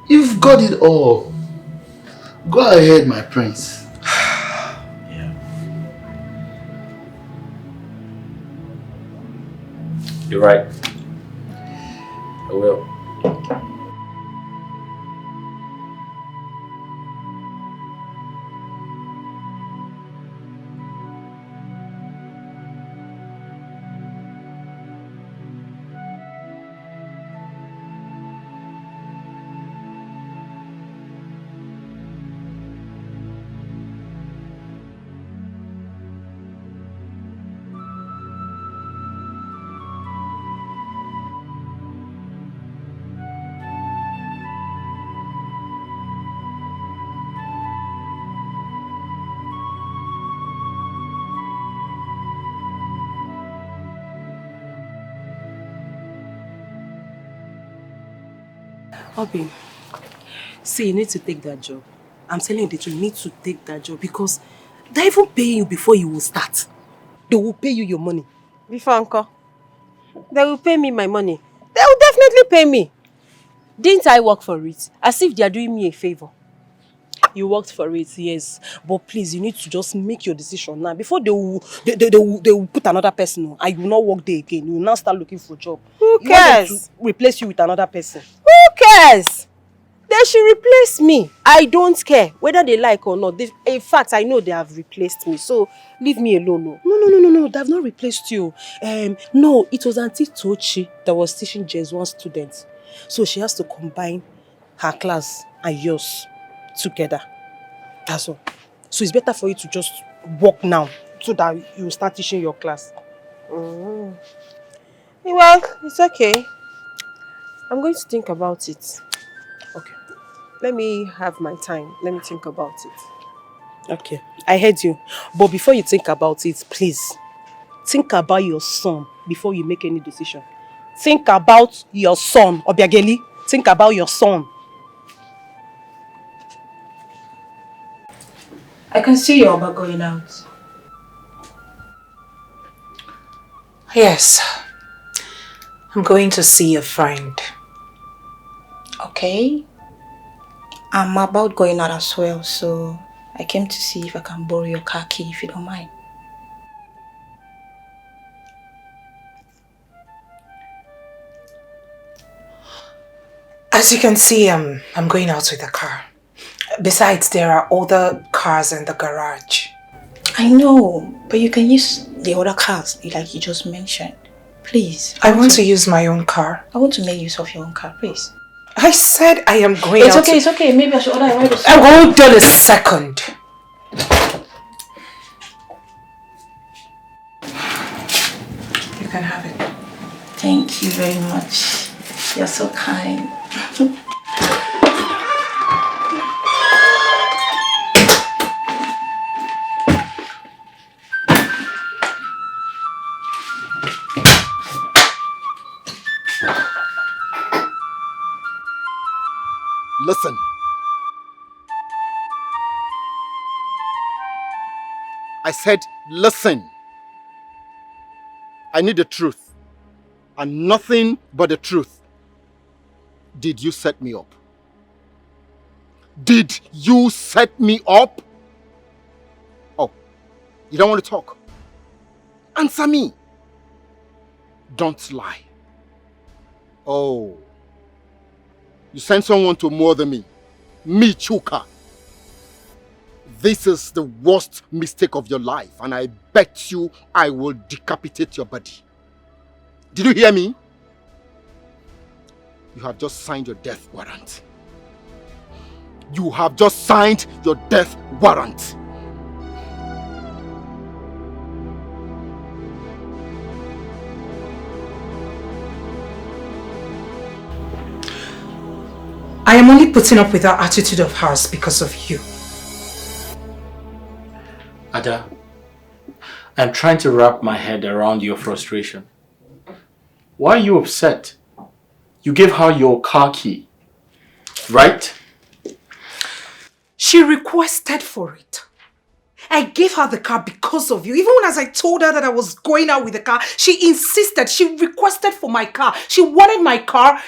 You've got it all. Go ahead, my prince. You're right. I will. Obi, see, you need to take that job. I'm telling you the truth, you need to take that job because they're even paying you before you will start. They will pay you your money. Before, uncle, they will pay me my money. They will definitely pay me. Didn't I work for it? As if they are doing me a favor. You worked for it, yes. But please, you need to just make your decision now before they will put another person on and you will not work there again. You will now start looking for a job. Who You want them cares? to replace you with another person. Who cares? They should replace me. I don't care whether they like or not. In fact, I know they have replaced me. So leave me alone. No. They have not replaced you. No, it was Auntie Tochi that was teaching J1 students. So she has to combine her class and yours together. That's all. So it's better for you to just work now so that you start teaching your class. Mm. Well, it's okay. I'm going to think about it. Okay. Let me have my time. Let me think about it. Okay, I heard you. But before you think about it, please, think about your son before you make any decision. Think about your son, Obiageli. Think about your son. I can see your Oba going out. Yes. I'm going to see a friend. Okay. I'm about going out as well, so I came to see if I can borrow your car key if you don't mind. As you can see, I'm going out with a car. Besides, there are other cars in the garage. I know, but you can use the other cars like you just mentioned. Please. I want to use my own car. I want to make use of your own car, please. I said I am going out. It's okay. Maybe I should order a ride or Hold on a second. You can have it. Thank you very much. You're so kind. Listen. I said, listen. I need the truth. And nothing but the truth. Did you set me up? Did you set me up? Oh, you don't want to talk? Answer me. Don't lie. Oh. You sent someone to murder me. Me, Chuka. This is the worst mistake of your life, and I bet you I will decapitate your body. Did you hear me? You have just signed your death warrant. You have just signed your death warrant. I am only putting up with that attitude of hers because of you. Ada, I'm trying to wrap my head around your frustration. Why are you upset? You gave her your car key, right? She requested for it. I gave her the car because of you. Even when as I told her that I was going out with the car, she insisted. She requested for my car. She wanted my car.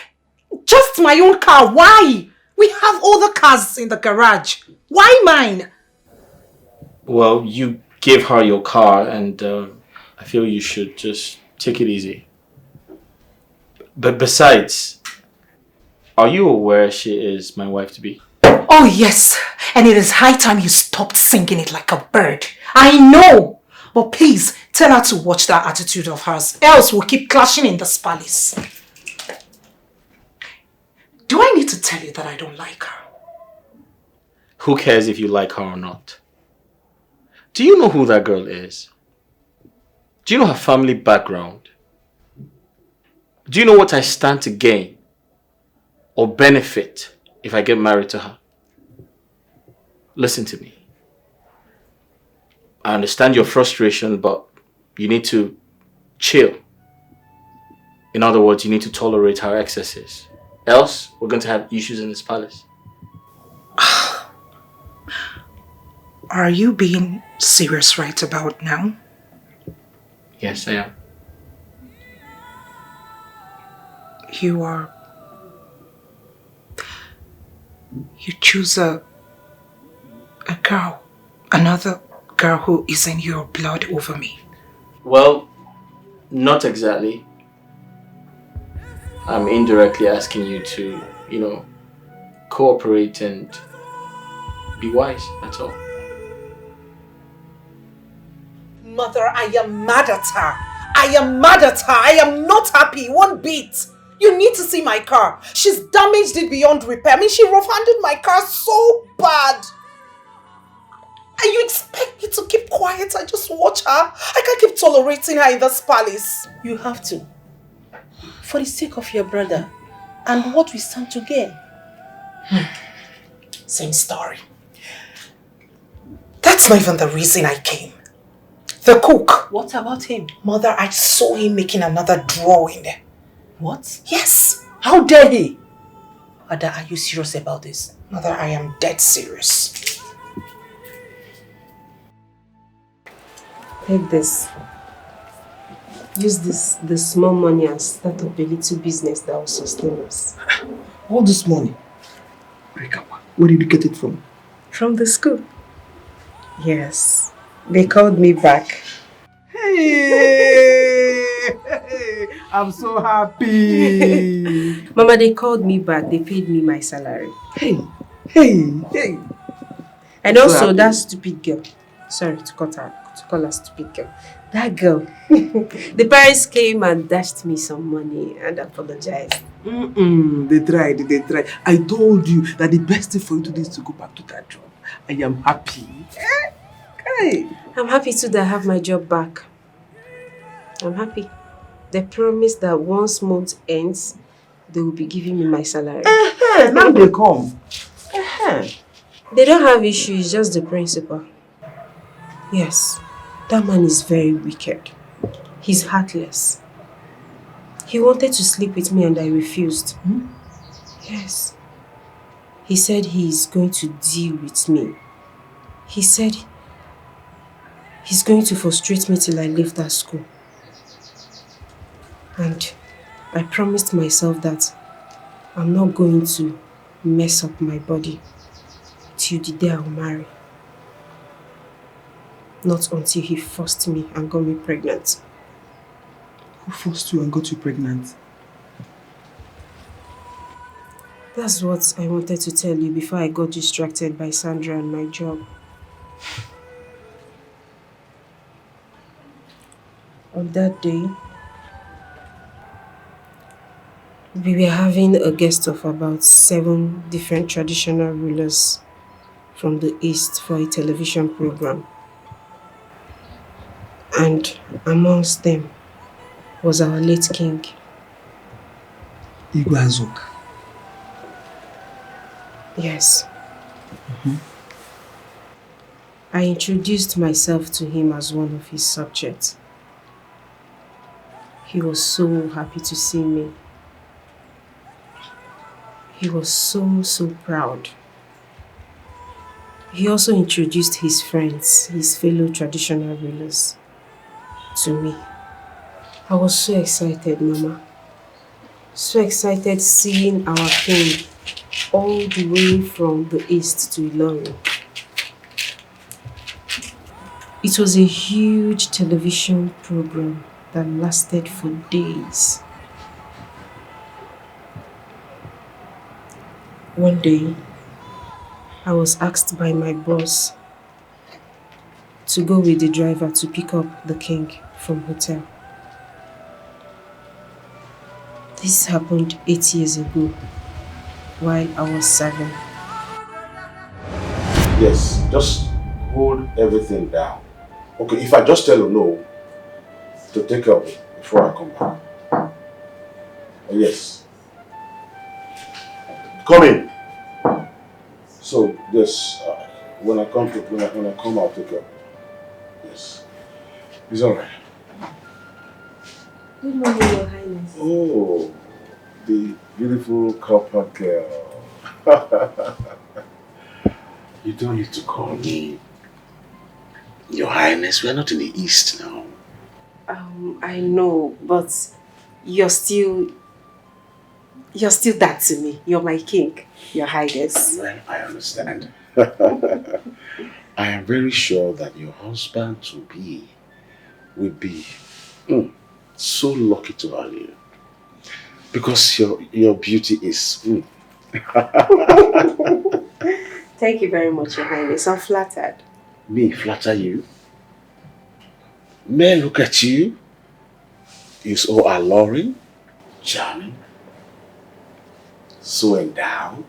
Just my own car. Why? We have other cars in the garage. Why mine? Well, you gave her your car and I feel you should just take it easy. But besides, are you aware she is my wife-to-be? Oh yes, and it is high time you stopped singing it like a bird. I know, but please tell her to watch that attitude of hers, else we'll keep clashing in this palace. Do I need to tell you that I don't like her? Who cares if you like her or not? Do you know who that girl is? Do you know her family background? Do you know what I stand to gain or benefit if I get married to her? Listen to me. I understand your frustration, but you need to chill. In other words, you need to tolerate her excesses. Else, we're going to have issues in this palace. Are you being serious right about now? Yes, I am. You choose a A girl. Another girl who is in your blood over me. Well, not exactly. I'm indirectly asking you to, cooperate and be wise, that's all. Mother, I am mad at her. I am mad at her. I am not happy one bit. You need to see my car. She's damaged it beyond repair. I mean, she rough-handed my car so bad. And you expect me to keep quiet and just watch her? I can't keep tolerating her in this palace. You have to. For the sake of your brother and what we stand to gain. Same story. That's not even the reason I came. The cook. What about him? Mother, I saw him making another drawing. What? Yes. How dare he? Ada, are you serious about this? Mother, I am dead serious. Take this. Use the small money and start up a little business that will sustain us. All this money? Where did you get it from? From the school. Yes. They called me back. Hey! I'm so happy! Mama, they called me back. They paid me my salary. Hey! And also, that stupid girl. Sorry to call her stupid girl. That girl. The parents came and dashed me some money and apologized. They tried. I told you that the best thing for you to do is to go back to that job. I am happy. Hey. I'm happy too that I have my job back. I'm happy. They promised that once month ends, they will be giving me my salary. Now they come. They don't have issues, just the principal. Yes, that man is very wicked. He's heartless. He wanted to sleep with me and I refused. Yes. He said he's going to deal with me. He said he's going to frustrate me till I leave that school. And I promised myself that I'm not going to mess up my body till the day I'll marry. Not until he forced me and got me pregnant. Who forced you and got you pregnant? That's what I wanted to tell you before I got distracted by Sandra and my job. On that day, we were having a guest of about 7 different traditional rulers from the East for a television program. And amongst them was our late king. Igwe Azok. Yes. I introduced myself to him as one of his subjects. He was so happy to see me. He was so proud. He also introduced his friends, his fellow traditional rulers, to me. I was so excited, Mama. So excited seeing our king all the way from the east to Ilorin. It was a huge television program that lasted for days. One day, I was asked by my boss to go with the driver to pick up the king from hotel. This happened 8 years ago while I was serving. Yes, just hold everything down. Okay, if I just tell you no, to take up before I come back. Yes. Come in. So, yes, when I come, I'll take care. Yes. It's alright. Good morning, Your Highness. Oh, the beautiful copper girl. You don't need to call me Your Highness. We are not in the East now. I know, but you're still that to me. You're my king, Your Highness. Well, I understand. I am very sure that your husband to be will be so lucky to have you. Because your beauty is Thank you very much, Your Highness. I'm flattered. Me flatter you? May I look at you? You're so alluring, charming, so endowed.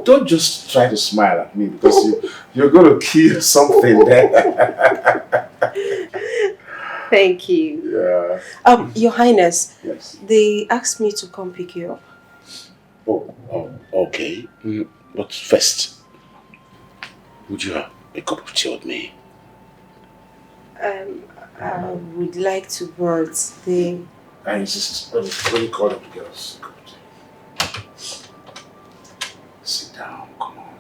Don't just try to smile at me because you're going to kill something there. Thank you. Yeah. Your Highness. Yes. They asked me to come pick you up. Oh, okay. But first, would you have a cup of tea with me? I would like to, but they... I insist. Let me call them to get us a cup of tea. Sit down, come on.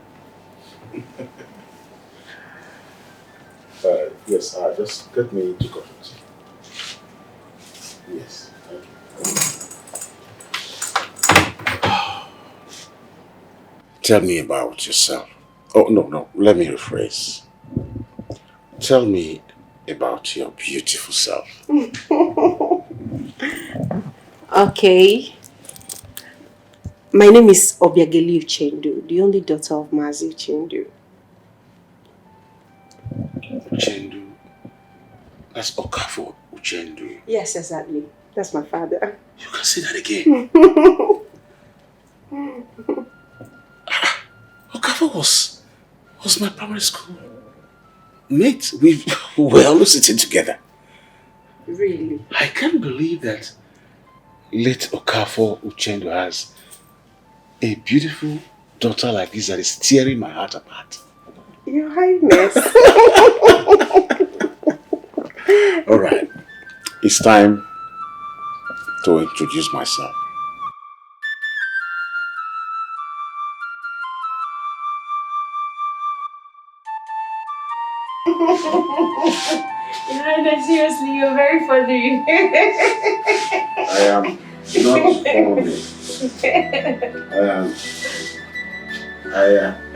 Yes, just get me 2 cups of tea. Yes, thank you. Tell me about yourself. Oh, no, let me rephrase. Tell me about your beautiful self. Okay. My name is Obiageli Uchendu, the only daughter of Mazi Uchendu. Uchendu? That's Okafo Uchendu. Yes, exactly. That's my father. You can say that again. Okafo was my primary school mate. We were always sitting together. Really? I can't believe that late Okafo Uchendu has a beautiful daughter like this that is tearing my heart apart. Your Highness. Alright, it's time to introduce myself. Your Highness, seriously, you're very funny. I am not funny. I am funny.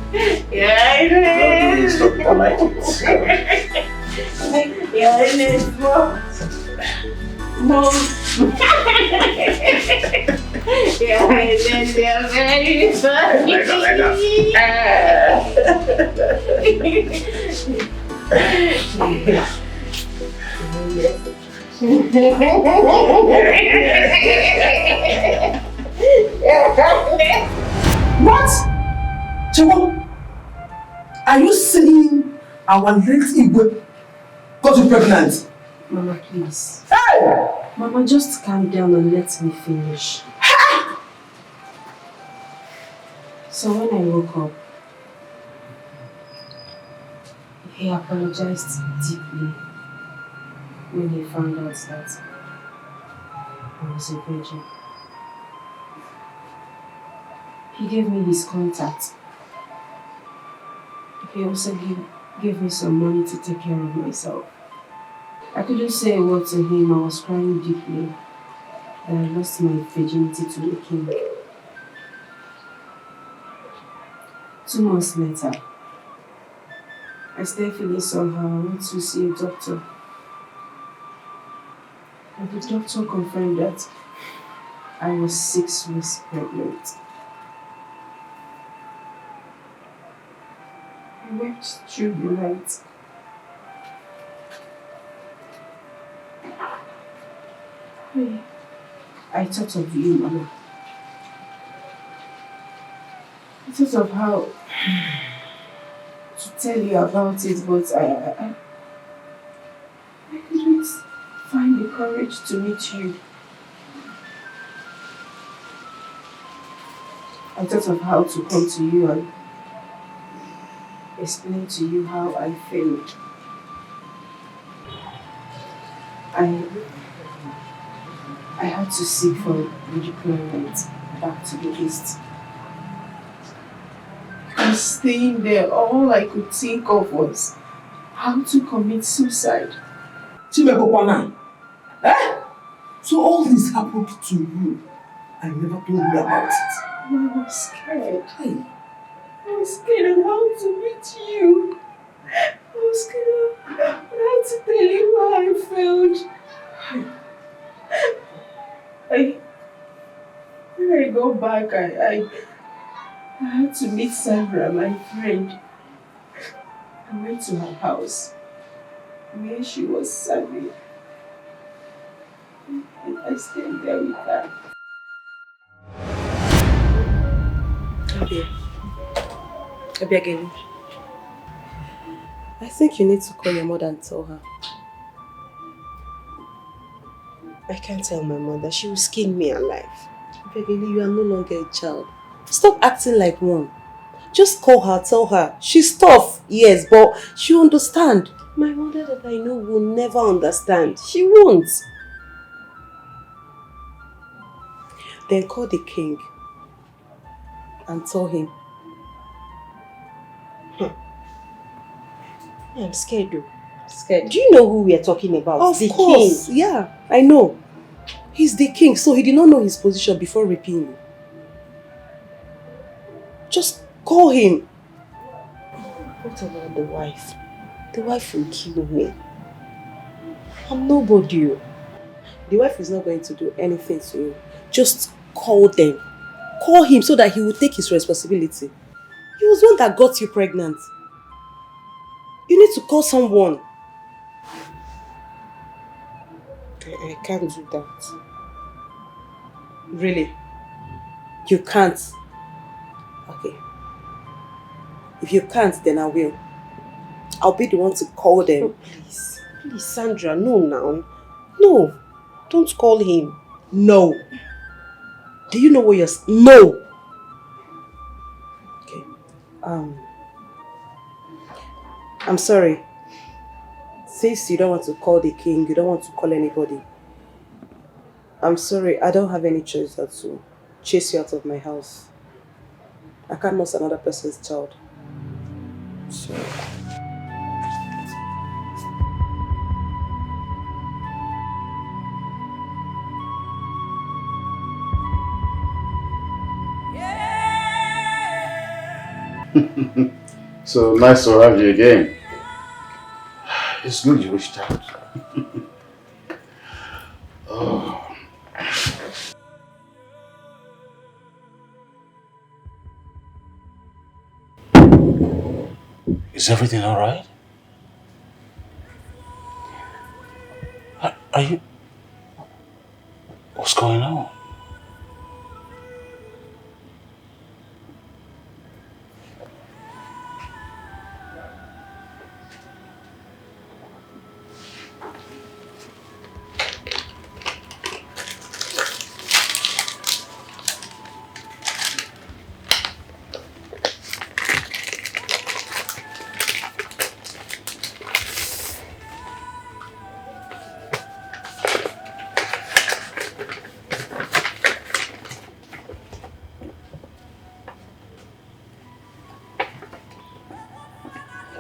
Who am I? Yeah, I Mom. Yeah, they're very What? Chiwo, are you saying our late Igwe got you pregnant? Mama, please. Hey! Mama, just calm down and let me finish. So when I woke up, he apologized deeply when he found out that I was a virgin. He gave me his contact. He also gave me some money to take care of myself. I couldn't say a word to him. I was crying deeply that I lost my virginity to the king. 2 months later, I started feeling somehow. I went to see a doctor. And the doctor confirmed that I was 6 weeks pregnant. I wept through the night. I thought of you, Mama. I thought of how to tell you about it, but I couldn't find the courage to meet you. I thought of how to come to you and explain to you how I feel. I had to seek for redeployment back to the east. Because staying there, all I could think of was how to commit suicide. Chimekopana. Eh? So all this happened to you. I never told you about it. I was scared. I was scared of how to meet you. I was scared of how to tell you how I felt. When I go back, I had to meet Sandra, my friend. I went to her house where she was serving. And I stayed there with her. Abi again. I think you need to call your mother and tell her. I can't tell my mother. She will skin me alive. Begini, you are no longer a child. Stop acting like one. Just call her, tell her. She's tough, yes, but she'll understand. My mother that I know will never understand. She won't. Then call the king and tell him. I'm scared though. Scared. Do you know who we are talking about? Of the course. king. Yeah, I know. He's the king, so he did not know his position before raping you. Just call him. What about the wife? The wife will kill me. I'm nobody. The wife is not going to do anything to you. Just call them. Call him so that he will take his responsibility. He was the one that got you pregnant. You need to call someone. I can't do that. Really? You can't? Okay. If you can't, then I will. I'll be the one to call them. Oh, please. Please, Sandra, no now. No. Don't call him. No. Do you know what you're... No! Okay. I'm sorry. Since you don't want to call the king, you don't want to call anybody. I'm sorry, I don't have any choice but to chase you out of my house. I can't lose another person's child. Sorry. So nice to have you again. It's good you reached out. Oh. Is everything all right? Are you... What's going on?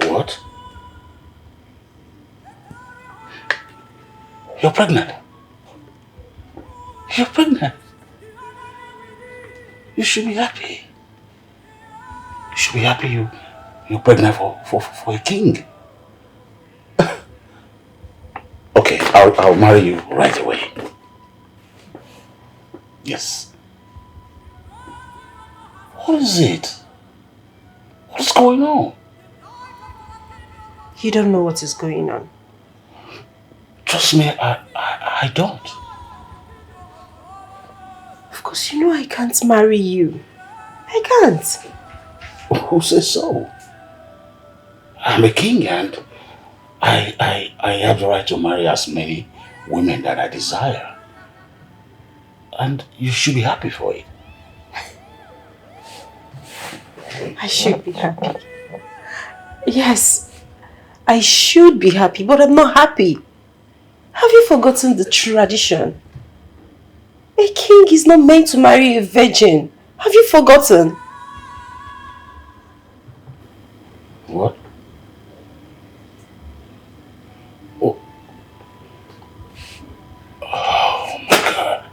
What? You're pregnant. You're pregnant. You should be happy. You should be happy you're pregnant for a king. Okay, I'll marry you right away. Yes. What is it? What's going on? You don't know what is going on. Trust me, I don't. Of course, you know I can't marry you. I can't. Who says so? I'm a king and I have the right to marry as many women that I desire. And you should be happy for it. I should be happy. Yes, I should be happy, but I'm not happy. Have you forgotten the tradition? A king is not meant to marry a virgin. Have you forgotten? What? Oh. Oh my God.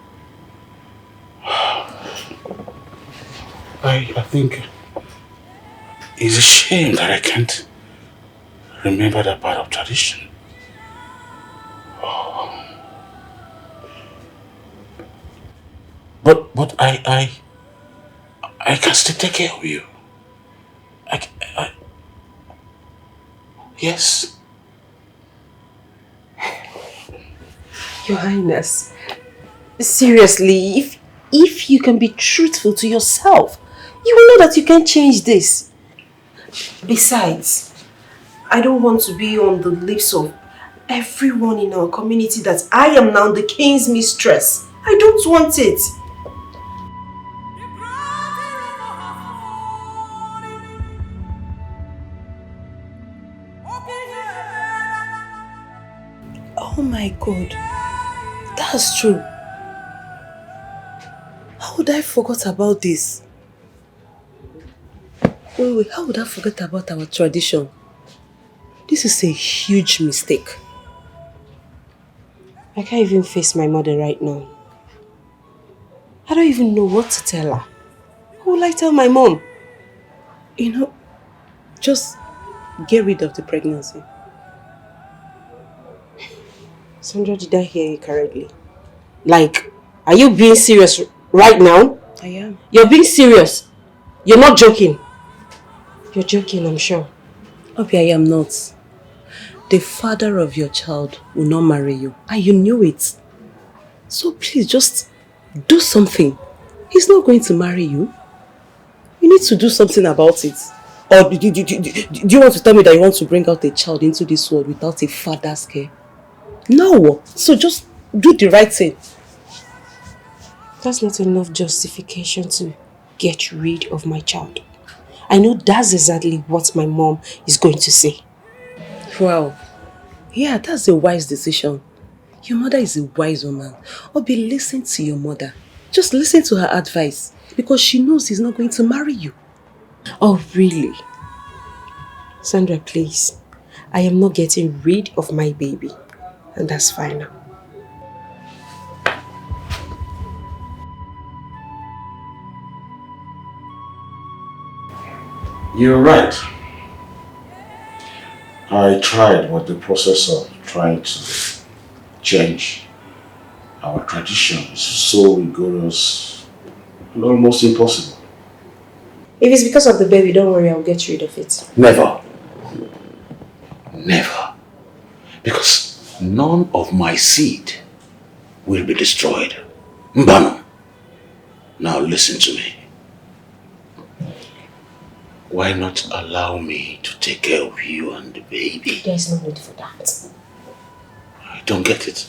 I think it's a shame that I can't remember that part of tradition. Oh. But I can still take care of you. Yes. Your Highness, seriously, if you can be truthful to yourself, you will know that you can't change this. Besides, I don't want to be on the lips of everyone in our community that I am now the king's mistress. I don't want it. Oh my God, that's true. How would I forget about this? Wait, how would I forget about our tradition? This is a huge mistake. I can't even face my mother right now. I don't even know what to tell her. Who will I tell my mom? You know, just get rid of the pregnancy. Sandra, did I hear you correctly? Like, are you being serious right now? I am. You're being serious? You're not joking? You're joking, I'm sure. Okay, I am not. The father of your child will not marry you. And you knew it. So please, just do something. He's not going to marry you. You need to do something about it. Or do you want to tell me that you want to bring out a child into this world without a father's care? No. So just do the right thing. That's not enough justification to get rid of my child. I know that's exactly what my mom is going to say. Well, yeah, that's a wise decision. Your mother is a wise woman. Obi, listen to your mother. Just listen to her advice. Because she knows he's not going to marry you. Oh, really? Sandra, please. I am not getting rid of my baby. And that's fine now. You're right. I tried, but the process of trying to change our tradition is so rigorous and almost impossible. If it's because of the baby, don't worry, I'll get rid of it. Never. Never. Because none of my seed will be destroyed. Mbano. Now listen to me. Why not allow me to take care of you and the baby? There's no need for that. I don't get it.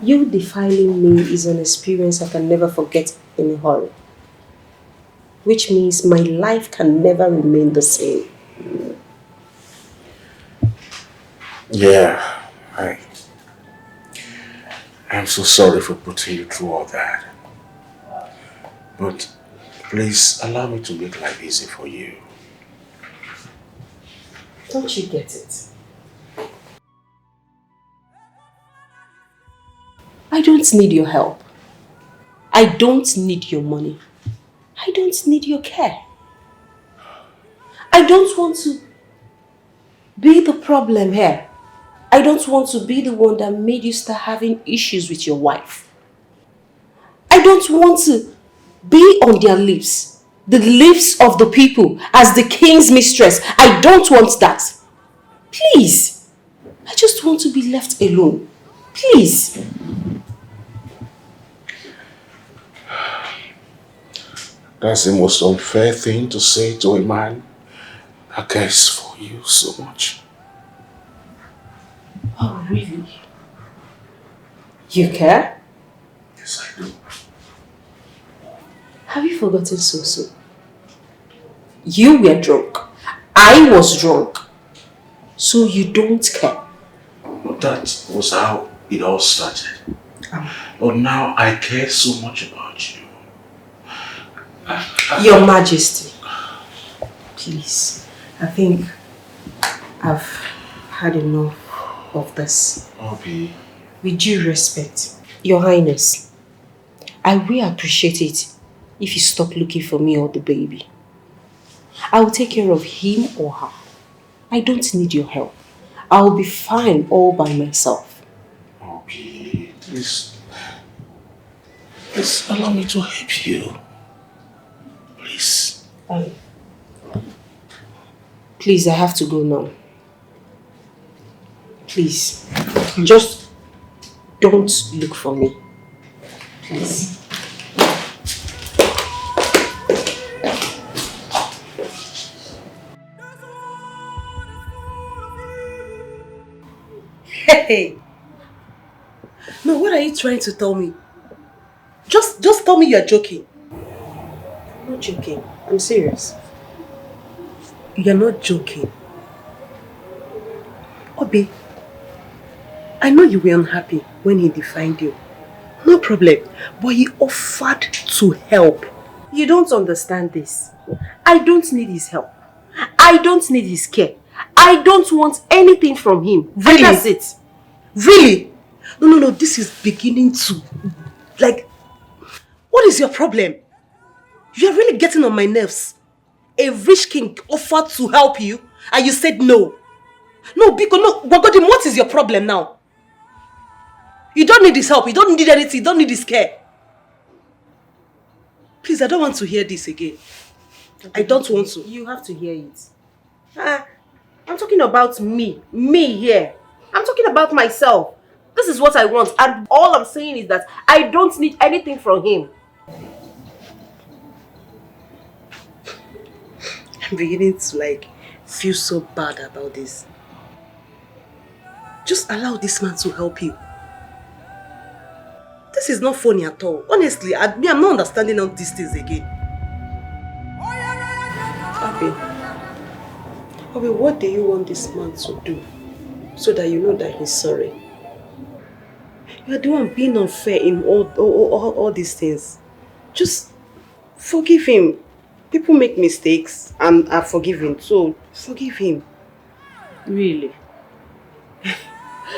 You defiling me is an experience I can never forget in a hurry. Which means my life can never remain the same. Yeah, I'm so sorry for putting you through all that. But please allow me to make life easy for you. Don't you get it? I don't need your help. I don't need your money. I don't need your care. I don't want to be the problem here. I don't want to be the one that made you start having issues with your wife. I don't want to be on their lips, the lips of the people, as the king's mistress. I don't want that. Please. I just want to be left alone. Please. That's the most unfair thing to say to a man that cares for you so much. Oh, really? You care? Yes, I do. Have you forgotten so? You were drunk. I was drunk. So you don't care. That was how it all started. But now I care so much about you. Your Majesty, please, I think I've had enough of this. Obi. With due respect, Your Highness, I will appreciate it if you stop looking for me or the baby. I will take care of him or her. I don't need your help. I will be fine all by myself. Obi, please allow me to help you. Please. Please, I have to go now. Please, just don't look for me. Please. Hey! No, what are you trying to tell me? Just tell me you're joking. I'm not joking. I'm serious. You're not joking. Obi, I know you were unhappy when he defined you. No problem. But he offered to help. You don't understand this. I don't need his help. I don't need his care. I don't want anything from him. Really? And that's it. Really? No. This is beginning to... Like, what is your problem? You're really getting on my nerves. A rich king offered to help you and you said no. No, because no, Wagodim, what is your problem now? You don't need his help. You don't need anything. You don't need his care. Please, I don't want to hear this again. I don't want to. You have to hear it. I'm talking about me. Me here. I'm talking about myself. This is what I want. And all I'm saying is that I don't need anything from him. I'm beginning to feel so bad about this. Just allow this man to help you. This is not funny at all. Honestly, I'm not understanding all these things again. Abi, what do you want this man to do so that you know that he's sorry? You're the one being unfair in all these things. Just forgive him. People make mistakes and are forgiven, so forgive him. Really?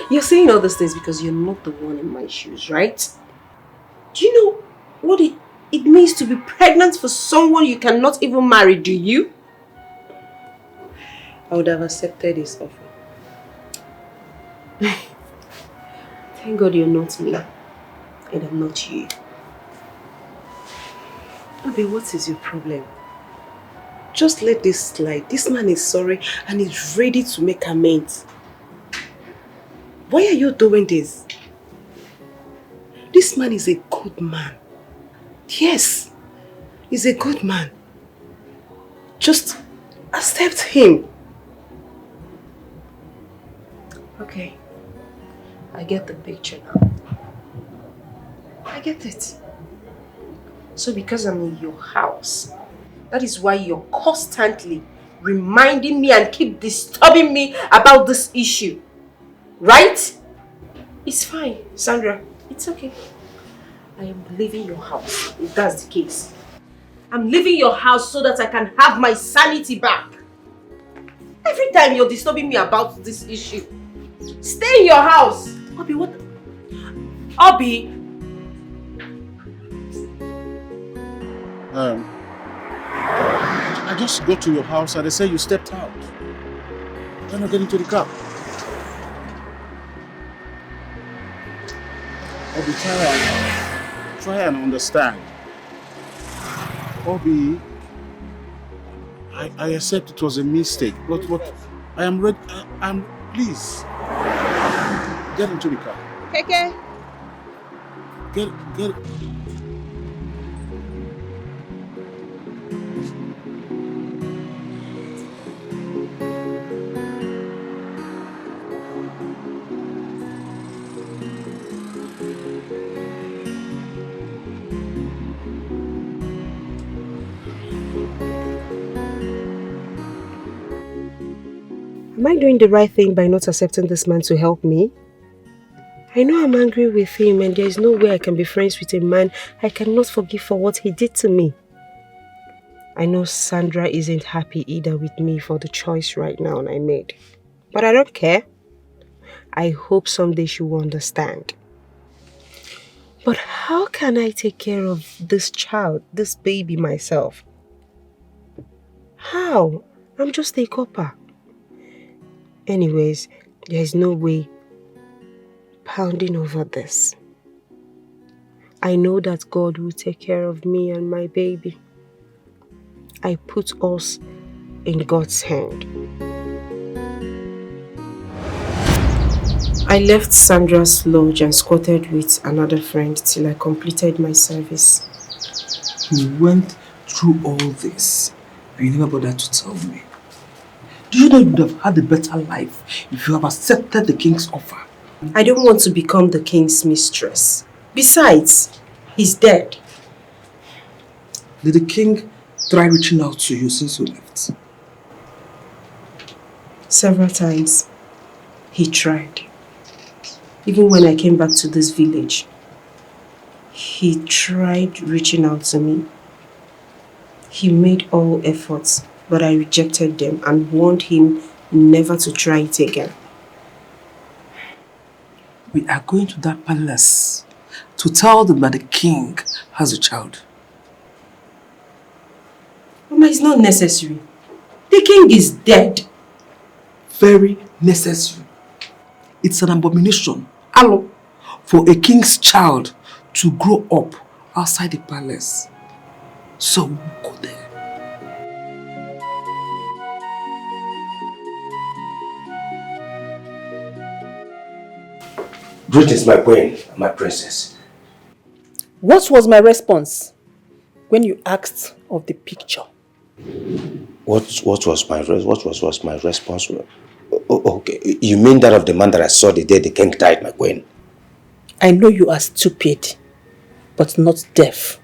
You're saying all these things because you're not the one in my shoes, right? Do you know what it means to be pregnant for someone you cannot even marry, do you? I would have accepted his offer. Thank God you're not me, and I'm not you. Abi, what is your problem? Just let this slide. This man is sorry and he's ready to make amends. Why are you doing this? This man is a good man. Yes, he's a good man. Just accept him. Okay, I get the picture now. I get it. So because I'm in your house, that is why you're constantly reminding me and keep disturbing me about this issue. Right? It's fine, Sandra. It's okay. I am leaving your house, if that's the case. I'm leaving your house so that I can have my sanity back. Every time you're disturbing me about this issue, stay in your house. Obi, what? Obi! I just got to your house and they say you stepped out. You're not getting to the car. Obi, try and understand. Obi, I accept it was a mistake, but what I am ready. Please get into the car. Keke. Get. Am I doing the right thing by not accepting this man to help me? I know I'm angry with him and there is no way I can be friends with a man I cannot forgive for what he did to me. I know Sandra isn't happy either with me for the choice right now I made. But I don't care. I hope someday she will understand. But how can I take care of this child, this baby myself? How? I'm just a copper. Anyways, there is no way pounding over this. I know that God will take care of me and my baby. I put us in God's hand. I left Sandra's lodge and squatted with another friend till I completed my service. You went through all this and you never bothered to tell me. Do you know you would have had a better life if you have accepted the king's offer? I don't want to become the king's mistress. Besides, he's dead. Did the king try reaching out to you since you left? Several times. He tried. Even when I came back to this village, he tried reaching out to me. He made all efforts, but I rejected them and warned him never to try it again. We are going to that palace to tell them that the king has a child. Mama, it's not necessary. The king is dead. Very necessary. It's an abomination, hello, for a king's child to grow up outside the palace. So we'll go there. Greetings, my queen, my princess. What was my response when you asked of the picture? What was my response? Okay, you mean that of the man that I saw the day the king died, my queen? I know you are stupid, but not deaf.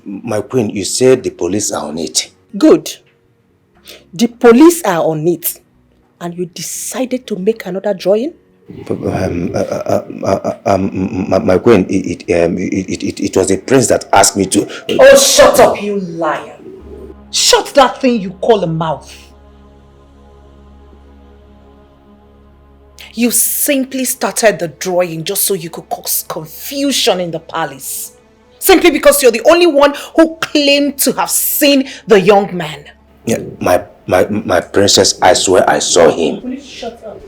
My queen, you said the police are on it. Good. The police are on it. And you decided to make another drawing? My queen, it was the prince that asked me to... Oh, shut up, you liar. Shut that thing you call a mouth. You simply started the drawing just so you could cause confusion in the palace. Simply because you're the only one who claimed to have seen the young man. Yeah, my princess, I swear I saw him. Please shut up.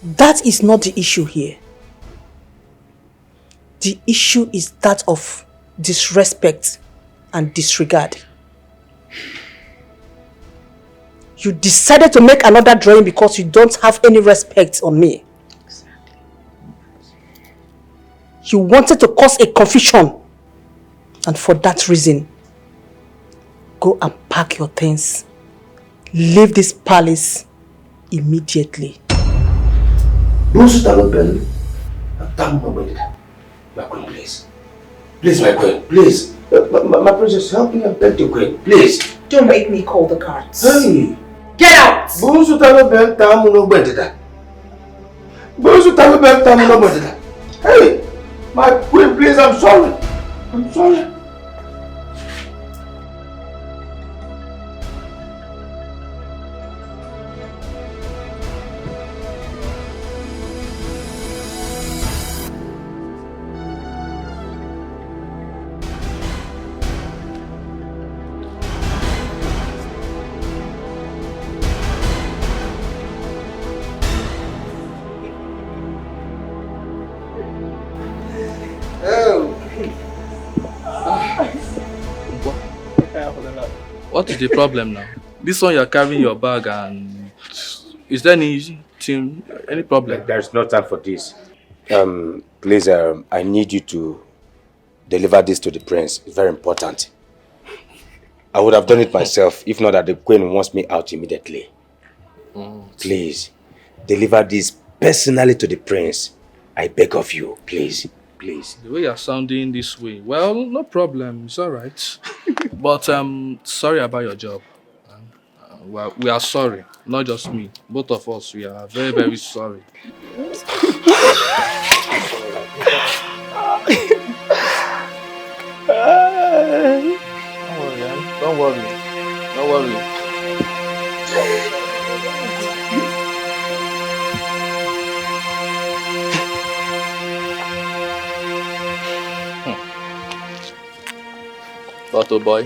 That is not the issue here. The issue is that of disrespect and disregard. You decided to make another drawing because you don't have any respect on me. You wanted to cause a confusion. And for that reason, go and pack your things. Leave this palace immediately. My queen, please. Please, my queen, please. My princess, help me and beg the queen, please. Don't make me call the guards. Hey! Get out! Hey! My queen, please, I'm sorry. I'm sorry. What is the problem now? This one you're carrying your bag and is there any problem? There's no time for this. Please, I need you to deliver this to the prince. It's very important. I would have done it myself if not that the queen wants me out immediately. Please, deliver this personally to the prince. I beg of you, please. Please. The way you're sounding this way, well, no problem. It's all right. But sorry about your job. We are sorry. Not just me. Both of us, we are very, very sorry. Don't worry. Don't worry. Tonto boy,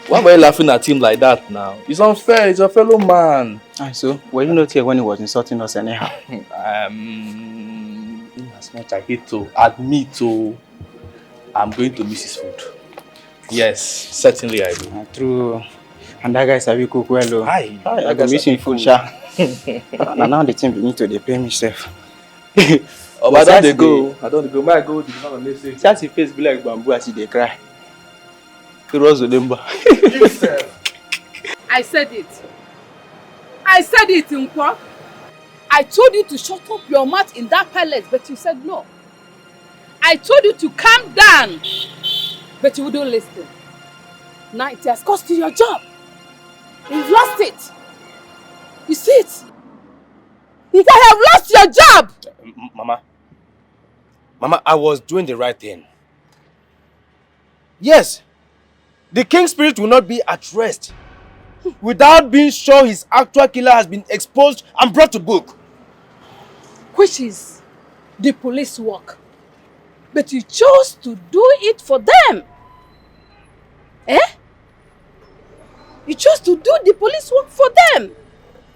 why were you laughing at him like that now? It's unfair, he's a fellow man. So, were you not here when he was insulting us anyhow? In as much I hate to admit to, I'm going to miss his food. Yes, certainly I do. True. And that guy sabi cook well. Hi. I go miss him food, sha. Now the thing need to pay me self. Oh, but I don't go. I don't go. May I go to the message? Just his face be like bamboo as he cry. I said it. I said it, Nkwa. I told you to shut up your mouth in that palace, but you said no. I told you to calm down, but you wouldn't listen. Now it has cost you your job. You've lost it. You see it? You have lost your job. Mama, I was doing the right thing. Yes, the king's spirit will not be at rest without being sure his actual killer has been exposed and brought to book. Which is the police work. But you chose to do it for them. Eh? You chose to do the police work for them.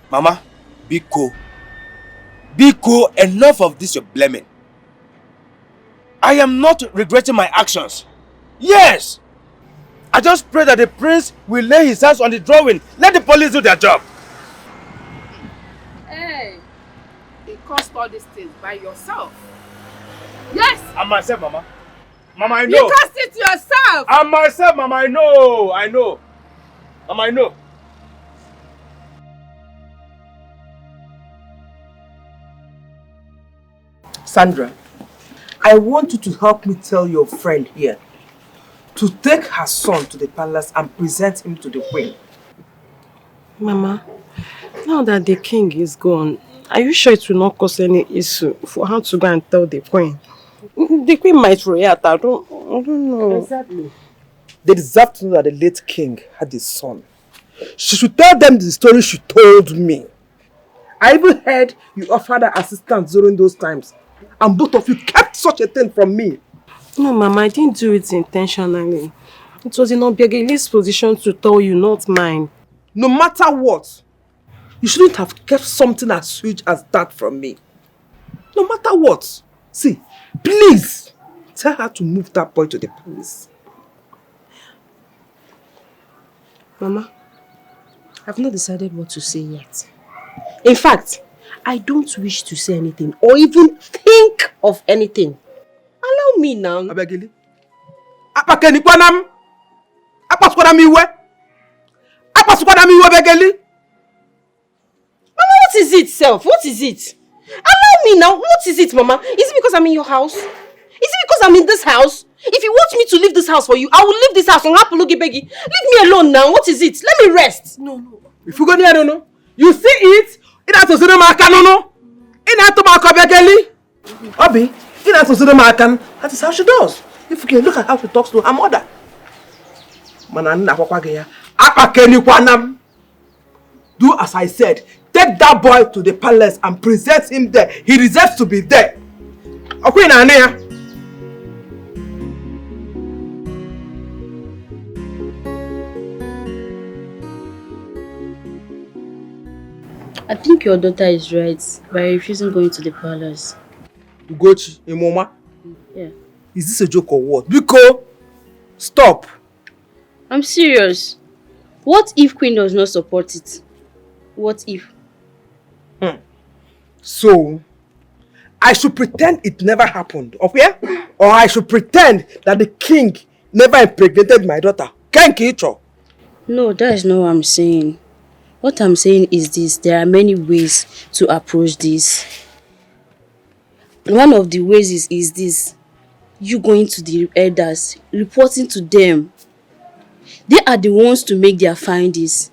Mama, be cool. Be cool. Enough of this you're blaming. I am not regretting my actions. Yes! I just pray that the prince will lay his hands on the drawing. Let the police do their job. Hey, you caused all these things by yourself. Yes! I'm myself, Mama. Mama, I know. You caused it yourself. I'm myself, Mama. I know. I know. Mama, I know. Sandra, I want you to help me tell your friend here to take her son to the palace and present him to the queen. Mama, now that the king is gone, are you sure it will not cause any issue for her to go and tell the queen? The queen might react. I don't know. Exactly. They deserve to know that the late king had a son. She should tell them the story she told me. I even heard you offered her assistance during those times. And both of you kept such a thing from me. No, Mama, I didn't do it intentionally. It was in Obiageli's position to tell you, not mine. No matter what, you shouldn't have kept something as huge as that from me. No matter what. See, please, tell her to move that boy to the police. Mama, I've not decided what to say yet. In fact, I don't wish to say anything or even think of anything. Allow me now. Abegili. Apakeni kwanam. Apasukwanam iwe. Apasukwanam iwe Abegili. Mama, what is it, self? What is it? Allow me now. What is it, Mama? Is it because I'm in your house? Is it because I'm in this house? If you want me to leave this house for you, I will leave this house. Leave me alone now. What is it? Let me rest. No. If you go there, I don't know. You see it? It has to see the marker, no. It has to mark Abegili. Obi. It has to see the marker. That is how she does. If you can look at how she talks to her mother. Do as I said. Take that boy to the palace and present him there. He deserves to be there. Okay, Nania. I think your daughter is right by refusing going to the palace. Ugochi, Imoma. Yeah. Is this a joke or what? Biko, stop. I'm serious. What if Queen does not support it? What if? So, I should pretend it never happened, okay? Or I should pretend that the king never impregnated my daughter. No, that is not what I'm saying. What I'm saying is this. There are many ways to approach this. One of the ways is this. You going to the elders, reporting to them. They are the ones to make their findings.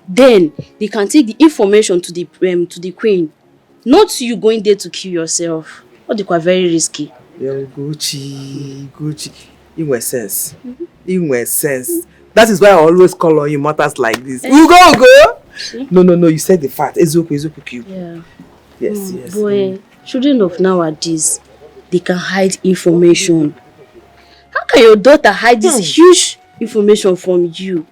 Then they can take the information to the queen. Not you going there to kill yourself. What they are very risky. Yo, Gucci. In my sense. In my sense. That is why I always call on you matters like this. Go! No, you said the fact. Ezoku. Yeah. Yes. Boy, children of nowadays, they can hide information. How can your daughter hide this huge information from you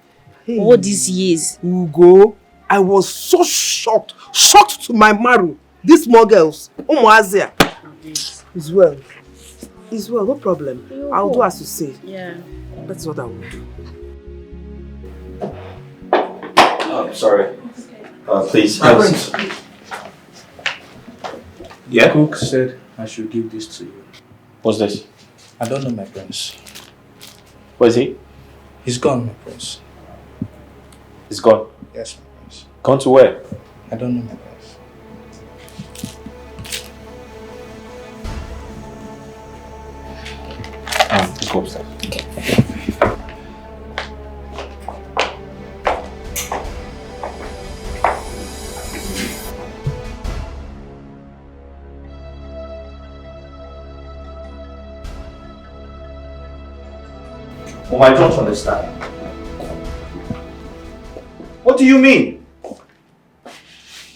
all these years? Ugo, I was so shocked to my marrow. These small girls, Azia. It's well, no problem. I'll do as you say. Yeah. That's what I will do. Sorry. Please. Yeah? Cook said I should give this to you. What's this? I don't know, my prince. Where is he? He's gone, my prince. He's gone? Yes, my prince. Gone to where? I don't know, my prince. Let's go upstairs. Okay. Well, I don't understand. What do you mean?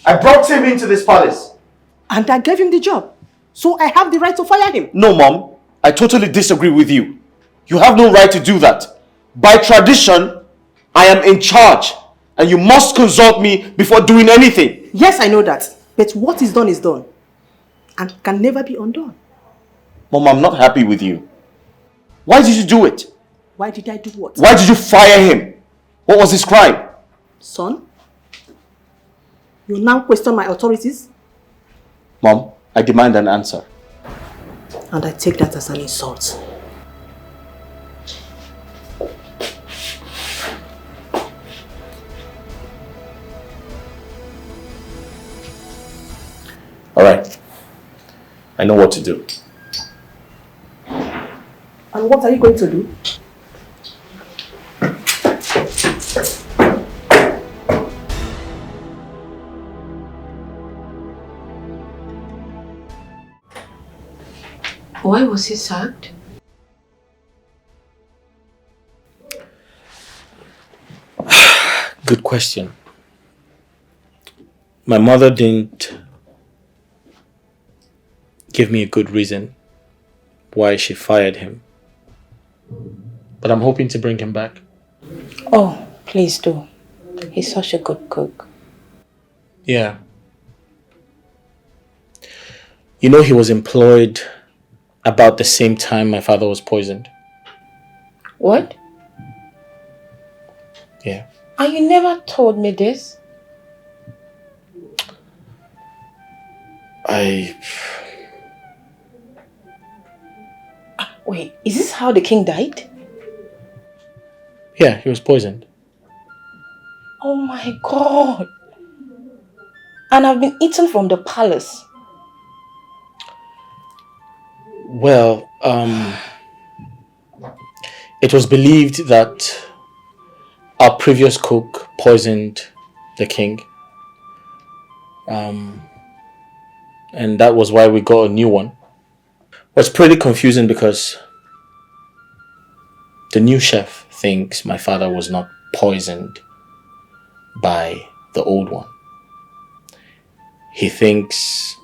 I brought him into this palace. And I gave him the job. So I have the right to fire him. No, Mom. I totally disagree with you. You have no right to do that. By tradition, I am in charge. And you must consult me before doing anything. Yes, I know that. But what is done is done. And can never be undone. Mom, I'm not happy with you. Why did you do it? Why did I do what? Why did you fire him? What was his crime? Son, you now question my authorities? Mom, I demand an answer. And I take that as an insult. Alright. I know what to do. And what are you going to do? Why was he sacked? Good question. My mother didn't give me a good reason why she fired him. But I'm hoping to bring him back. Oh, please do. He's such a good cook. Yeah. You know, he was employed about the same time my father was poisoned. What? Yeah. And you never told me this? Wait, is this how the king died? Yeah, he was poisoned. Oh my god. And I've been eaten from the palace. Well, it was believed that our previous cook poisoned the king. And that was why we got a new one. It's pretty confusing because the new chef thinks my father was not poisoned by the old one. He thinks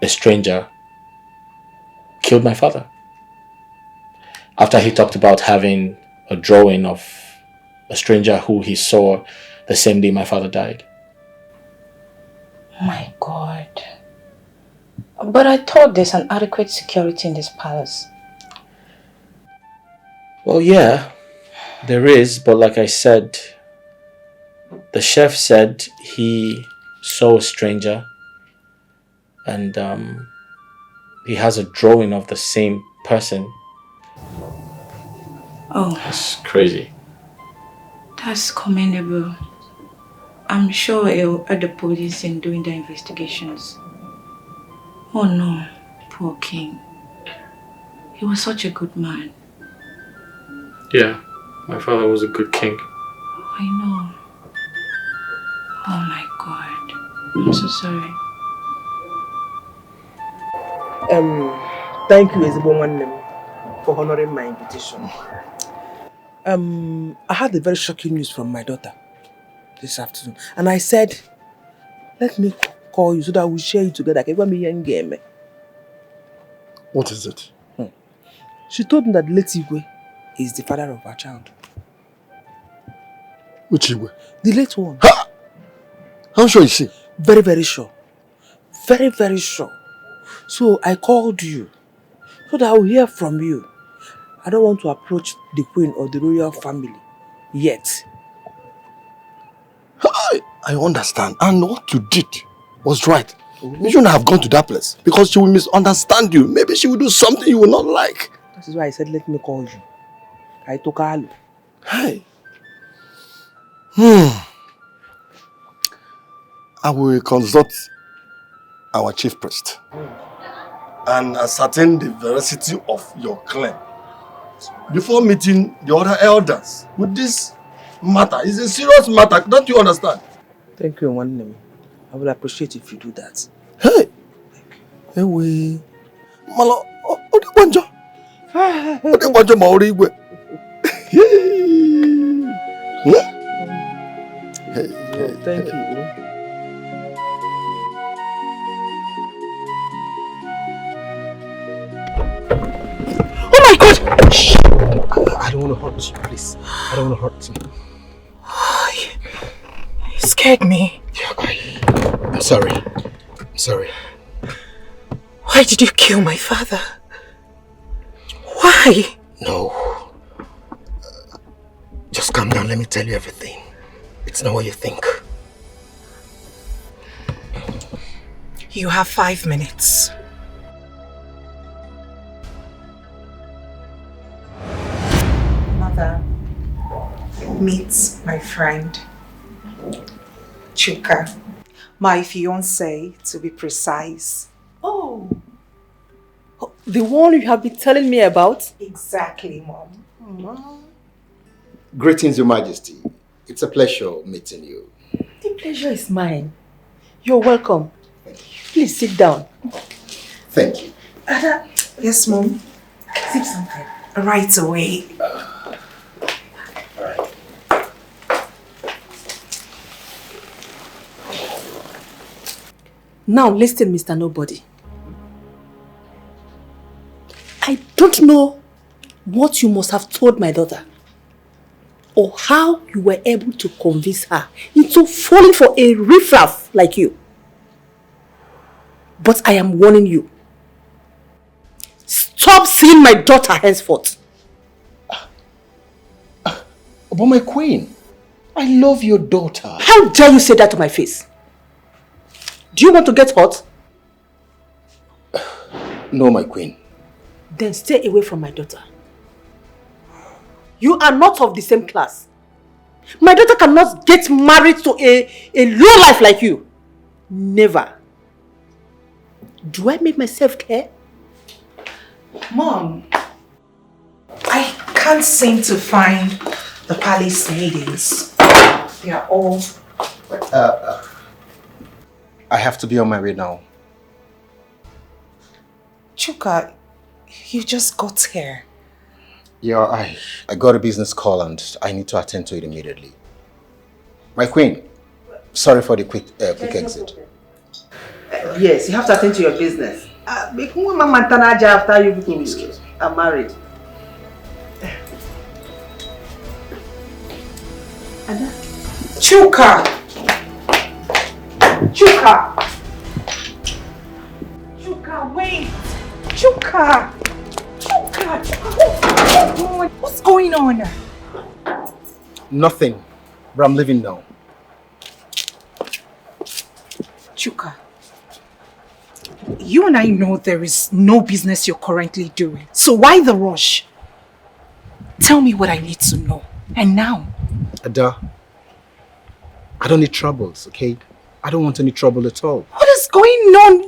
a stranger killed my father. After he talked about having a drawing of a stranger who he saw the same day my father died. My god. But I thought there's an adequate security in this palace. Well, yeah, there is, but like I said, the chef said he saw a stranger and he has a drawing of the same person. Oh. That's crazy. That's commendable. I'm sure it'll aid the police in doing their investigations. Oh no, poor king. He was such a good man. Yeah, my father was a good king. I know. Oh my God. I'm so sorry. Thank you, Ezebomanem, for honoring my invitation. I had a very shocking news from my daughter this afternoon, and I said, let me call you so that we'll share it together. What is it? She told me that late Igwe is the father of her child. Which Igwe? The late one. Ha! How sure is she? Very, very sure. Very, very sure. So I called you so that I will hear from you. I don't want to approach the queen or the royal family yet. I understand. And what you did was right. You shouldn't have gone to that place because she will misunderstand you. Maybe she will do something you will not like. That is why I said, let me call you. I took her. Hey. I will consult our chief priest and ascertain the veracity of your claim before meeting the other elders with this matter. It's a serious matter, don't you understand? Thank you, Nwannem. I will appreciate if you do that. Hey! Hey, we. Malo, Odebanjo. Odebanjo Maori Igwe. Thank you. Oh my God! Shh. I don't want to hurt you, please. I don't want to hurt you. You scared me. Yeah, I'm sorry. I'm sorry. Why did you kill my father? Why? No. Just calm down. Let me tell you everything. It's not what you think. You have 5 minutes. Mother, meet my friend, Chuka. My fiancé, to be precise. Oh, the one you have been telling me about? Exactly, Mom. Greetings, Your Majesty. It's a pleasure meeting you. The pleasure is mine. You're welcome. Please sit down. Thank you. Ada, yes, Mom. Sip something. Right away. Now listen, Mr. Nobody. I don't know what you must have told my daughter or how you were able to convince her into falling for a riffraff like you. But I am warning you. Stop seeing my daughter henceforth. But my queen, I love your daughter. How dare you say that to my face? Do you want to get hurt? No, my queen. Then stay away from my daughter. You are not of the same class. My daughter cannot get married to a low life like you. Never. Do I make myself clear? Mom, I can't seem to find the palace maidens. They are all... I have to be on my way now. Chuka, you just got here. Yeah, I got a business call and I need to attend to it immediately. My queen, sorry for the quick exit. Yes, you have to attend to your business. After you because I'm married. Chuka! Chuka! Chuka, wait! Chuka! Chuka! What's going on? Nothing, but I'm leaving now. Chuka, you and I know there is no business you're currently doing. So why the rush? Tell me what I need to know. And now. Ada, I don't need troubles, okay? I don't want any trouble at all. What is going on?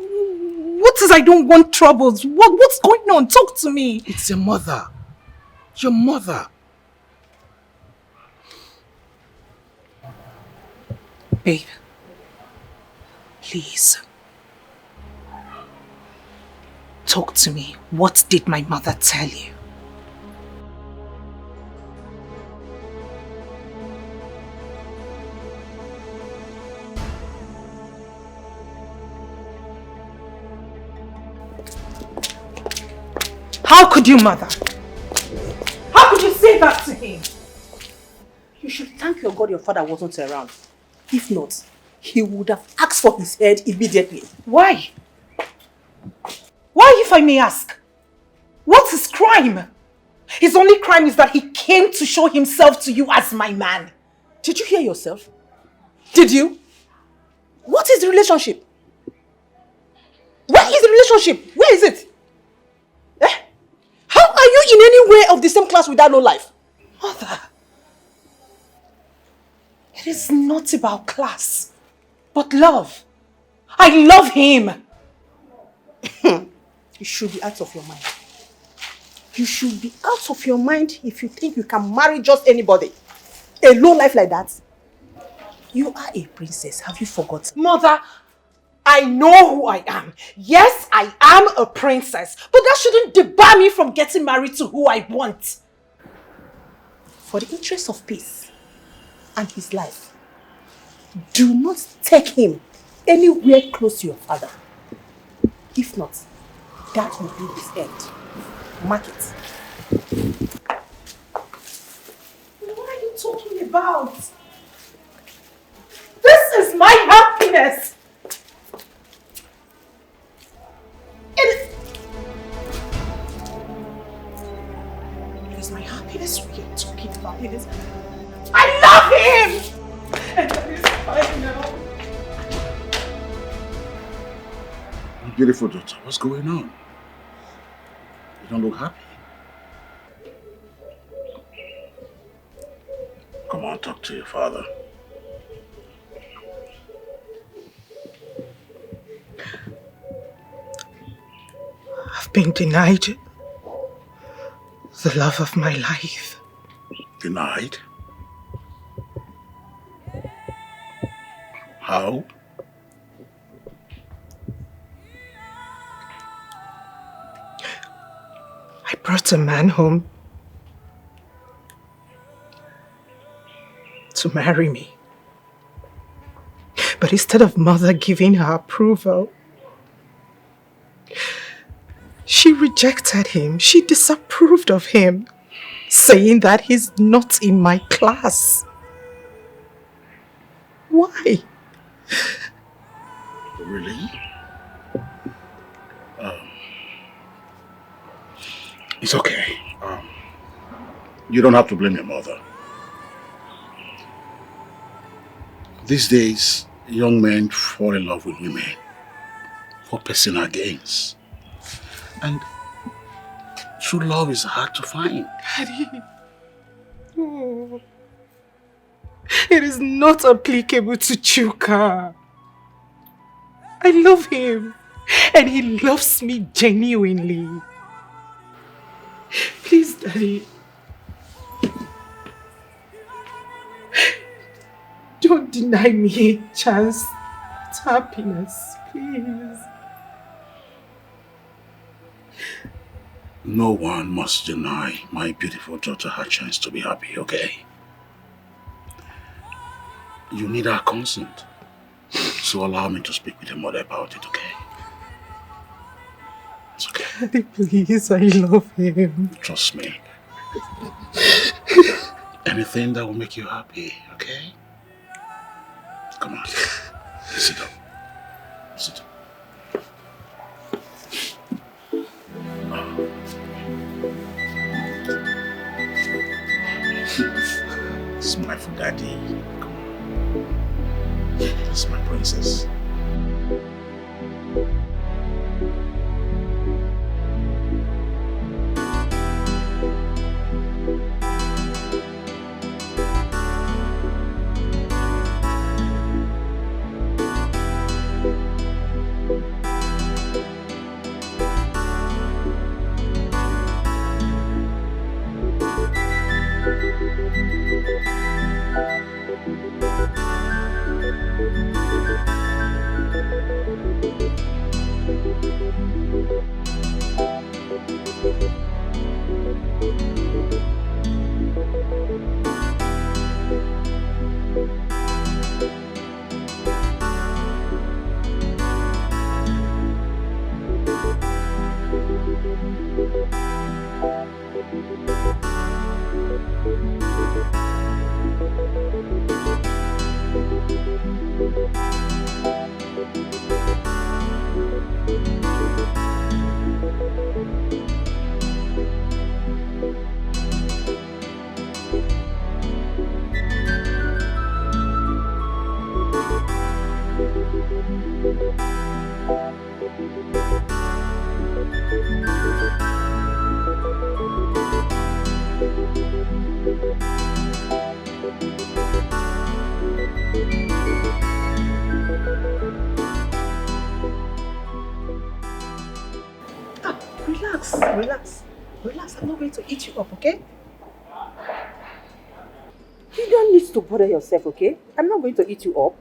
What is I don't want troubles? What's going on? Talk to me. It's your mother. Your mother. Babe, Please. Talk to me. What did my mother tell you? How could you, mother? How could you say that to him? You should thank your God your father wasn't around. If not, he would have asked for his head immediately. Why? Why, if I may ask? What's his crime? His only crime is that he came to show himself to you as my man. Did you hear yourself? Did you? What is the relationship? Where is the relationship? Where is it? How are you in any way of the same class with that low life? Mother, it is not about class, but love. I love him. You should be out of your mind. You should be out of your mind if you think you can marry just anybody. A low life like that. You are a princess. Have you forgotten? Mother, I know who I am. Yes, I am a princess. But that shouldn't debar me from getting married to who I want. For the interest of peace and his life, do not take him anywhere close to your father. If not, that will be his end. Mark it. What are you talking about? This is my happiness. It is my happiness we are talking about. It is. I love him! And that is fine now. Beautiful daughter, what's going on? You don't look happy. Come on, talk to your father. I've been denied the love of my life. Denied? How? I brought a man home to marry me. But instead of mother giving her approval, she rejected him. She disapproved of him, saying that he's not in my class. Why? Really? It's okay. You don't have to blame your mother. These days, young men fall in love with women for personal gains. And true love is hard to find. Daddy. Oh. It is not applicable to Chuka. I love him. And he loves me genuinely. Please, Daddy. Don't deny me a chance at happiness, please. No one must deny my beautiful daughter her chance to be happy, okay? You need our consent. So allow me to speak with your mother about it, okay? It's okay. Daddy, please, I love him. Trust me. Anything that will make you happy, okay? Come on. Sit down. Sit down. Smile for Daddy. Come on. That's my princess. Relax, relax. Relax, I'm not going to eat you up, okay? You don't need to bother yourself, okay? I'm not going to eat you up.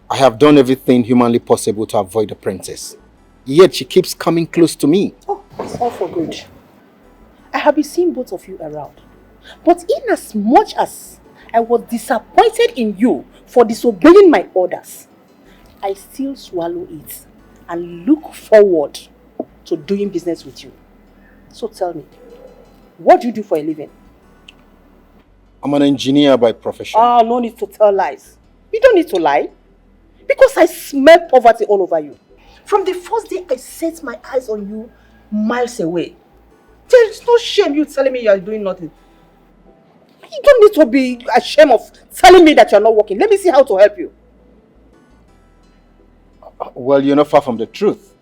I have done everything humanly possible to avoid the princess. Yet she keeps coming close to me. Oh, it's all for good. I have been seeing both of you around. But in as much as I was disappointed in you for disobeying my orders, I still swallow it and look forward to doing business with you. So tell me, what do you do for a living? I'm an engineer by profession. Ah, no need to tell lies. You don't need to lie. Because I smell poverty all over you. From the first day I set my eyes on you miles away. There is no shame you telling me you are doing nothing. You don't need to be ashamed of telling me that you are not working. Let me see how to help you. Well, you're not far from the truth.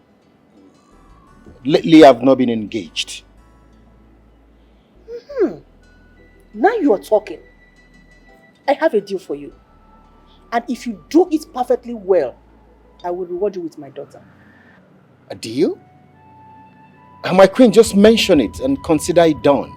Lately, I've not been engaged. Now you are talking. I have a deal for you. And if you do it perfectly well, I will reward you with my daughter. A deal? And my queen, just mention it and consider it done.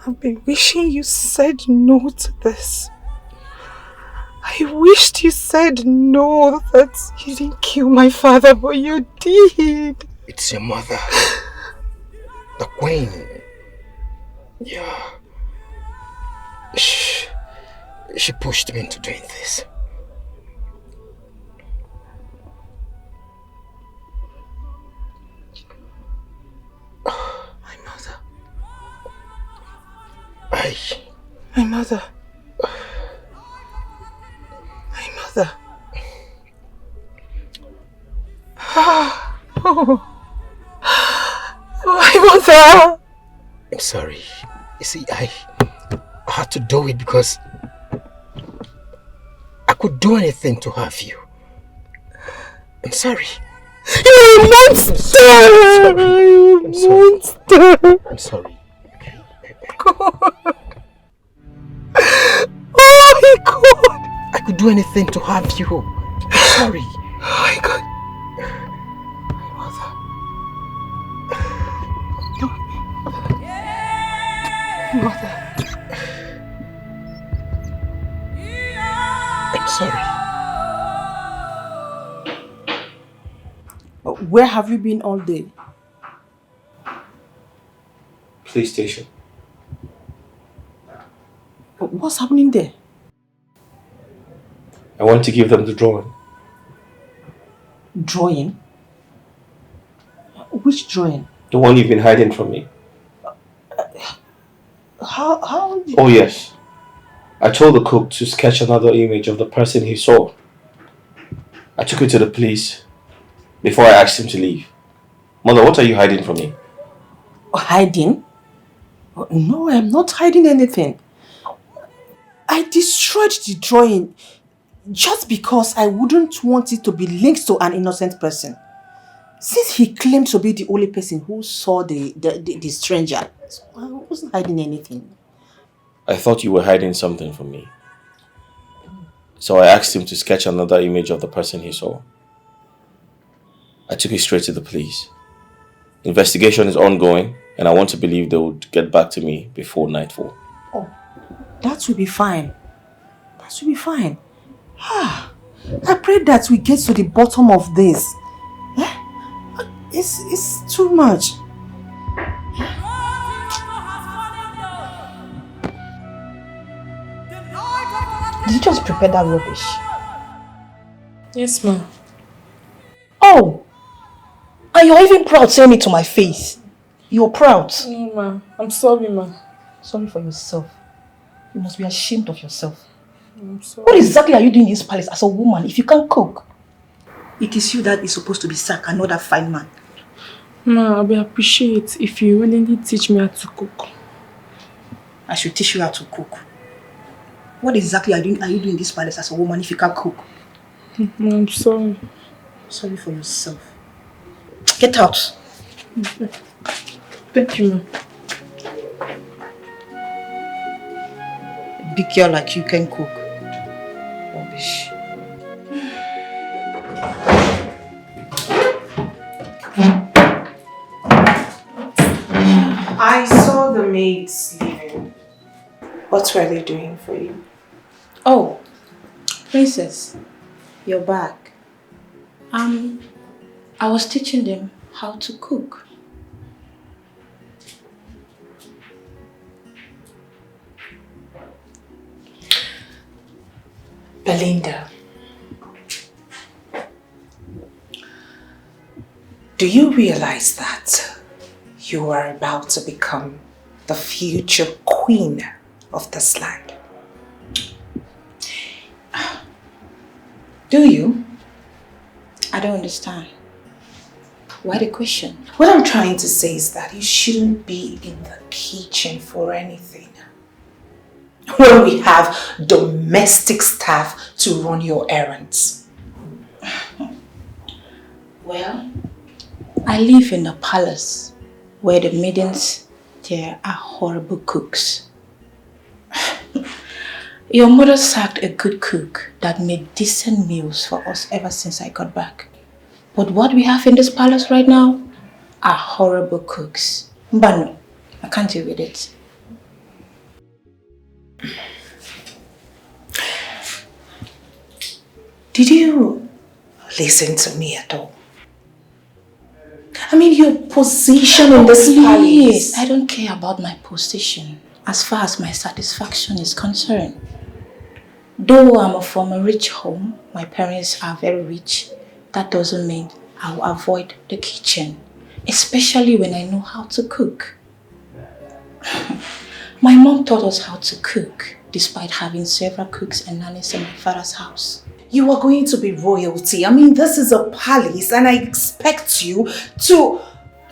I've been wishing you said no to this. I wished you said no, that you didn't kill my father, but you did. It's your mother. The queen. Yeah. She pushed me into doing this. My mother. My mother. My mother. Oh. My mother. I'm sorry. You see, I had to do it because I could do anything to have you. I'm sorry. You're a monster! You're a monster! I'm sorry. God. Oh my God! I could do anything to have you. I'm sorry. Oh my God. Mother. I'm sorry. Where have you been all day? Police station. What's happening there? I want to give them the drawing. Drawing? Which drawing? The one you've been hiding from me. How? Oh yes. I told the cook to sketch another image of the person he saw. I took it to the police before I asked him to leave. Mother, what are you hiding from me? Hiding? No, I'm not hiding anything. I destroyed the drawing just because I wouldn't want it to be linked to an innocent person. Since he claimed to be the only person who saw the stranger, so I wasn't hiding anything. I thought you were hiding something from me. So I asked him to sketch another image of the person he saw. I took it straight to the police. Investigation is ongoing, and I want to believe they would get back to me before nightfall. Oh, that will be fine. That will be fine. I pray that we get to the bottom of this. It's too much. Did you just prepare that rubbish? Yes, ma'am. Oh! And you're even proud saying it to my face. You're proud. No, ma'am. I'm sorry, ma'am. Sorry for yourself. You must be ashamed of yourself. I'm sorry. What exactly are you doing in this palace as a woman if you can't cook? It is you that is supposed to be sacked and not that fine man. Ma, I will appreciate if you willingly teach me how to cook. I should teach you how to cook. What exactly are you doing in this palace as a woman if you can't cook? I'm sorry. Sorry for yourself. Get out. Okay. Thank you, ma'am. A big girl like you can cook. Rubbish. I saw the maids leaving. What were they doing for you? Oh, Princess, you're back. I was teaching them how to cook. Belinda, do you realize that you are about to become the future queen of this land? Do you? I don't understand. Why the question? What I'm trying to say is that you shouldn't be in the kitchen for anything. When we have domestic staff to run your errands. Well, I live in a palace where the maidens there are horrible cooks. Your mother sacked a good cook that made decent meals for us ever since I got back. But what we have in this palace right now are horrible cooks. Mbano, I can't deal with it. Did you listen to me at all? I mean, your position in this palace. I don't care about my position as far as my satisfaction is concerned. Though I'm from a rich home, my parents are very rich, that doesn't mean I'll avoid the kitchen, especially when I know how to cook. My mom taught us how to cook, despite having several cooks and nannies in my father's house. You are going to be royalty. I mean, this is a palace and I expect you to...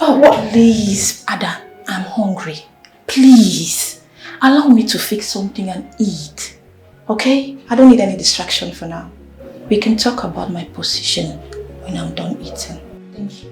Oh, what? Please, Ada, I'm hungry. Please, allow me to fix something and eat. Okay? I don't need any distraction for now. We can talk about my position when I'm done eating. Thank you.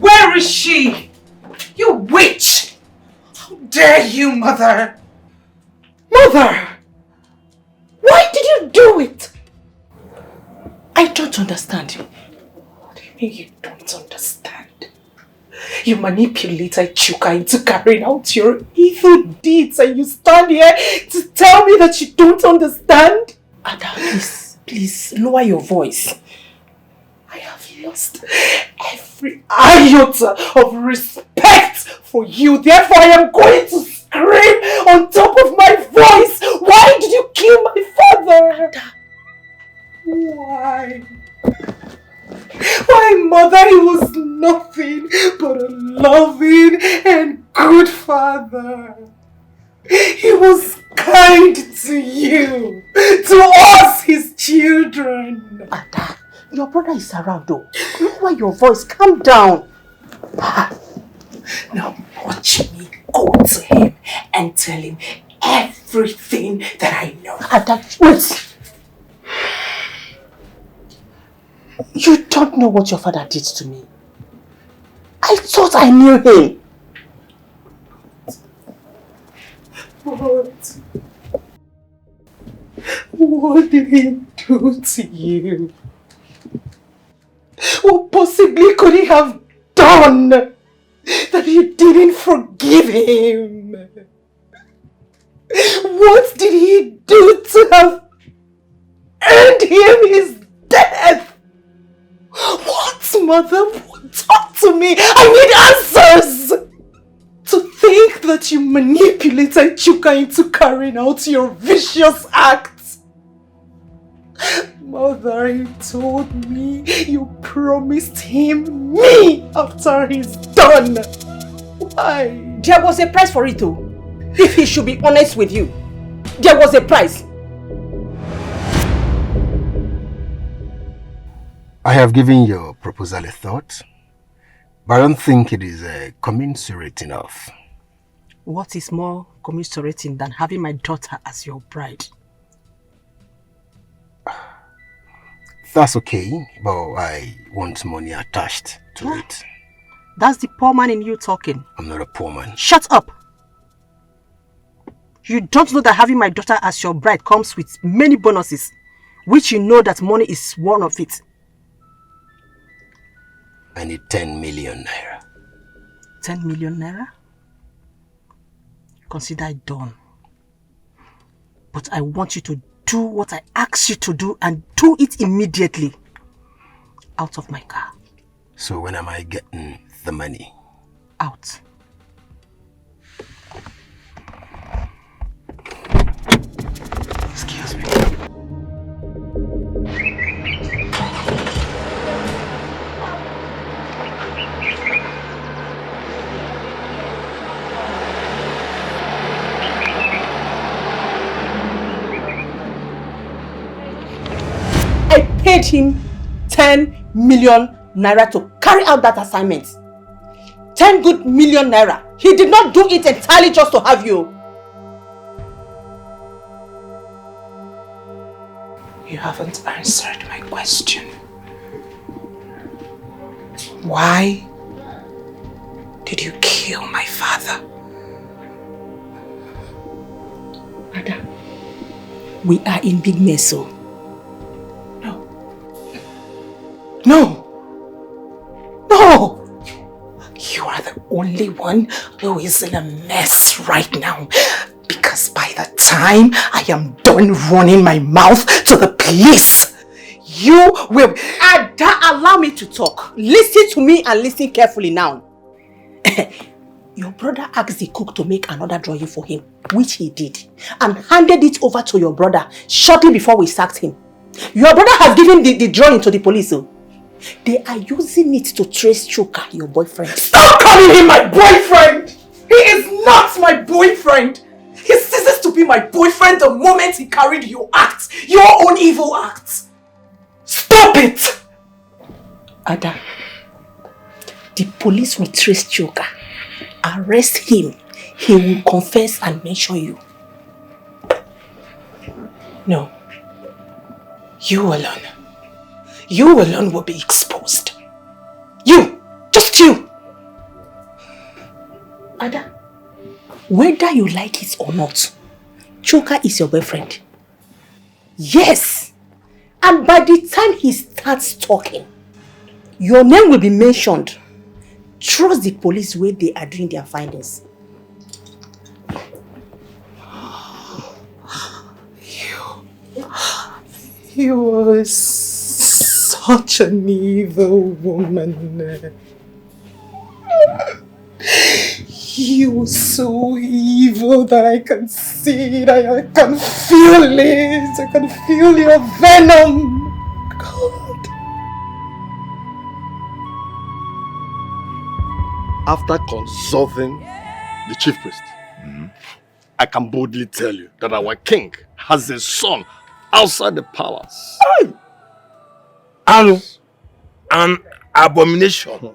Where is she? You witch! How dare you, Mother? Mother! Why did you do it? I don't understand. What do you mean you don't understand? You manipulated Chuka into carrying out your evil deeds and you stand here to tell me that you don't understand? Ada, please lower your voice. I have lost every iota of respect for you. Therefore, I am going to scream on top of my voice. Why did you kill my father? Why? Why, Mother? He was nothing but a loving and good father. He was kind to you, to us, his children. Ada, your brother is around though. Lower your voice, calm down. Now watch me go to him and tell him everything that I know. Ada, wait. You don't know what your father did to me. I thought I knew him. What did he do to you? What possibly could he have done that you didn't forgive him? What did he do to have earned him his death? What, mother? Talk to me! I need answers! To think that you manipulated Chuka into carrying out your vicious acts. Mother, he told me you promised him me after he's done. Why? There was a price for it too. If he should be honest with you, there was a price. I have given your proposal a thought, but I don't think it is commensurate enough. What is more commiserating than having my daughter as your bride? That's okay, but I want money attached to it. That's the poor man in you talking. I'm not a poor man. Shut up! You don't know that having my daughter as your bride comes with many bonuses, which you know that money is one of it. I need 10 million naira. 10 million naira? Consider it done. But I want you to do what I asked you to do and do it immediately. Out of my car. So when am I getting the money? Out. Excuse me. I paid him 10 million naira to carry out that assignment. 10 good million naira. He did not do it entirely just to have you. You haven't answered my question. Why did you kill my father? Ada, we are in big mess, so. No! No! You are the only one who is in a mess right now. Because by the time I am done running my mouth to the police, you will... Ada, allow me to talk. Listen to me and listen carefully now. Your brother asked the cook to make another drawing for him, which he did, and handed it over to your brother shortly before we sacked him. Your brother has given the drawing to the police. So they are using it to trace Chuka, your boyfriend. Stop calling him my boyfriend! He is not my boyfriend! He ceases to be my boyfriend the moment he carried your acts, your own evil acts. Stop it! Ada, the police will trace Chuka. Arrest him. He will confess and mention you. No. You alone. You alone will be exposed. You! Just you! Ada, whether you like it or not, Chuka is your boyfriend. Yes! And by the time he starts talking, your name will be mentioned. Trust the police where they are doing their findings. You are such an evil woman. You are so evil that I can see it, I can feel it, I can feel your venom. God. After consulting the chief priest, I can boldly tell you that our king has a son outside the palace. An abomination.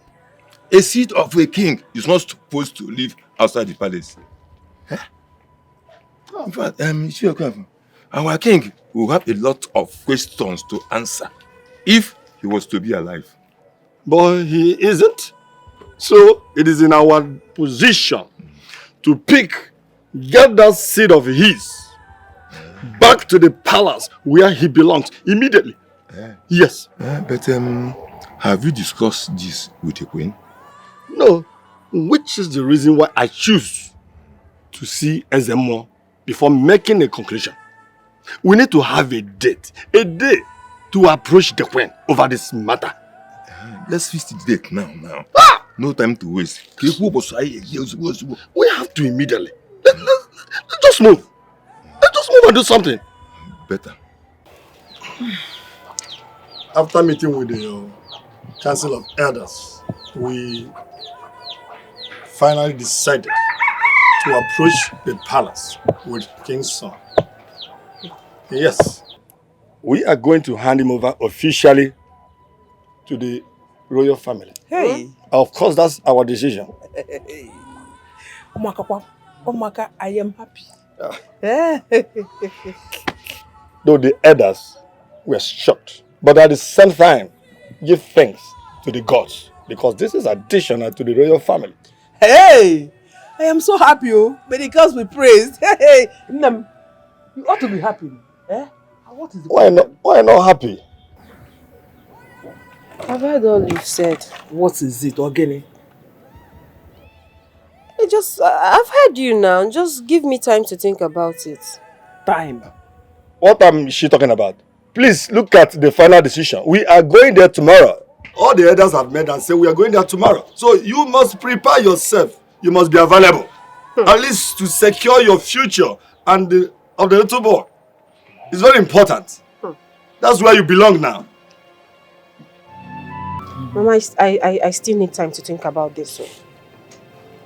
A seat of a king is not supposed to live outside the palace. In fact, our king will have a lot of questions to answer if he was to be alive. But he isn't. So it is in our position to get that seed of his back to the palace where he belongs immediately. Yes. But have you discussed this with the queen? No, which is the reason why I choose to see Ezemo before making a conclusion. We need to have a day to approach the queen over this matter. Let's fix the date now. No time to waste. We have to immediately. Let's just move. Let's just move and do something. Better. After meeting with the Council of Elders, we finally decided to approach the palace with King's son. Yes, we are going to hand him over officially to the royal family. Hey! Of course, that's our decision. Omaka, I am happy. Though the elders were shocked, but at the same time, give thanks to the gods because this is additional to the royal family. Hey! I am so happy, may the gods be praised. Hey! Nam, you ought to be happy. What is the Why not happy? I've heard all you've said. What is it, Ogene? I've heard you now. Just give me time to think about it. Time? What is she talking about? Please look at the final decision. We are going there tomorrow. All the elders have met and said we are going there tomorrow. So you must prepare yourself. You must be available. At least to secure your future and of the little boy. It's very important. That's where you belong now. Mama, I still need time to think about this. So.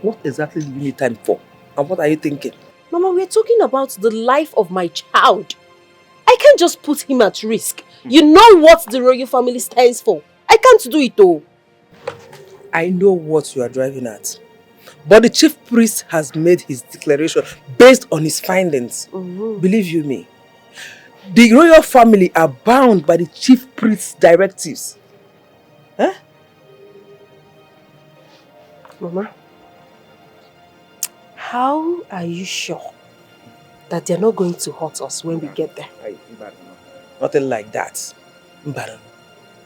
What exactly do you need time for? And what are you thinking? Mama, we're talking about the life of my child. I can't just put him at risk. You know what the royal family stands for. I can't do it though. I know what you are driving at. But the chief priest has made his declaration based on his findings. Believe you me. The royal family are bound by the chief priest's directives. Huh? Mama, how are you sure that they're not going to hurt us when we get there? Nothing like that.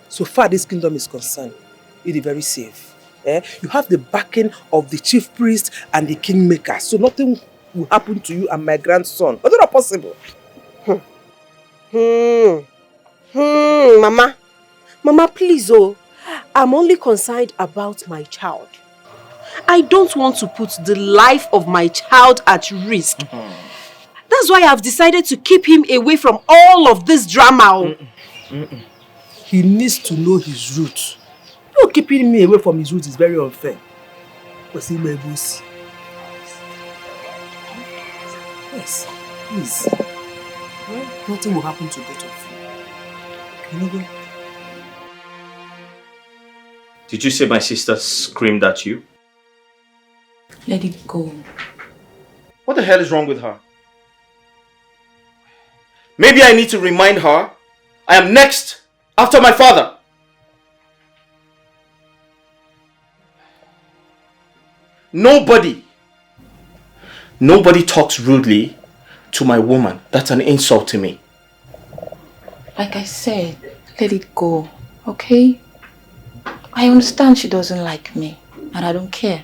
So far this kingdom is concerned, it is very safe. You have the backing of the chief priest and the kingmaker, so nothing will happen to you and my grandson. But it's not possible. Mama, please, I'm only concerned about my child. I don't want to put the life of my child at risk. That's why I've decided to keep him away from all of this drama. He needs to know his roots. You keeping me away from his roots is very unfair. Yes, please. Nothing will happen to both of you. You know what? Did you say my sister screamed at you? Let it go. What the hell is wrong with her? Maybe I need to remind her I am next after my father. Nobody talks rudely to my woman. That's an insult to me. Like I said, let it go, okay? I understand she doesn't like me, and I don't care.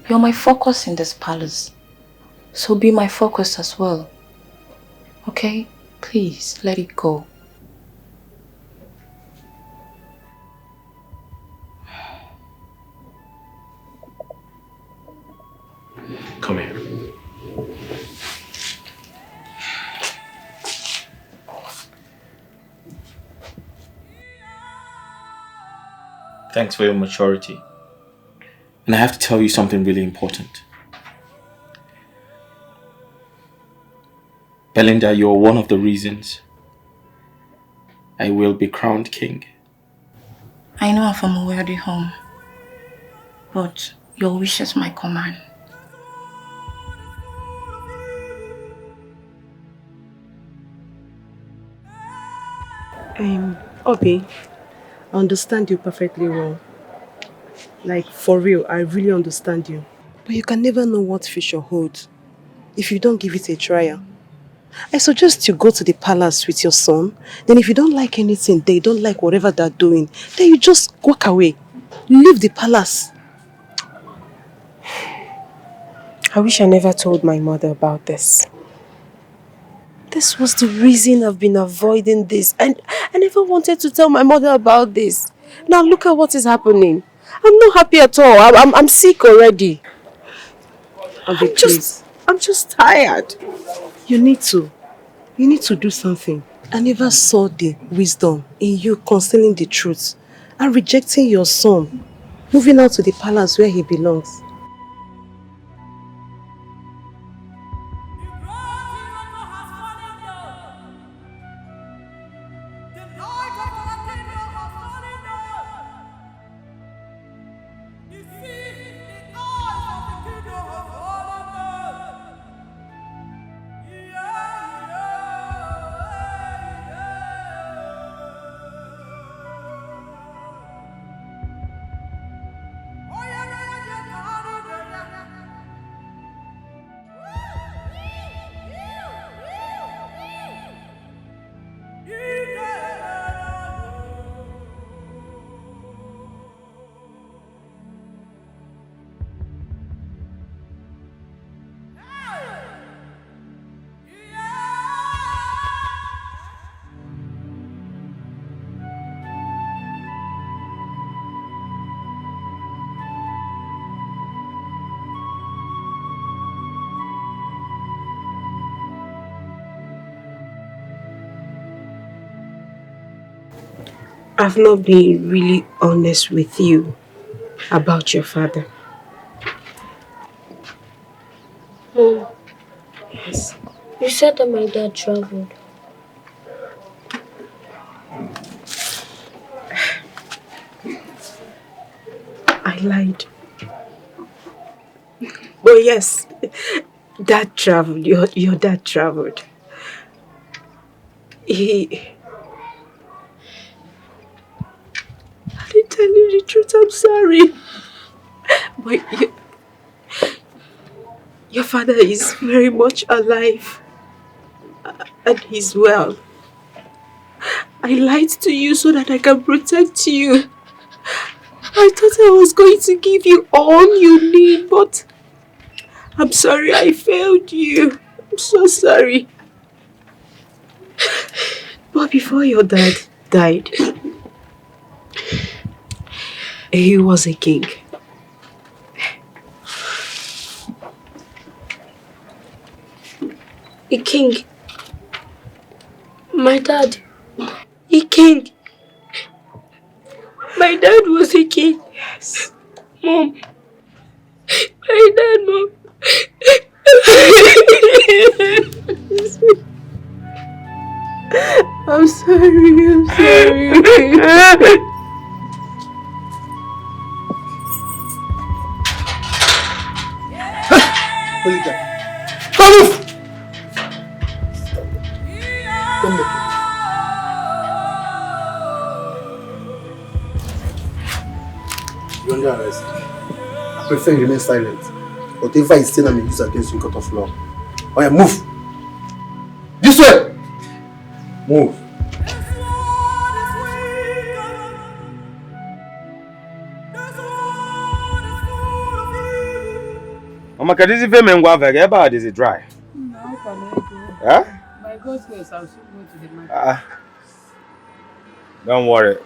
You're my focus in this palace, so be my focus as well. Okay? Please, let it go. Come here. Thanks for your maturity. And I have to tell you something really important. Belinda, you're one of the reasons I will be crowned king. I know I'm from a wealthy home, but your wish is my command. Obi, I understand you perfectly well. Like, for real, I really understand you. But you can never know what future holds if you don't give it a trial. I suggest you go to the palace with your son. Then if you don't like anything, they don't like whatever they're doing, then you just walk away. Leave the palace. I wish I never told my mother about this. This was the reason I've been avoiding this. And I never wanted to tell my mother about this. Now look at what is happening. I'm not happy at all. I'm sick already. I'm just tired. You need to do something. I never saw the wisdom in you concealing the truth and rejecting your son, moving out to the palace where he belongs. I've not been really honest with you about your father. Mom, Yes. you said that my dad traveled. I lied. But yes, dad traveled. Your dad traveled. I didn't tell you the truth, I'm sorry. But your father is very much alive. And he's well. I lied to you so that I can protect you. I thought I was going to give you all you need, but I'm sorry I failed you. I'm so sorry. But before your dad died, he was a king. A king. My dad. A king. My dad was a king. Yes. Mom. My dad, Mom. I'm sorry. Come move! Come look. You're under arrest. I prefer you remain silent. Whatever is still, I may use against you in court of law. Oh yeah, move! This way! Move. Mama, can this even go very bad? Is it dry? No, Huh? by God's grace, I'll soon go to the market. Don't worry.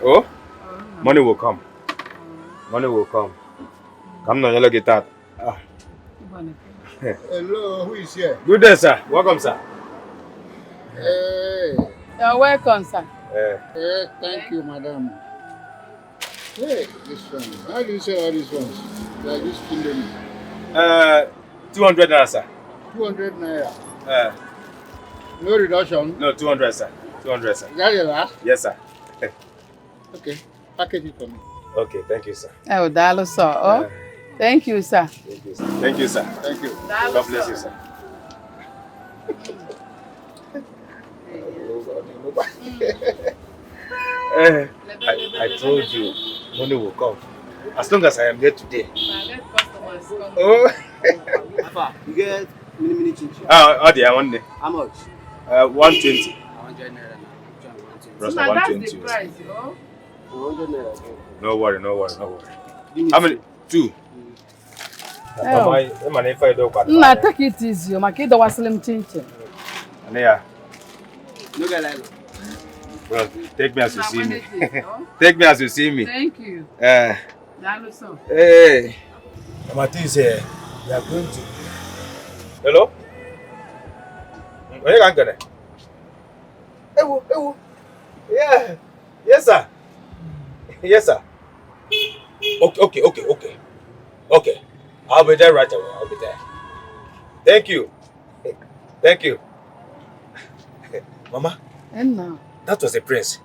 Oh, money will come. Money will come. Come now, you get that. Hello, who is here? Good day, sir. Welcome, sir. Hey. You're welcome, sir. Hey, thank you, madam. Hey, this one. How do you sell all these ones? Like this Indomie. 200 naira, sir. 200 naira. No reduction? No, 200, sir. 200, sir. Is that your last? Yes, sir. Okay, package it for me. Okay, thank you, sir. Oh, Dalo, sir. Oh, thank you, sir. Thank you, sir. Thank you, sir. Thank you. God bless you, sir. I told you, money will come. As long as I am here today. Oh. You get mini chin chin. Oh, dear, one day. How much? 120. 100 naira now. Ross, Now that's 120. the price, you know? 100 naira. No worry, no worry, no worry. Give me How many? Two. Nah, take it easy. My kid was slim chin-chin. Yeah. No get like Well, take me as you see me. Take me as you see me. Thank you. Hey. Mama is here. We are going to. Hello? Where you going? Ewo. Yeah. Yes, sir. Yes, sir. Okay. I'll be there right away. I'll be there. Thank you. Thank you. Mama, And now? that was a prince.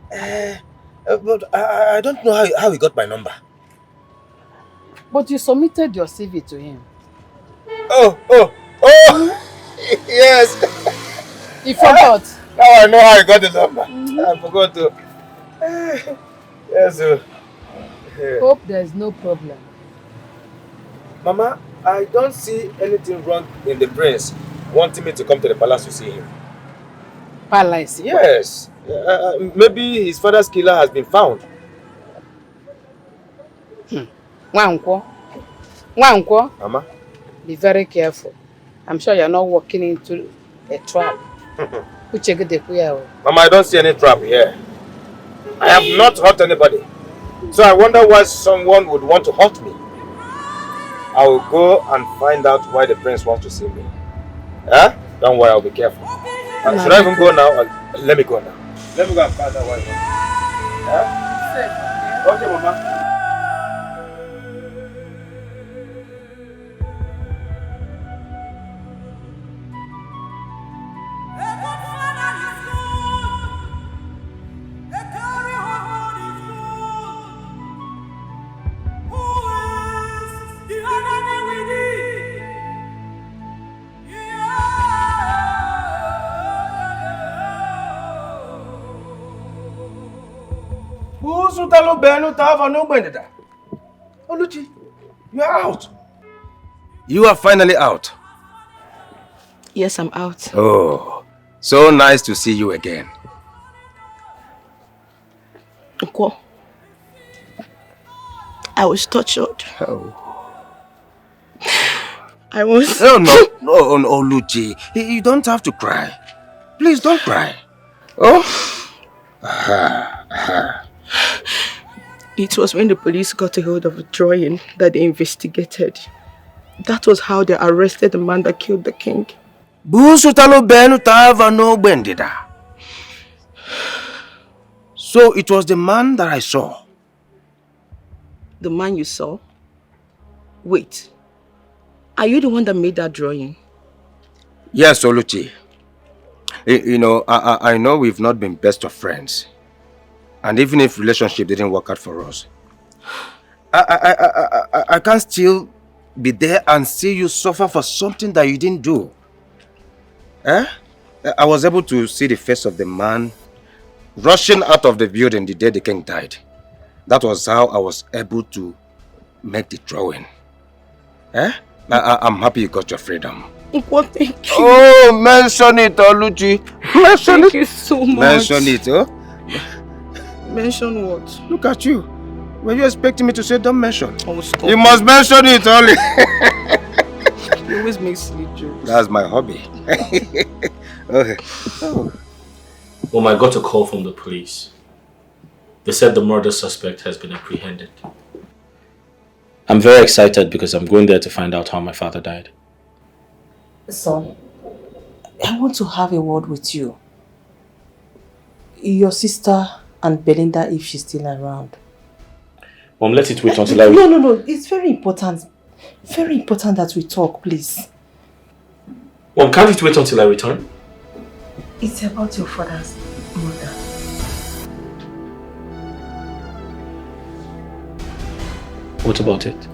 But I don't know how he got my number. But you submitted your CV to him. Oh! Yes! He forgot. Now I know how he got the number. I forgot to. Yes, sir. Hope there's no problem. Mama, I don't see anything wrong in the prince wanting me to come to the palace to see him. Palace? Yes. Maybe his father's killer has been found. Wankwo, Mama? be very careful. I'm sure you're not walking into a trap. Mama, I don't see any trap here. I have not hurt anybody. So I wonder why someone would want to hurt me. I will go and find out why the prince wants to see me. Huh? Don't worry, I'll be careful. Should I even go now? Or let me go now. Let me go and find out why. Huh? Okay, Mama. Oluchi, you are out. You are finally out. Yes, I'm out. Oh, so nice to see you again. Uncle, I was tortured. Oh. I was... No, Oluchi. You don't have to cry. Please don't cry. Oh? It was when the police got a hold of a drawing that they investigated. That was how they arrested the man that killed the king. So it was the man that I saw. The man you saw? Wait. Are you the one that made that drawing? Yes, Oluchi. You know, I know we've not been best of friends. And even if relationship didn't work out for us, I can't still be there and see you suffer for something that you didn't do. Eh? I was able to see the face of the man rushing out of the building the day the king died. That was how I was able to make the drawing. Eh? I'm happy you got your freedom. What? Thank you. Oh, mention it, Oluchi. Mention Thank it. you so much. Mention it, oh? Mention what? Look at you. Were you expecting me to say don't mention? Oh, stop. You must mention it only. You always make silly jokes. That's my hobby. Okay. Oh. Well, I got a call from the police. They said the murder suspect has been apprehended. I'm very excited because I'm going there to find out how my father died. Son, I want to have a word with you. Your sister and Belinda, if she's still around. Mom, let it wait until I... No. It's very important. Very important that we talk, please. Mom, can't it wait until I return? It's about your father's murder. What about it?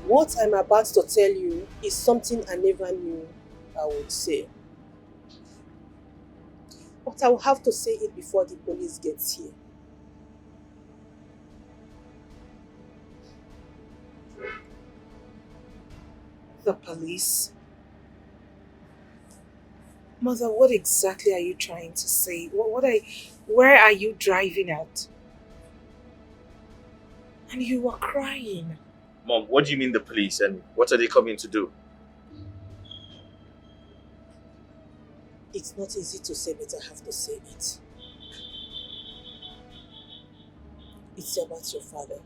What I'm about to tell you is something I never knew I would say. But I will have to say it before the police gets here. The police? Mother, what exactly are you trying to say? Where are you driving at? And you were crying. Mom, what do you mean the police and what are they coming to do? It's not easy to say, but I have to say it. It's about your father.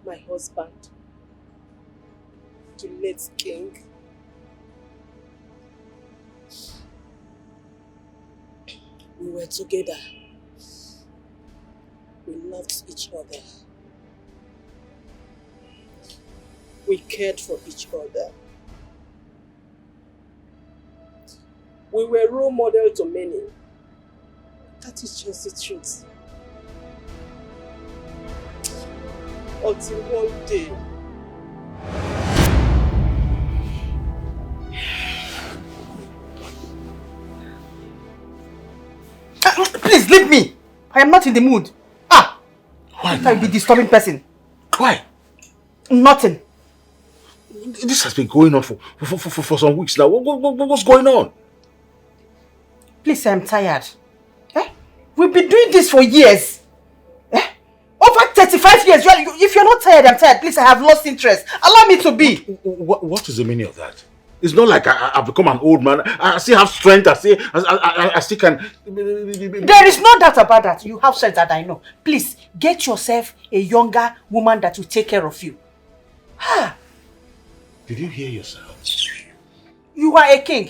My husband. The late king. We were together. We loved each other. We cared for each other. We were role model to many. That is just the truth. Until one day, Please leave me. I am not in the mood. Why? If I be disturbing person. Why? Nothing. This has been going on for some weeks now. What's going on? Please, I am tired. We've been doing this for years. Over 35 years. If you're not tired, I'm tired. Please, I have lost interest. Allow me to be. What is the meaning of that? It's not like I've become an old man. I still have strength. I still can. There is no doubt about that. You have strength that I know. Please, get yourself a younger woman that will take care of you. Did you hear yourself? You are a king.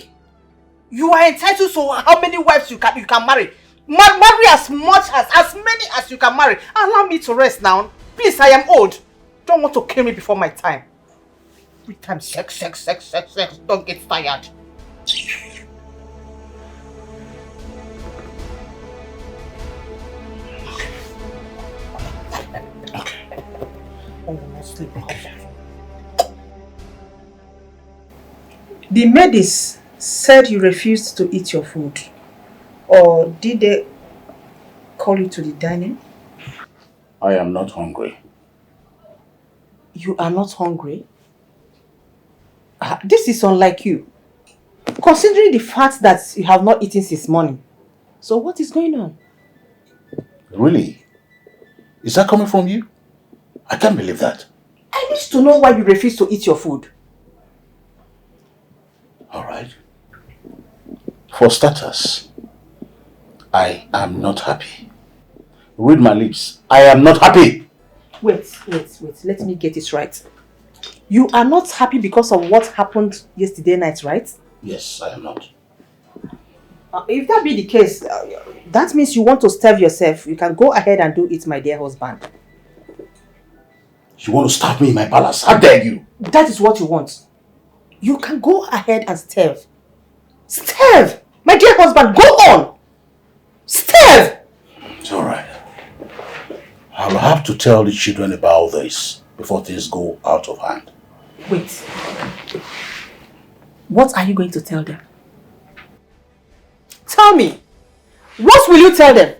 You are entitled to how many wives you can marry. Marry as many as you can marry. Allow me to rest now. Please, I am old. Don't want to kill me before my time. Every time sex. Don't get tired. Okay. Oh, no sleep. The maidis said you refused to eat your food. Or did they call you to the dining? I am not hungry. You are not hungry? This is unlike you. Considering the fact that you have not eaten since morning. So what is going on? Really? Is that coming from you? I can't believe that. I need to know why you refuse to eat your food. Alright. For starters, I am not happy. Read my lips. I am not happy. Wait. Let me get it right. You are not happy because of what happened yesterday night, right? Yes, I am not. If that be the case, that means you want to starve yourself. You can go ahead and do it, my dear husband. You want to starve me in my palace? How dare you? That is what you want. You can go ahead and starve. Starve! My dear husband, go on! Starve! It's alright. I will have to tell the children about this before things go out of hand. Wait. What are you going to tell them? Tell me. What will you tell them?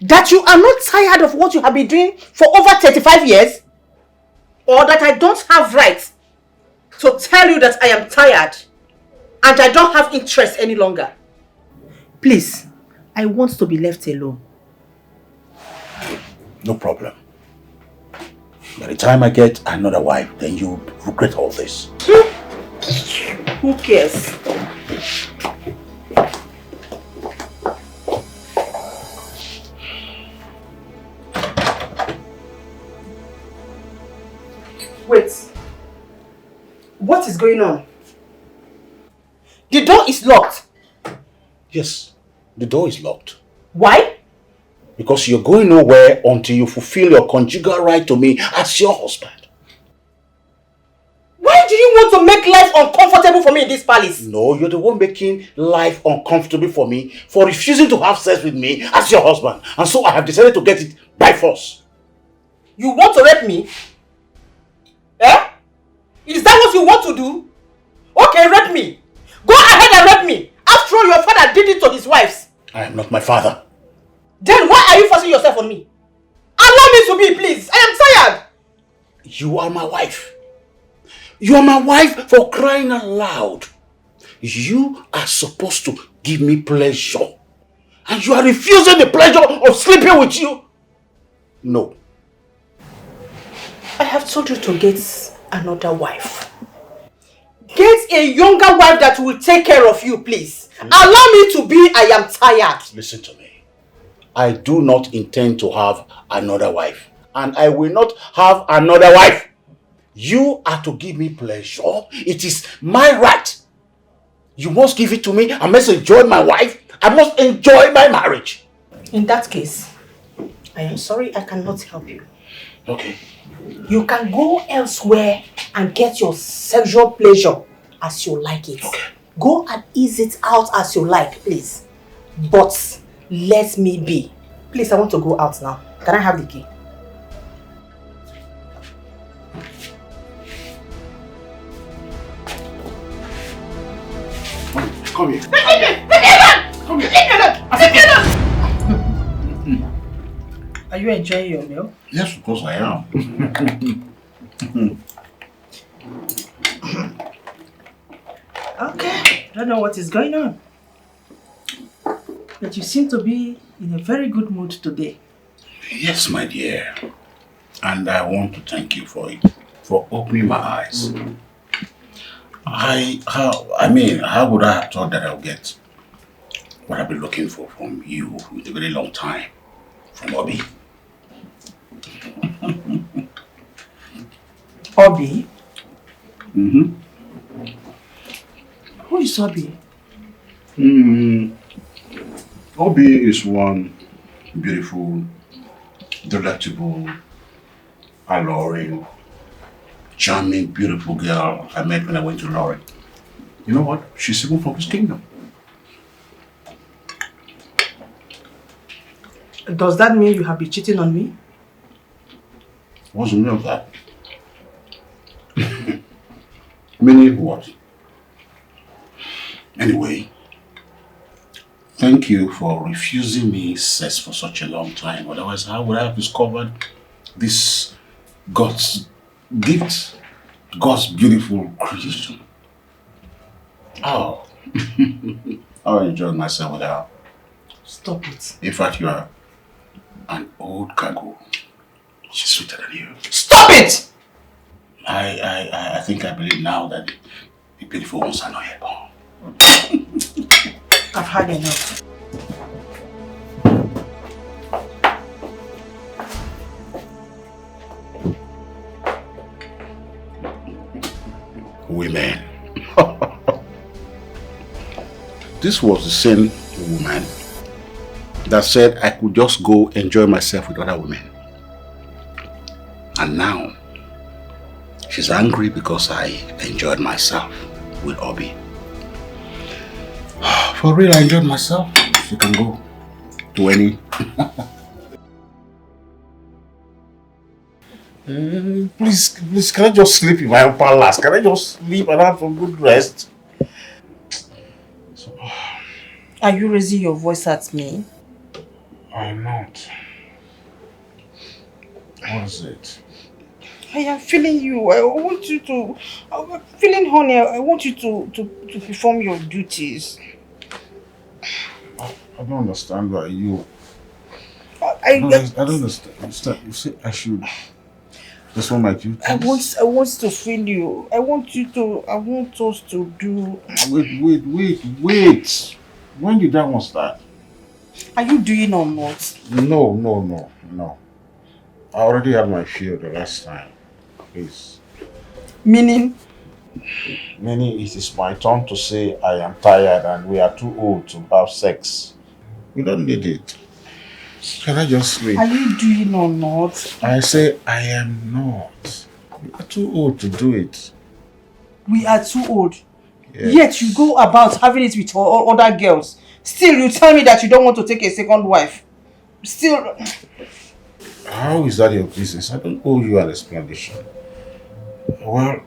That you are not tired of what you have been doing for over 35 years? Or that I don't have right to tell you that I am tired and I don't have interest any longer? Please, I want to be left alone. No problem. By the time I get another wife, then you regret all this. Who cares? Wait. What is going on? The door is locked. Yes, the door is locked. Why? Because you're going nowhere until you fulfill your conjugal right to me as your husband. Why do you want to make life uncomfortable for me in this palace? No, you're the one making life uncomfortable for me for refusing to have sex with me as your husband. And so I have decided to get it by force. You want to rape me? Eh? Is that what you want to do? Okay, rape me. Go ahead and rape me. After all, your father did it to his wives. I am not my father. Then why are you forcing yourself on me? Allow me to be, please. I am tired. You are my wife. You are my wife, for crying out loud. You are supposed to give me pleasure. And you are refusing the pleasure of sleeping with you. No. I have told you to get another wife. Get a younger wife that will take care of you, please. Allow me to be. I am tired. Listen to me. I do not intend to have another wife. And I will not have another wife. You are to give me pleasure. It is my right. You must give it to me. I must enjoy my wife. I must enjoy my marriage. In that case, I am sorry I cannot help you. Okay. You can go elsewhere and get your sexual pleasure as you like it. Okay. Go and ease it out as you like, please. But let me be. Please, I want to go out now. Can I have the key? Come here. Come here. Are you enjoying your meal? Yes, of course I am. Okay. I don't know what is going on. But you seem to be in a very good mood today. Yes, my dear. And I want to thank you for it. For opening my eyes. How would I have thought that I'll get what I've been looking for from you with a very long time? From Obi. Obi? Mm-hmm. Who is Obi? Obi is one beautiful, delectable, alluring, charming, beautiful girl I met when I went to Lorry. You know what? She's even from his kingdom. Does that mean you have been cheating on me? What's the meaning of that? Meaning what? Anyway, thank you for refusing me sex for such a long time. Otherwise, how would I have discovered this God's gift? God's beautiful creation. Oh, I enjoyed myself with her. Stop it. In fact, you are an old cargo. She's sweeter than you. Stop it! I think I believe now that the beautiful ones are not yet born. I've had enough. Women. This was the same woman that said I could just go enjoy myself with other women. And now, she's angry because I enjoyed myself with Obi. For real, I enjoyed myself. She can go to any. Please, can I just sleep in my own palace? Can I just sleep and have some good rest? Are you raising your voice at me? I'm not. What is it? I am feeling you. I want you to... I'm feeling honey. I want you to perform your duties. I don't understand why you... I don't understand. You say I should... That's what my duties. I want to feel you. I want us to do... Wait. When did that one start? Are you doing or not? No. I already had my fill the last time. Please. Meaning? Meaning it is my turn to say I am tired and we are too old to have sex. We don't need it. Can I just sleep? Are you doing or not? I say I am not. We are too old to do it. We are too old. Yes. Yet you go about having it with other girls. Still, you tell me that you don't want to take a second wife. Still... How is that your business? I don't owe you an explanation. Well,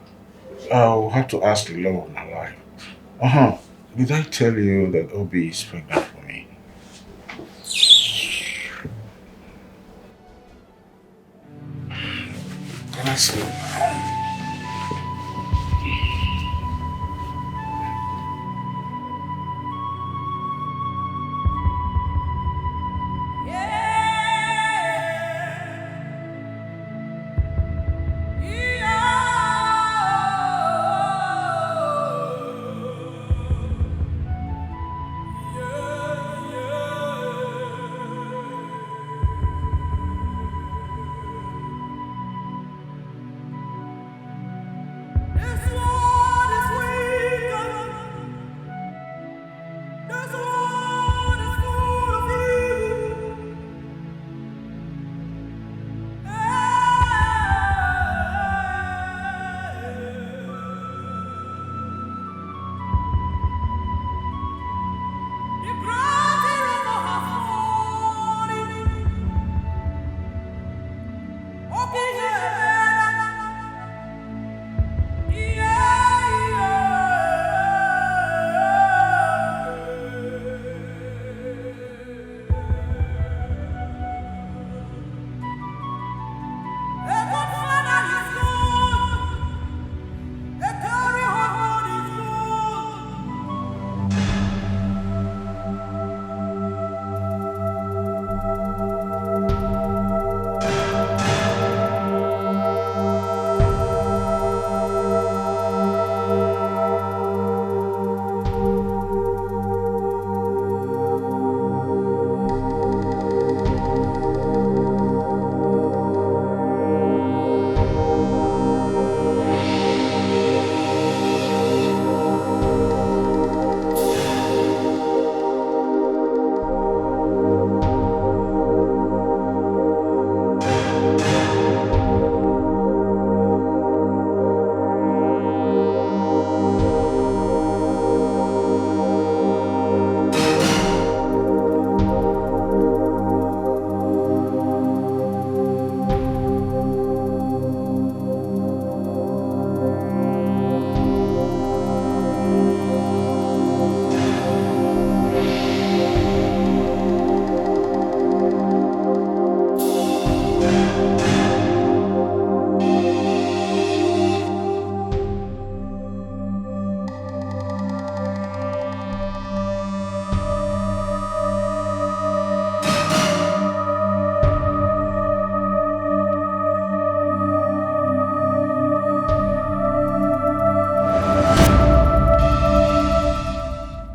I'll have to ask the law of my life. Did I tell you that Obi is pregnant for me? Can I sleep now?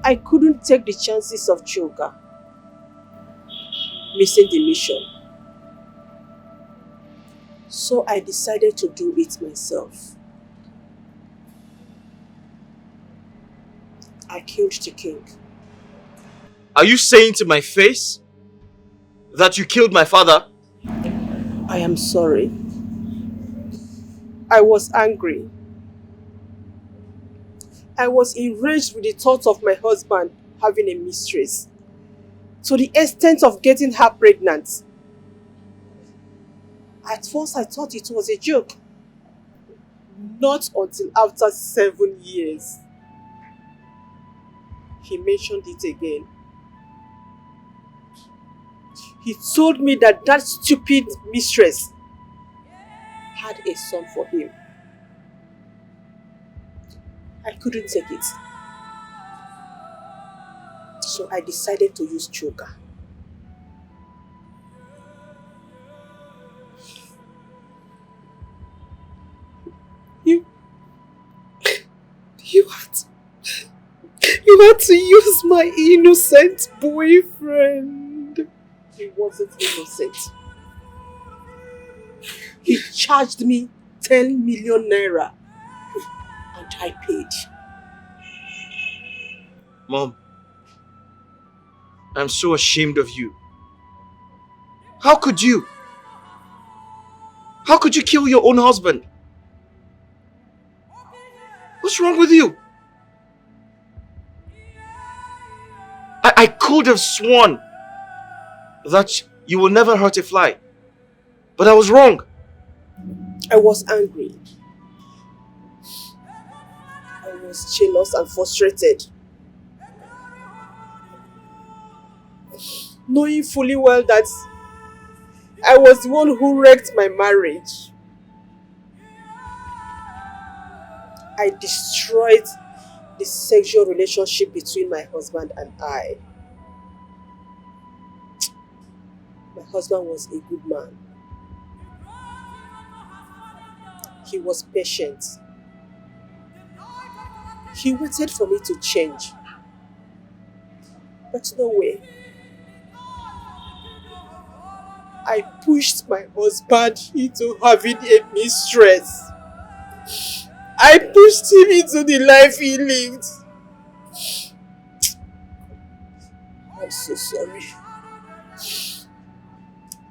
I couldn't take the chances of Choga missing the mission. So I decided to do it myself. I killed the king. Are you saying to my face that you killed my father? I am sorry. I was angry. I was enraged with the thought of my husband having a mistress, to the extent of getting her pregnant. At first I thought it was a joke. Not until after 7 years. He mentioned it again. He told me that that stupid mistress had a son for him. I couldn't take it. So I decided to use Choga. You had to use my innocent boyfriend. He wasn't innocent. He charged me 10 million naira and I paid. Mom, I'm so ashamed of you. How could you? How could you kill your own husband? What's wrong with you? I could have sworn that you will never hurt a fly. But I was wrong. I was angry. I was jealous and frustrated. knowing fully well that I was the one who wrecked my marriage. I destroyed the sexual relationship between my husband and I. My husband was a good man. He was patient. He waited for me to change. But no way. I pushed my husband into having a mistress. I pushed him into the life he lived. I'm so sorry.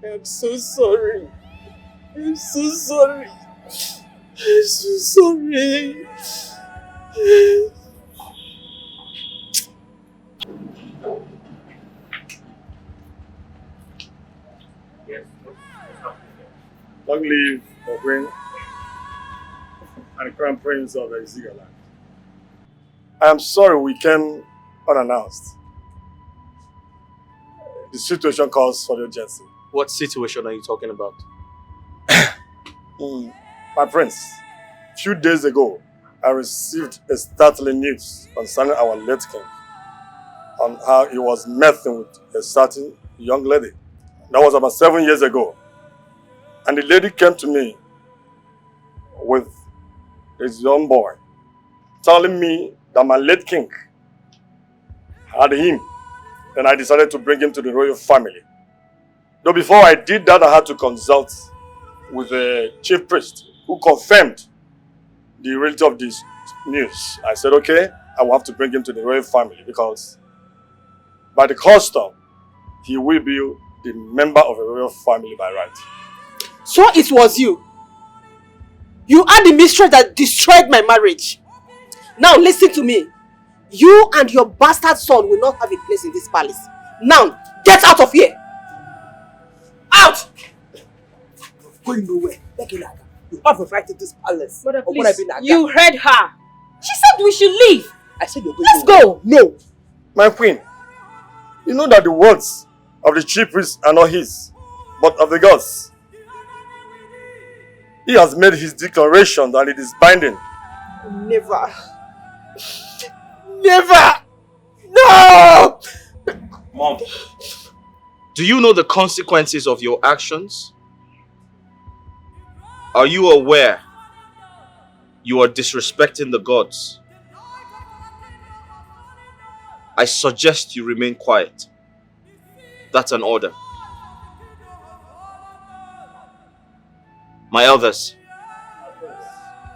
I'm so sorry. I'm so sorry. I'm so sorry. Long live the Queen and Crown Prince of Exigaland. I am sorry we came unannounced. The situation calls for the urgency. What situation are you talking about? My prince, a few days ago, I received a startling news concerning our late king on how he was messing with a certain young lady. That was about 7 years ago. And the lady came to me with his young boy, telling me that my late king had him. Then I decided to bring him to the royal family. Though before I did that, I had to consult with the chief priest who confirmed the reality of this news. I said, okay, I will have to bring him to the royal family because by the custom, he will be the member of a royal family by right. So it was you. You are the mistress that destroyed my marriage. Now listen to me. You and your bastard son will not have a place in this palace. Now, get out of here. Out! Going nowhere. You have a right to this palace. Mother, Or please, would I be you heard her. She said we should leave. I said you're going Let's go. No. My queen, you know that the words of the chief priest are not his, but of the gods. He has made his declaration that it is binding. Never. Never! No! Mom, do you know the consequences of your actions? Are you aware you are disrespecting the gods? I suggest you remain quiet. That's an order. My elders,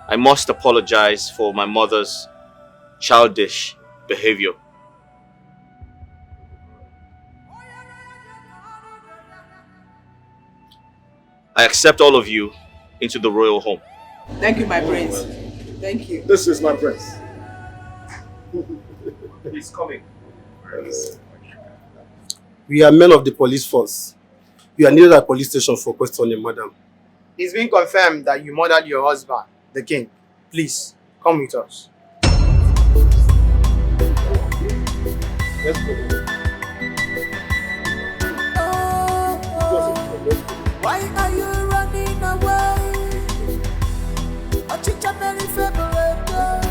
I must apologize for my mother's childish behavior. I accept all of you into the royal home. Thank you, my prince. Thank you. This is my prince. He's coming. We are men of the police force. You are needed at police station for questioning, madam. It's been confirmed that you murdered your husband, the king. Please, come with us. Let's go. Why are you running away? Ochicha very favorite girl.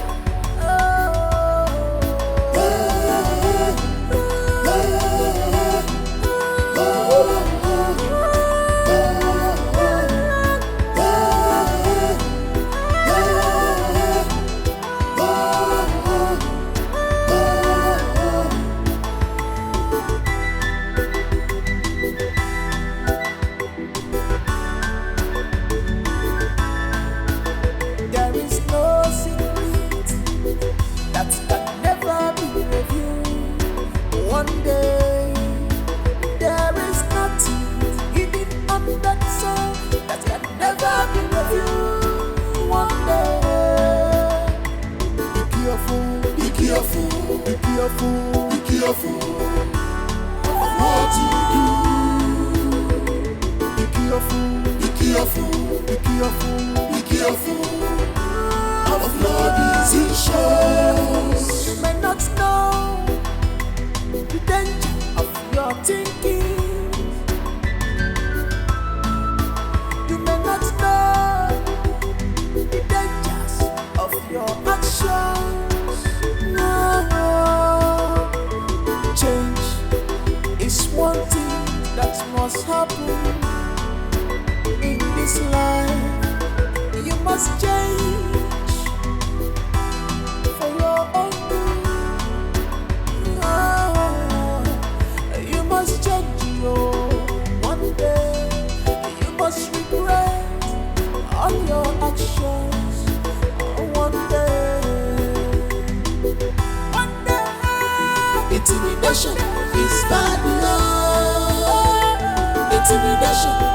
There is no secret that can never be revealed. One day, there is nothing hidden under the sun that can never be revealed. One day, be careful, be careful, be careful, be careful of what you do. Be careful, be careful, be careful, be careful of your decisions. You may not know the danger of your thinking. Intimidation is bad love. Intimidation